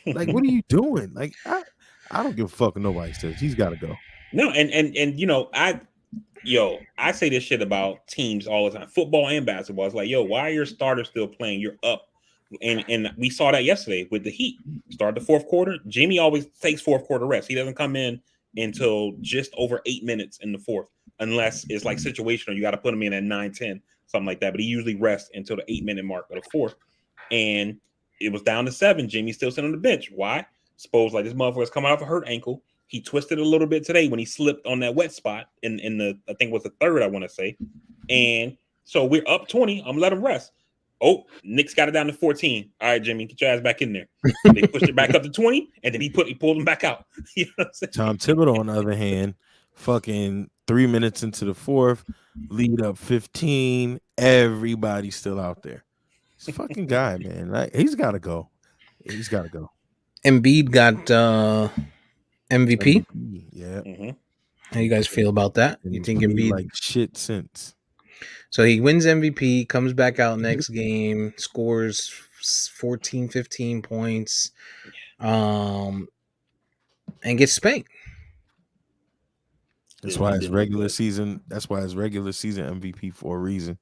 Like, what are you doing? Like, I don't give a fuck what nobody says. He's got to go. No, and yo, I say this shit about teams all the time, football and basketball. It's like, yo, why are your starters still playing? You're up, and we saw that yesterday with the Heat. Start the fourth quarter. Jimmy always takes fourth quarter rest. He doesn't come in until just over 8 minutes in the fourth, unless it's like situational. You got to put him in at 9-10, something like that. But he usually rests until the 8 minute mark of the fourth. And it was down to 7. Jimmy's still sitting on the bench. Why? Suppose like this motherfucker's coming off a hurt ankle. He twisted a little bit today when he slipped on that wet spot in the, I think it was the third, I want to say. And so we're up 20. I'm gonna let him rest. Oh, Knicks got it down to 14. All right, Jimmy, get your ass back in there. They pushed it back up to 20, and then he pulled him back out. You know what I'm saying? Tom Thibodeau, on the other hand, fucking 3 minutes into the fourth, lead up 15. Everybody's still out there. This fucking guy, man. Like, he's got to go. He's got to go. Embiid got MVP. Yeah. Mm-hmm. How you guys feel about that? You think Embiid like shit since? So he wins MVP, comes back out next game, scores 14, 15 points, and gets spanked. That's why his regular season. That's why his regular season MVP for a reason.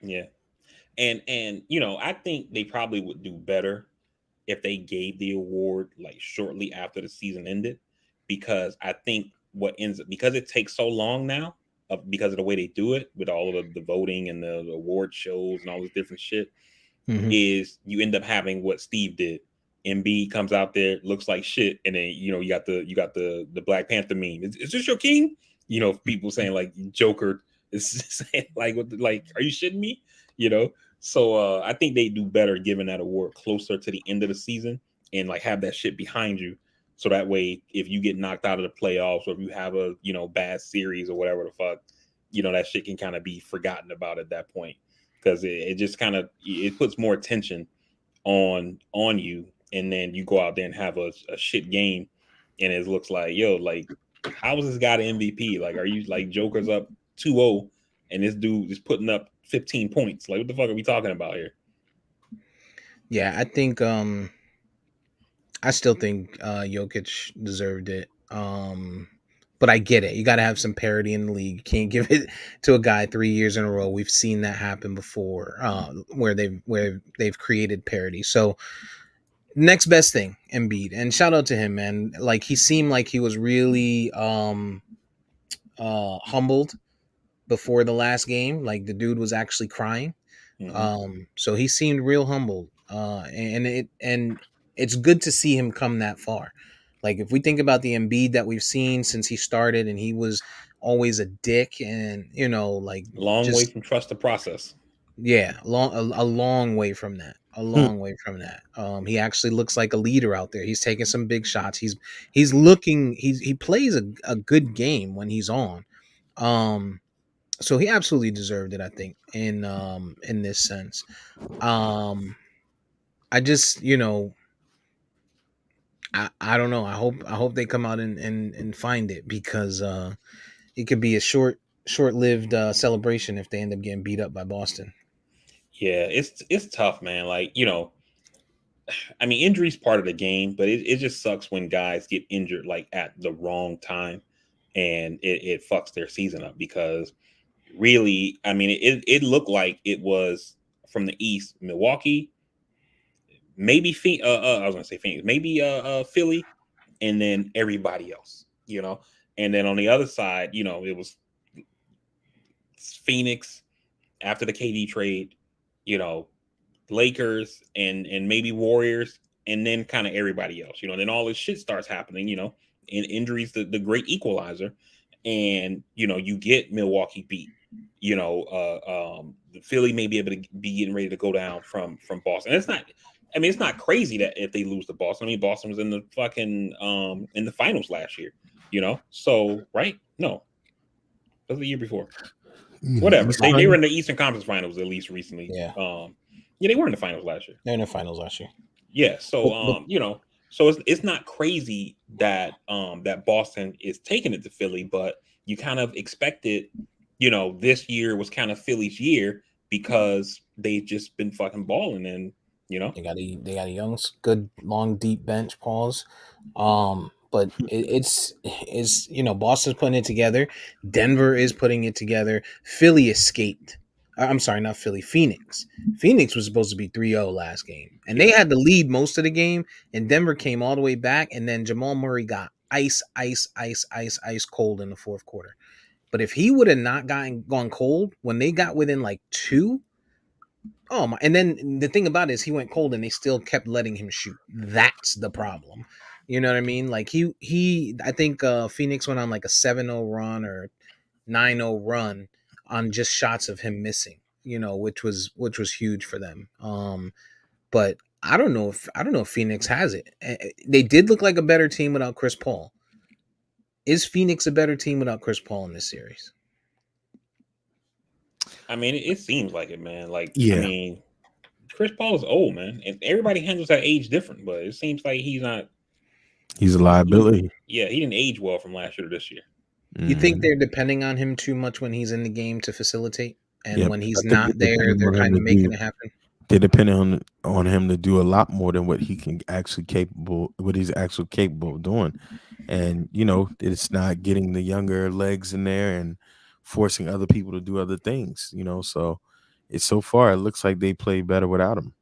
Yeah, and you know, I think they probably would do better if they gave the award like shortly after the season ended, because I think what ends up, because it takes so long now, because of the way they do it with all of the voting and the award shows and all this different shit, is you end up having what Steve did. Embiid comes out there, looks like shit, and then you know you got the Black Panther meme. Is this your king? You know, people saying like Joker is saying like are you shitting me? You know, so I think they do better giving that award closer to the end of the season and like have that shit behind you. So that way, if you get knocked out of the playoffs or if you have a, you know, bad series or whatever the fuck, you know, that shit can kind of be forgotten about at that point, because it just kind of, it puts more attention on you, and then you go out there and have a shit game, and it looks like, yo, like, how is this guy the MVP? Like, are you like Joker's up 2-0 and this dude is putting up 15 points? Like, what the fuck are we talking about here? Yeah, I think I still think Jokic deserved it. But I get it. You got to have some parity in the league. You can't give it to a guy 3 years in a row. We've seen that happen before, where they've created parity. So next best thing, Embiid, and shout out to him, man. Like, he seemed like he was really humbled before the last game. Like, the dude was actually crying. So he seemed real humble. And it's good to see him come that far. Like, if we think about the Embiid that we've seen since he started, and he was always a dick, and you know, like, long way from trust the process. Yeah, a long way from that. A long way from that. He actually looks like a leader out there. He's taking some big shots. He plays a good game when he's on. So he absolutely deserved it, I think, in this sense. I just, you know, I don't know. I hope they come out and find it, because it could be a short-lived celebration if they end up getting beat up by Boston. Yeah, it's tough, man. Like, you know, I mean, injury's part of the game, but it just sucks when guys get injured like at the wrong time, and it fucks their season up, because really, I mean, it looked like it was from the East, Milwaukee, maybe I was gonna say Phoenix, maybe Philly, and then everybody else, you know. And then on the other side, you know, it was Phoenix after the KD trade, you know, Lakers and maybe Warriors, and then kind of everybody else, you know. And then all this shit starts happening, you know, and injuries, the great equalizer, and you know, you get Milwaukee beat, you know, Philly may be able to be getting ready to go down from Boston. And it's not, I mean, it's not crazy that if they lose to Boston. I mean, Boston was in the fucking in the finals last year, you know. So right, no, that was the year before. Whatever, they were in the Eastern Conference Finals at least recently. Yeah. Yeah, they were in the finals last year. They're in the finals last year. Yeah, so you know, so it's not crazy that that Boston is taking it to Philly, but you kind of expected, you know, this year was kind of Philly's year because they've just been fucking balling, and you know, they got a young, good, long, deep bench. Pause. but it's Boston's putting it together. Denver is putting it together. Philly escaped. I'm sorry, not Philly. Phoenix. Phoenix was supposed to be 3-0 last game, and they Yeah. had the lead most of the game. And Denver came all the way back, and then Jamal Murray got ice cold in the fourth quarter. But if he would have not gone cold when they got within like two, oh my! And then the thing about it is he went cold, and they still kept letting him shoot. That's the problem. You know what I mean? Like he I think Phoenix went on like a 7-0 run or 9-0 run on just shots of him missing. Which was huge for them. But I don't know if Phoenix has it. They did look like a better team without Chris Paul. Is Phoenix a better team without Chris Paul in this series? I mean, it seems like it, man. Like, I Yeah, mean, Chris Paul is old, man, and everybody handles that age different. But it seems like he's not. he's a He didn't, liability. yeah, he didn't age well from last year to this year. You think Mhm. they're depending on him too much when he's in the game to facilitate, and Yep, when I he's think not they're there, depending they're on him kind to of making do. it happen? They're depending on him to do a lot more than what he's actually capable of doing, and it's not getting the younger legs in there and forcing other people to do other things. So it's so far it looks like they play better without him.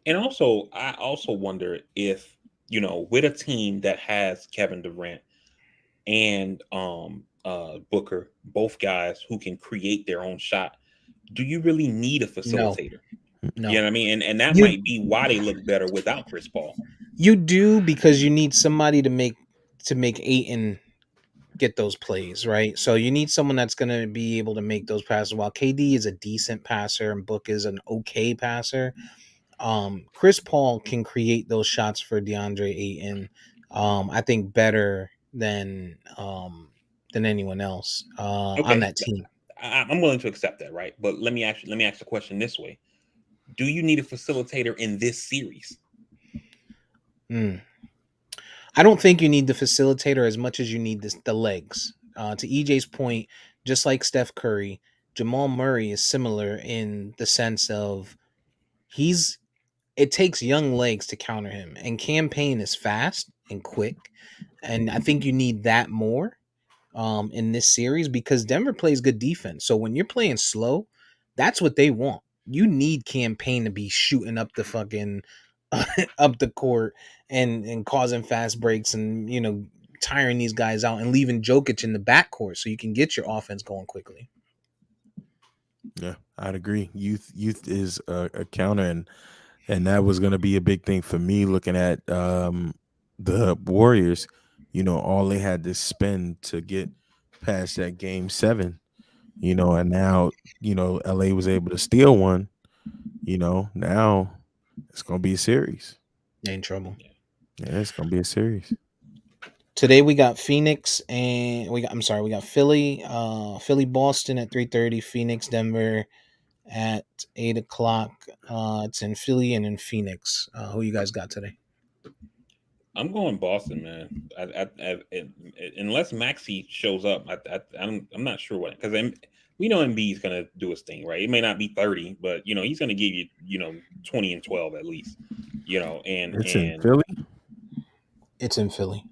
And also, I also wonder if with a team that has Kevin Durant and Booker, both guys who can create their own shot, do you really need a No, facilitator? You know no. what I mean? And that You might be why they look better without Chris Paul. you do because you need somebody to make Aiton get those plays, right? So you need someone that's going to be able to make those passes. While KD is a decent passer and Book is an okay passer, Chris Paul can create those shots for DeAndre Ayton. I think better than anyone else on Okay, that team. I'm willing to accept that, right? But let me ask the question this way: do you need a facilitator in this series? Mm. I don't think you need the facilitator as much as you need the legs. To EJ's point, just like Steph Curry, Jamal Murray is similar in the sense of he's it takes young legs to counter him, and campaign is fast and quick, and I think you need that more in this series because Denver plays good defense. So when you're playing slow, that's what they want. You need campaign to be shooting up the fucking up the court and causing fast breaks and tiring these guys out and leaving Jokic in the backcourt so you can get your offense going quickly. Yeah, I'd agree. Youth is a counter, and that was going to be a big thing for me looking at the Warriors. All they had to spend to get past that game 7. And now LA was able to steal one. Now it's going to be a series. They're in trouble. Yeah, it's going to be a series. Today we got Phoenix and we got Philly Boston at 3:30, Phoenix Denver at 8 o'clock. It's in Philly and in Phoenix. Who you guys got today? I'm going Boston, man. Unless Maxi shows up, I'm not sure what, because we know Embiid's gonna do his thing, right? It may not be 30, but he's gonna give you 20 and 12 at least, and It's in Philly. It's in Philly.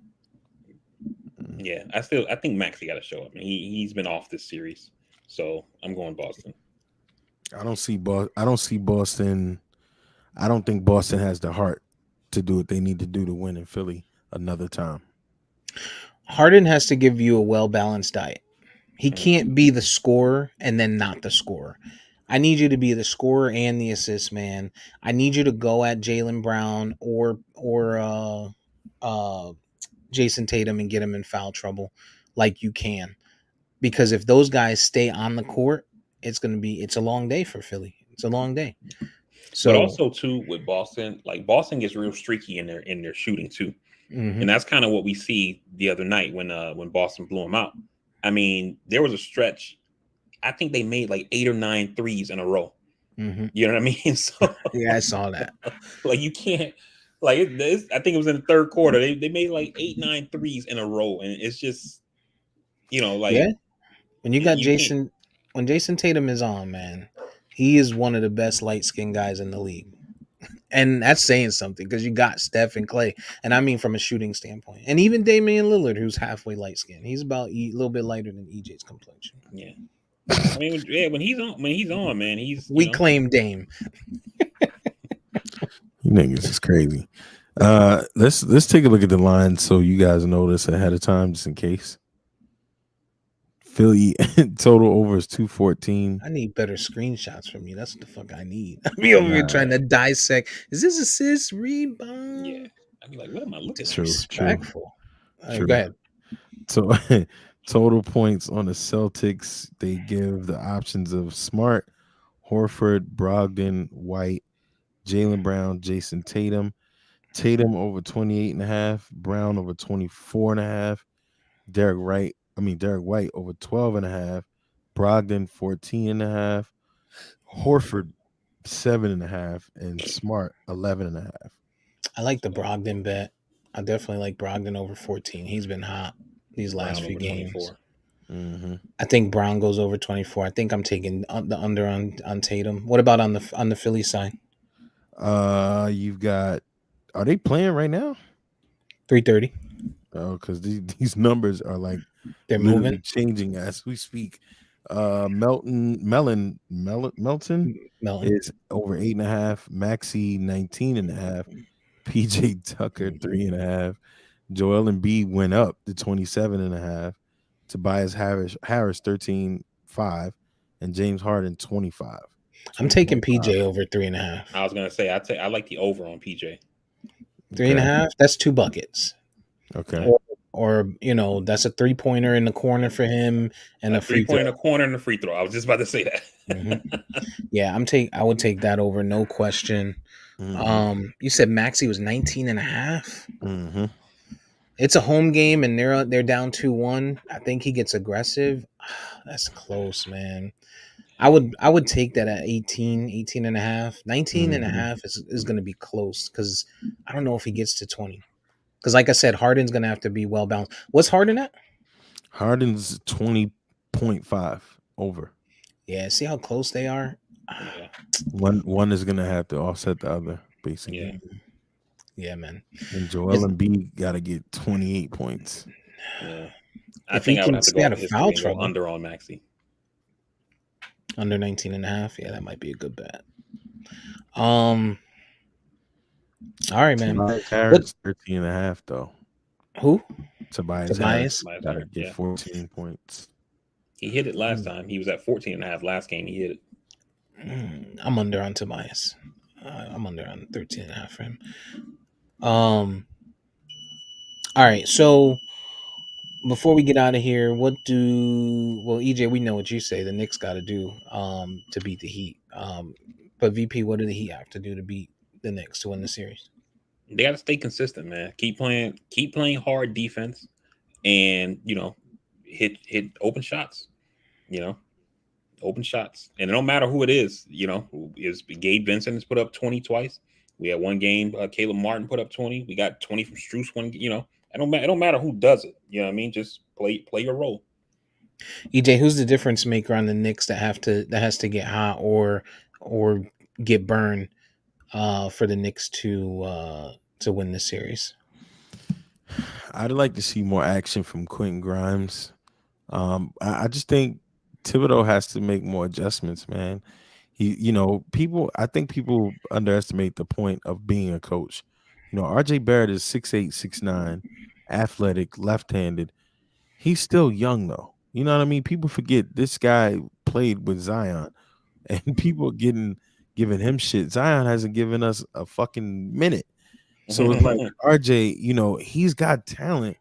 yeah, I think Maxi got to show up. I mean, he's been off this series, so I'm going Boston. I don't see Boston. I don't think Boston has the heart to do what they need to do to win in Philly another time. Harden has to give you a well-balanced diet. He Mhm. can't be the scorer and then not the scorer. I need you to be the scorer and the assist man. I need you to go at Jaylen Brown or Jason Tatum and get him in foul trouble like you can. Because if those guys stay on the court, it's a long day for Philly. It's a long day. But So also too with Boston, like Boston gets real streaky in their shooting too. mhm. And that's kind of what we see the other night when Boston blew them out. I mean, there was a stretch. I think they made like 8 or 9 threes in a row. Mhm. You know what I mean? So Yeah, I saw that. like you can't I think it was in the third quarter. They made like 8, 9 threes in a row, and it's just Yeah. like When you got you can't. Jason Tatum is on, man, he is one of the best light skinned guys in the league. And that's saying something because you got Steph and Clay, and I mean from a shooting standpoint, and even Damian Lillard, who's halfway light skinned, he's about a little bit lighter than EJ's complexion. Yeah. I mean, yeah, when he's on, man, he's We claim Dame. You niggas is crazy. Let's take a look at the line so you guys know this ahead of time, just in case. Philly total over is 214. I need better screenshots from you. That's what the fuck I need. I be over here trying to dissect. Is this assist rebound? Yeah. I'd be like, what am I looking at? Disrespectful. All right, True. go ahead. So total points on the Celtics, they give the options of Smart, Horford, Brogdon, White, Jaylen Brown, Jason Tatum. Tatum over 28.5, Brown over 24.5, Derek White over 12.5, Brogdon 14.5, Horford 7.5, and Smart 11.5. I like the Brogdon bet. I definitely like Brogdon over 14. He's been hot these last Brown few over games. 24. Mm-hmm. I think Brown goes over 24. I think I'm taking the under on Tatum. What about on the Philly side? You've got. Are they playing right now? 3:30. Oh, because these numbers are like They're literally moving. changing as we speak. Melton is over 8.5, Maxi 19.5, PJ Tucker 3.5, Joel Embiid went up to 27.5, Tobias Harris 13.5, and James Harden 25. I'm taking PJ over 3.5. I was gonna say I like the over on PJ. 3.5. That's 2 buckets. Okay. Or that's a 3-pointer in the corner for him and a free 3-point in the corner and a free throw. I was just about to say that. Mm-hmm. Yeah, I would take that over, no question. Mm-hmm. You said Maxi was 19.5. Mm-hmm. It's a home game and they're down 2-1. I think he gets aggressive. That's close, man. I would take that at 18 and a half. 19 and a half is going to be close because I don't know if he gets to 20. Because like I said, Harden's going to have to be well balanced. What's Harden at? Harden's 20.5 over. Yeah, see how close they are? Yeah. One is going to have to offset the other, basically. Yeah, man. And Joel Embiid got to get 28 points. Yeah. I think I would have to go out of history and go under on Maxi. Under 19 and a half. Yeah, that might be a good bet. All right, man. Tobias Harris 13.5 though. Who? Tobias Harris got to get 14 points. He hit it last time. He was at 14.5 last game. He hit it. I'm under on Tobias. I'm under on 13.5 for him. All right, so before we get out of here, EJ, we know what you say the Knicks got to do to beat the Heat. But VP, what do the Heat have to do to beat the Knicks to win the series? They got to stay consistent, man. Keep playing hard defense, and hit open shots. Open shots, and it don't matter who it is. Is Gabe Vincent has put up 20 twice. We had one game. Caleb Martin put up 20. We got 20 from Strus. It don't matter who does it. You know what I mean? Just play your role. EJ, who's the difference maker on the Knicks that has to get hot or get burned for the Knicks to win the series? I'd like to see more action from Quentin Grimes. I just think Thibodeau has to make more adjustments, man. I think people underestimate the point of being a coach. RJ Barrett is 6'8", 6'9", athletic, left-handed. He's still young though. You know what I mean? People forget this guy played with Zion, and people giving him shit. Zion hasn't given us a fucking minute. So it's like RJ, he's got talent.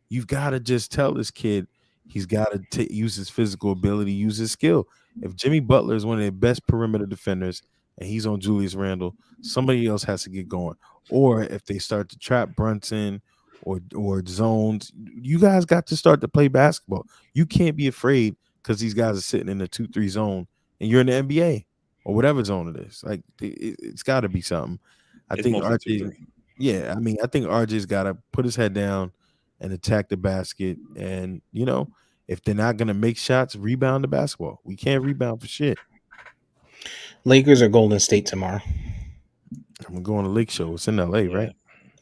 You've got to just tell this kid he's got to use his physical ability, use his skill. If Jimmy Butler is one of the best perimeter defenders and he's on Julius Randle, somebody else has to get going. Or if they start to trap Brunson or zones, you guys got to start to play basketball. You can't be afraid because these guys are sitting in the 2-3 zone and you're in the NBA or whatever zone it is. Like it's got to be something. I think RJ. Yeah, I think RJ's got to put his head down and attack the basket. And, if they're not going to make shots, rebound the basketball. We can't rebound for shit. Lakers or Golden State tomorrow? I'm going to Lake Show. It's in LA, Yeah, right?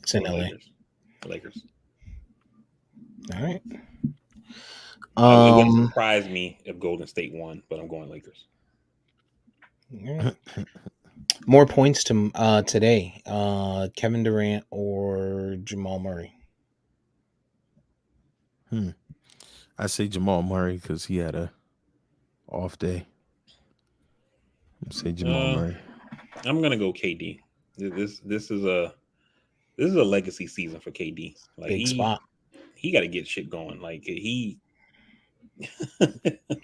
It's in going LA. Lakers. All right. It wouldn't surprise me if Golden State won, but I'm going Lakers. Yeah. More points to today. Kevin Durant or Jamal Murray? I say Jamal Murray because he had a off day. Say Jamal Murray. I'm gonna go KD. This is a legacy season for KD. Like Big spot. He got to get shit going. Like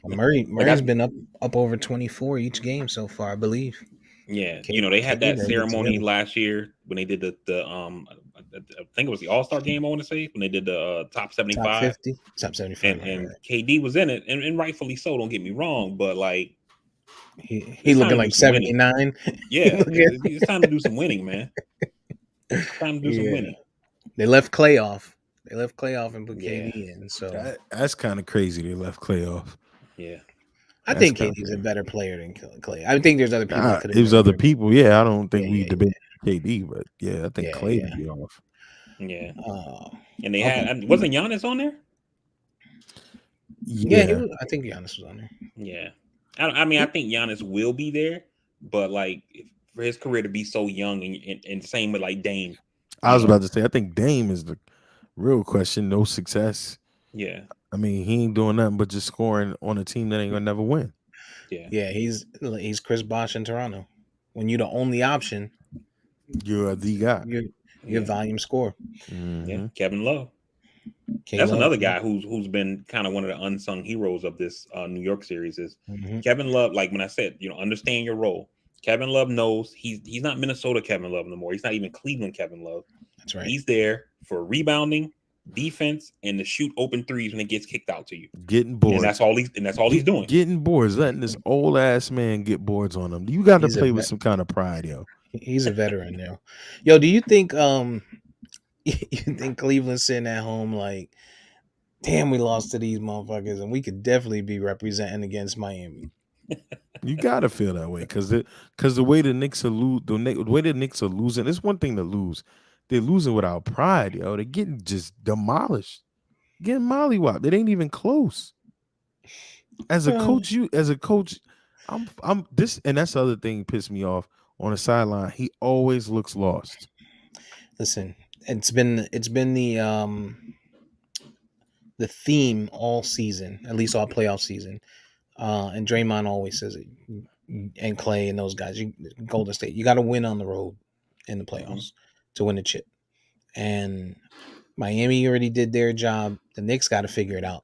Murray's been up over 24 each game so far, I believe. Yeah, they had that ceremony last year when they did the I think it was the All-Star game. I want to say when they did the top 75, top 50, top 75, and KD was in it, and rightfully so. Don't get me wrong, but like he looking like 79. Yeah, it's time to do some winning, man. It's time to do some winning. They left Clay off. And put KD in. So that's kind of crazy. They left Clay off. Yeah. I think KD's a better player than Clay. I think there's other people. There's other people. Yeah, I don't think we debate KD, but I think Clay would be off. Yeah. And they had wasn't Giannis on there? Yeah, I think Giannis was on there. Yeah. I mean, I think Giannis will be there, but like for his career to be so young and same with like Dame. I was about to say, I think Dame is the real question. No success. Yeah. I mean, he ain't doing nothing but just scoring on a team that ain't gonna never win. Yeah. He's Chris Bosh in Toronto. When you're the only option, you're the guy. You're volume score. Mm-hmm. Yeah. Kevin Love. That's another guy who's been kind of one of the unsung heroes of this New York series is Kevin Love. Like when I said, understand your role. Kevin Love knows he's not Minnesota Kevin Love no more. He's not even Cleveland Kevin Love. That's right. He's there for rebounding, defense, and to shoot open threes when it gets kicked out to you. Getting boards. And that's all he's doing. Getting boards, letting this old ass man get boards on him. You got to play with some kind of pride, yo. He's a veteran now. Yo, do you think you think Cleveland's sitting at home like, damn, we lost to these motherfuckers, and we could definitely be representing against Miami? You gotta feel that way because the way the Knicks are losing. It's one thing to lose; they're losing without pride, yo. They're getting just demolished, getting mollywopped. It ain't even close. As a coach, I'm this, and that's the other thing pissed me off on the sideline. He always looks lost. Listen, it's been the theme all season, at least all playoff season. And Draymond always says it, and Clay and those guys. Golden State, you got to win on the road in the playoffs to win the chip. And Miami already did their job. The Knicks got to figure it out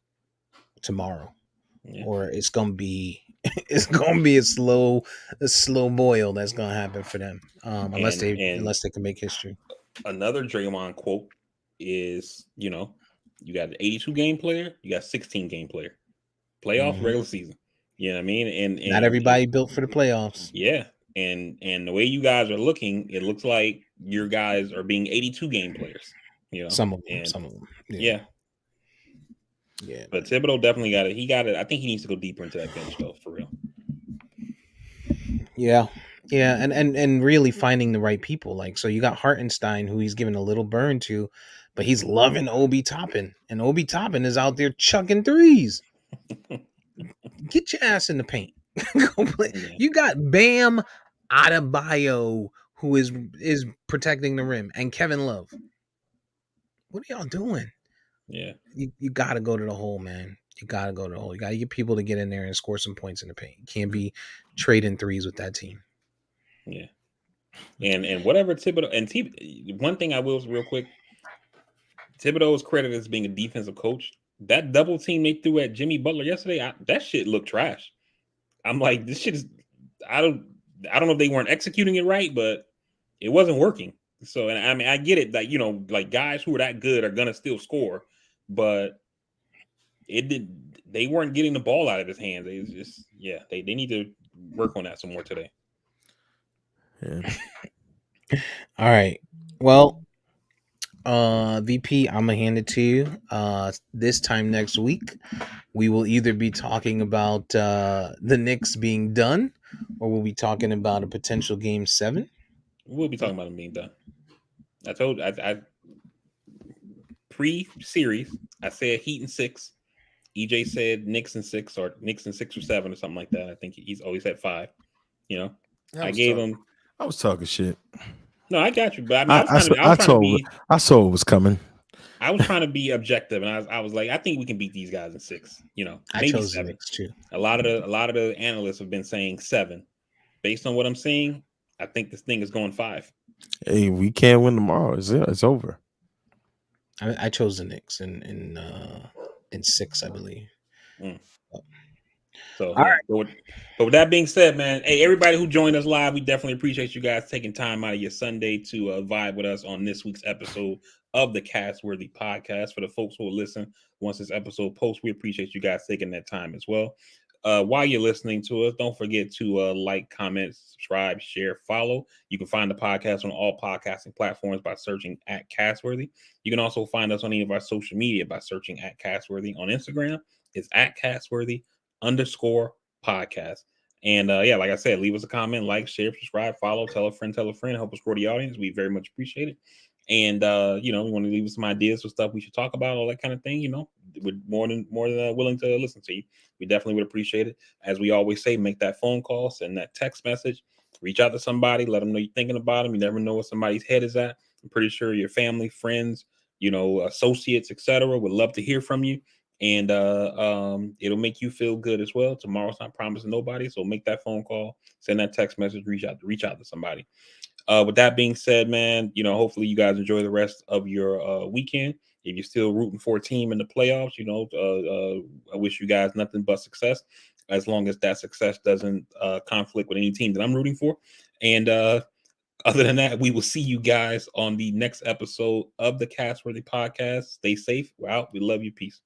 tomorrow, or it's gonna be a slow boil that's gonna happen for them, unless they can make history. Another Draymond quote is, you got an 82 game player, you got 16 game player, playoff regular season. You know what I mean? And not everybody built for the playoffs. Yeah. And the way you guys are looking, it looks like your guys are being 82 game players. Some of them. Yeah. But Thibodeau definitely got it. He got it. I think he needs to go deeper into that bench though, for real. Yeah. And really finding the right people. Like, so you got Hartenstein, who he's given a little burn to, but he's loving Obi Toppin, and Obi Toppin is out there chucking threes. Get your ass in the paint. Go play. Yeah. You got Bam Adebayo, who is protecting the rim, and Kevin Love. What are y'all doing? Yeah. You got to go to the hole, man. You got to go to the hole. You got to get people to get in there and score some points in the paint. You can't be trading threes with that team. Yeah. And whatever Thibodeau, and one thing I will real quick, Thibodeau is credited as being a defensive coach. That double team they threw at Jimmy Butler yesterday, that shit looked trash. I'm like, this shit is, I don't know if they weren't executing it right, but it wasn't working. So, and I mean, I get it that, like guys who are that good are going to still score, but they weren't getting the ball out of his hands. They just, they need to work on that some more today. Yeah. All right. Well, VP, I'm gonna hand it to you. This time next week, we will either be talking about the Knicks being done, or we'll be talking about a potential Game 7. We'll be talking about him being done. I told I pre-series, I said Heat in 6. EJ said Knicks in 6 or Knicks in 6 or 7 or something like that. I think he's always at 5. You know, I gave him. I was talking shit. No, I got you, but I mean, I was trying I saw it was coming. I was trying to be objective, and I was like, I think we can beat these guys in 6. You know, I maybe chose 7. the Knicks too. A lot of the analysts have been saying 7. Based on what I'm seeing, I think this thing is going 5. Hey, we can't win tomorrow. It's over. I chose the Knicks in 6, I believe. So, all right. But with that being said, man, hey, everybody who joined us live, we definitely appreciate you guys taking time out of your Sunday to vibe with us on this week's episode of the Castworthy Podcast. For the folks who will listen once this episode posts, we appreciate you guys taking that time as well. While you're listening to us, don't forget to like, comment, subscribe, share, follow. You can find the podcast on all podcasting platforms by searching at Castworthy. You can also find us on any of our social media by searching at Castworthy. On Instagram, it's at Castworthy_podcast. And yeah, like I said, leave us a comment, like, share, subscribe, follow, tell a friend, help us grow the audience. We very much appreciate it. And we want to leave us some ideas for stuff we should talk about, all that kind of thing. We're more than willing to listen to you. We definitely would appreciate it. As we always say, make that phone call, send that text message, reach out to somebody, let them know you're thinking about them. You never know where somebody's head is at. I'm pretty sure your family, friends, associates, etc., would love to hear from you. And it'll make you feel good as well. Tomorrow's not promising nobody, so make that phone call, send that text message, reach out to somebody. With that being said, man, hopefully you guys enjoy the rest of your weekend. If you're still rooting for a team in the playoffs, I wish you guys nothing but success, as long as that success doesn't conflict with any team that I'm rooting for. And other than that, we will see you guys on the next episode of the Castworthy Podcast. Stay safe. We're out. We love you. Peace.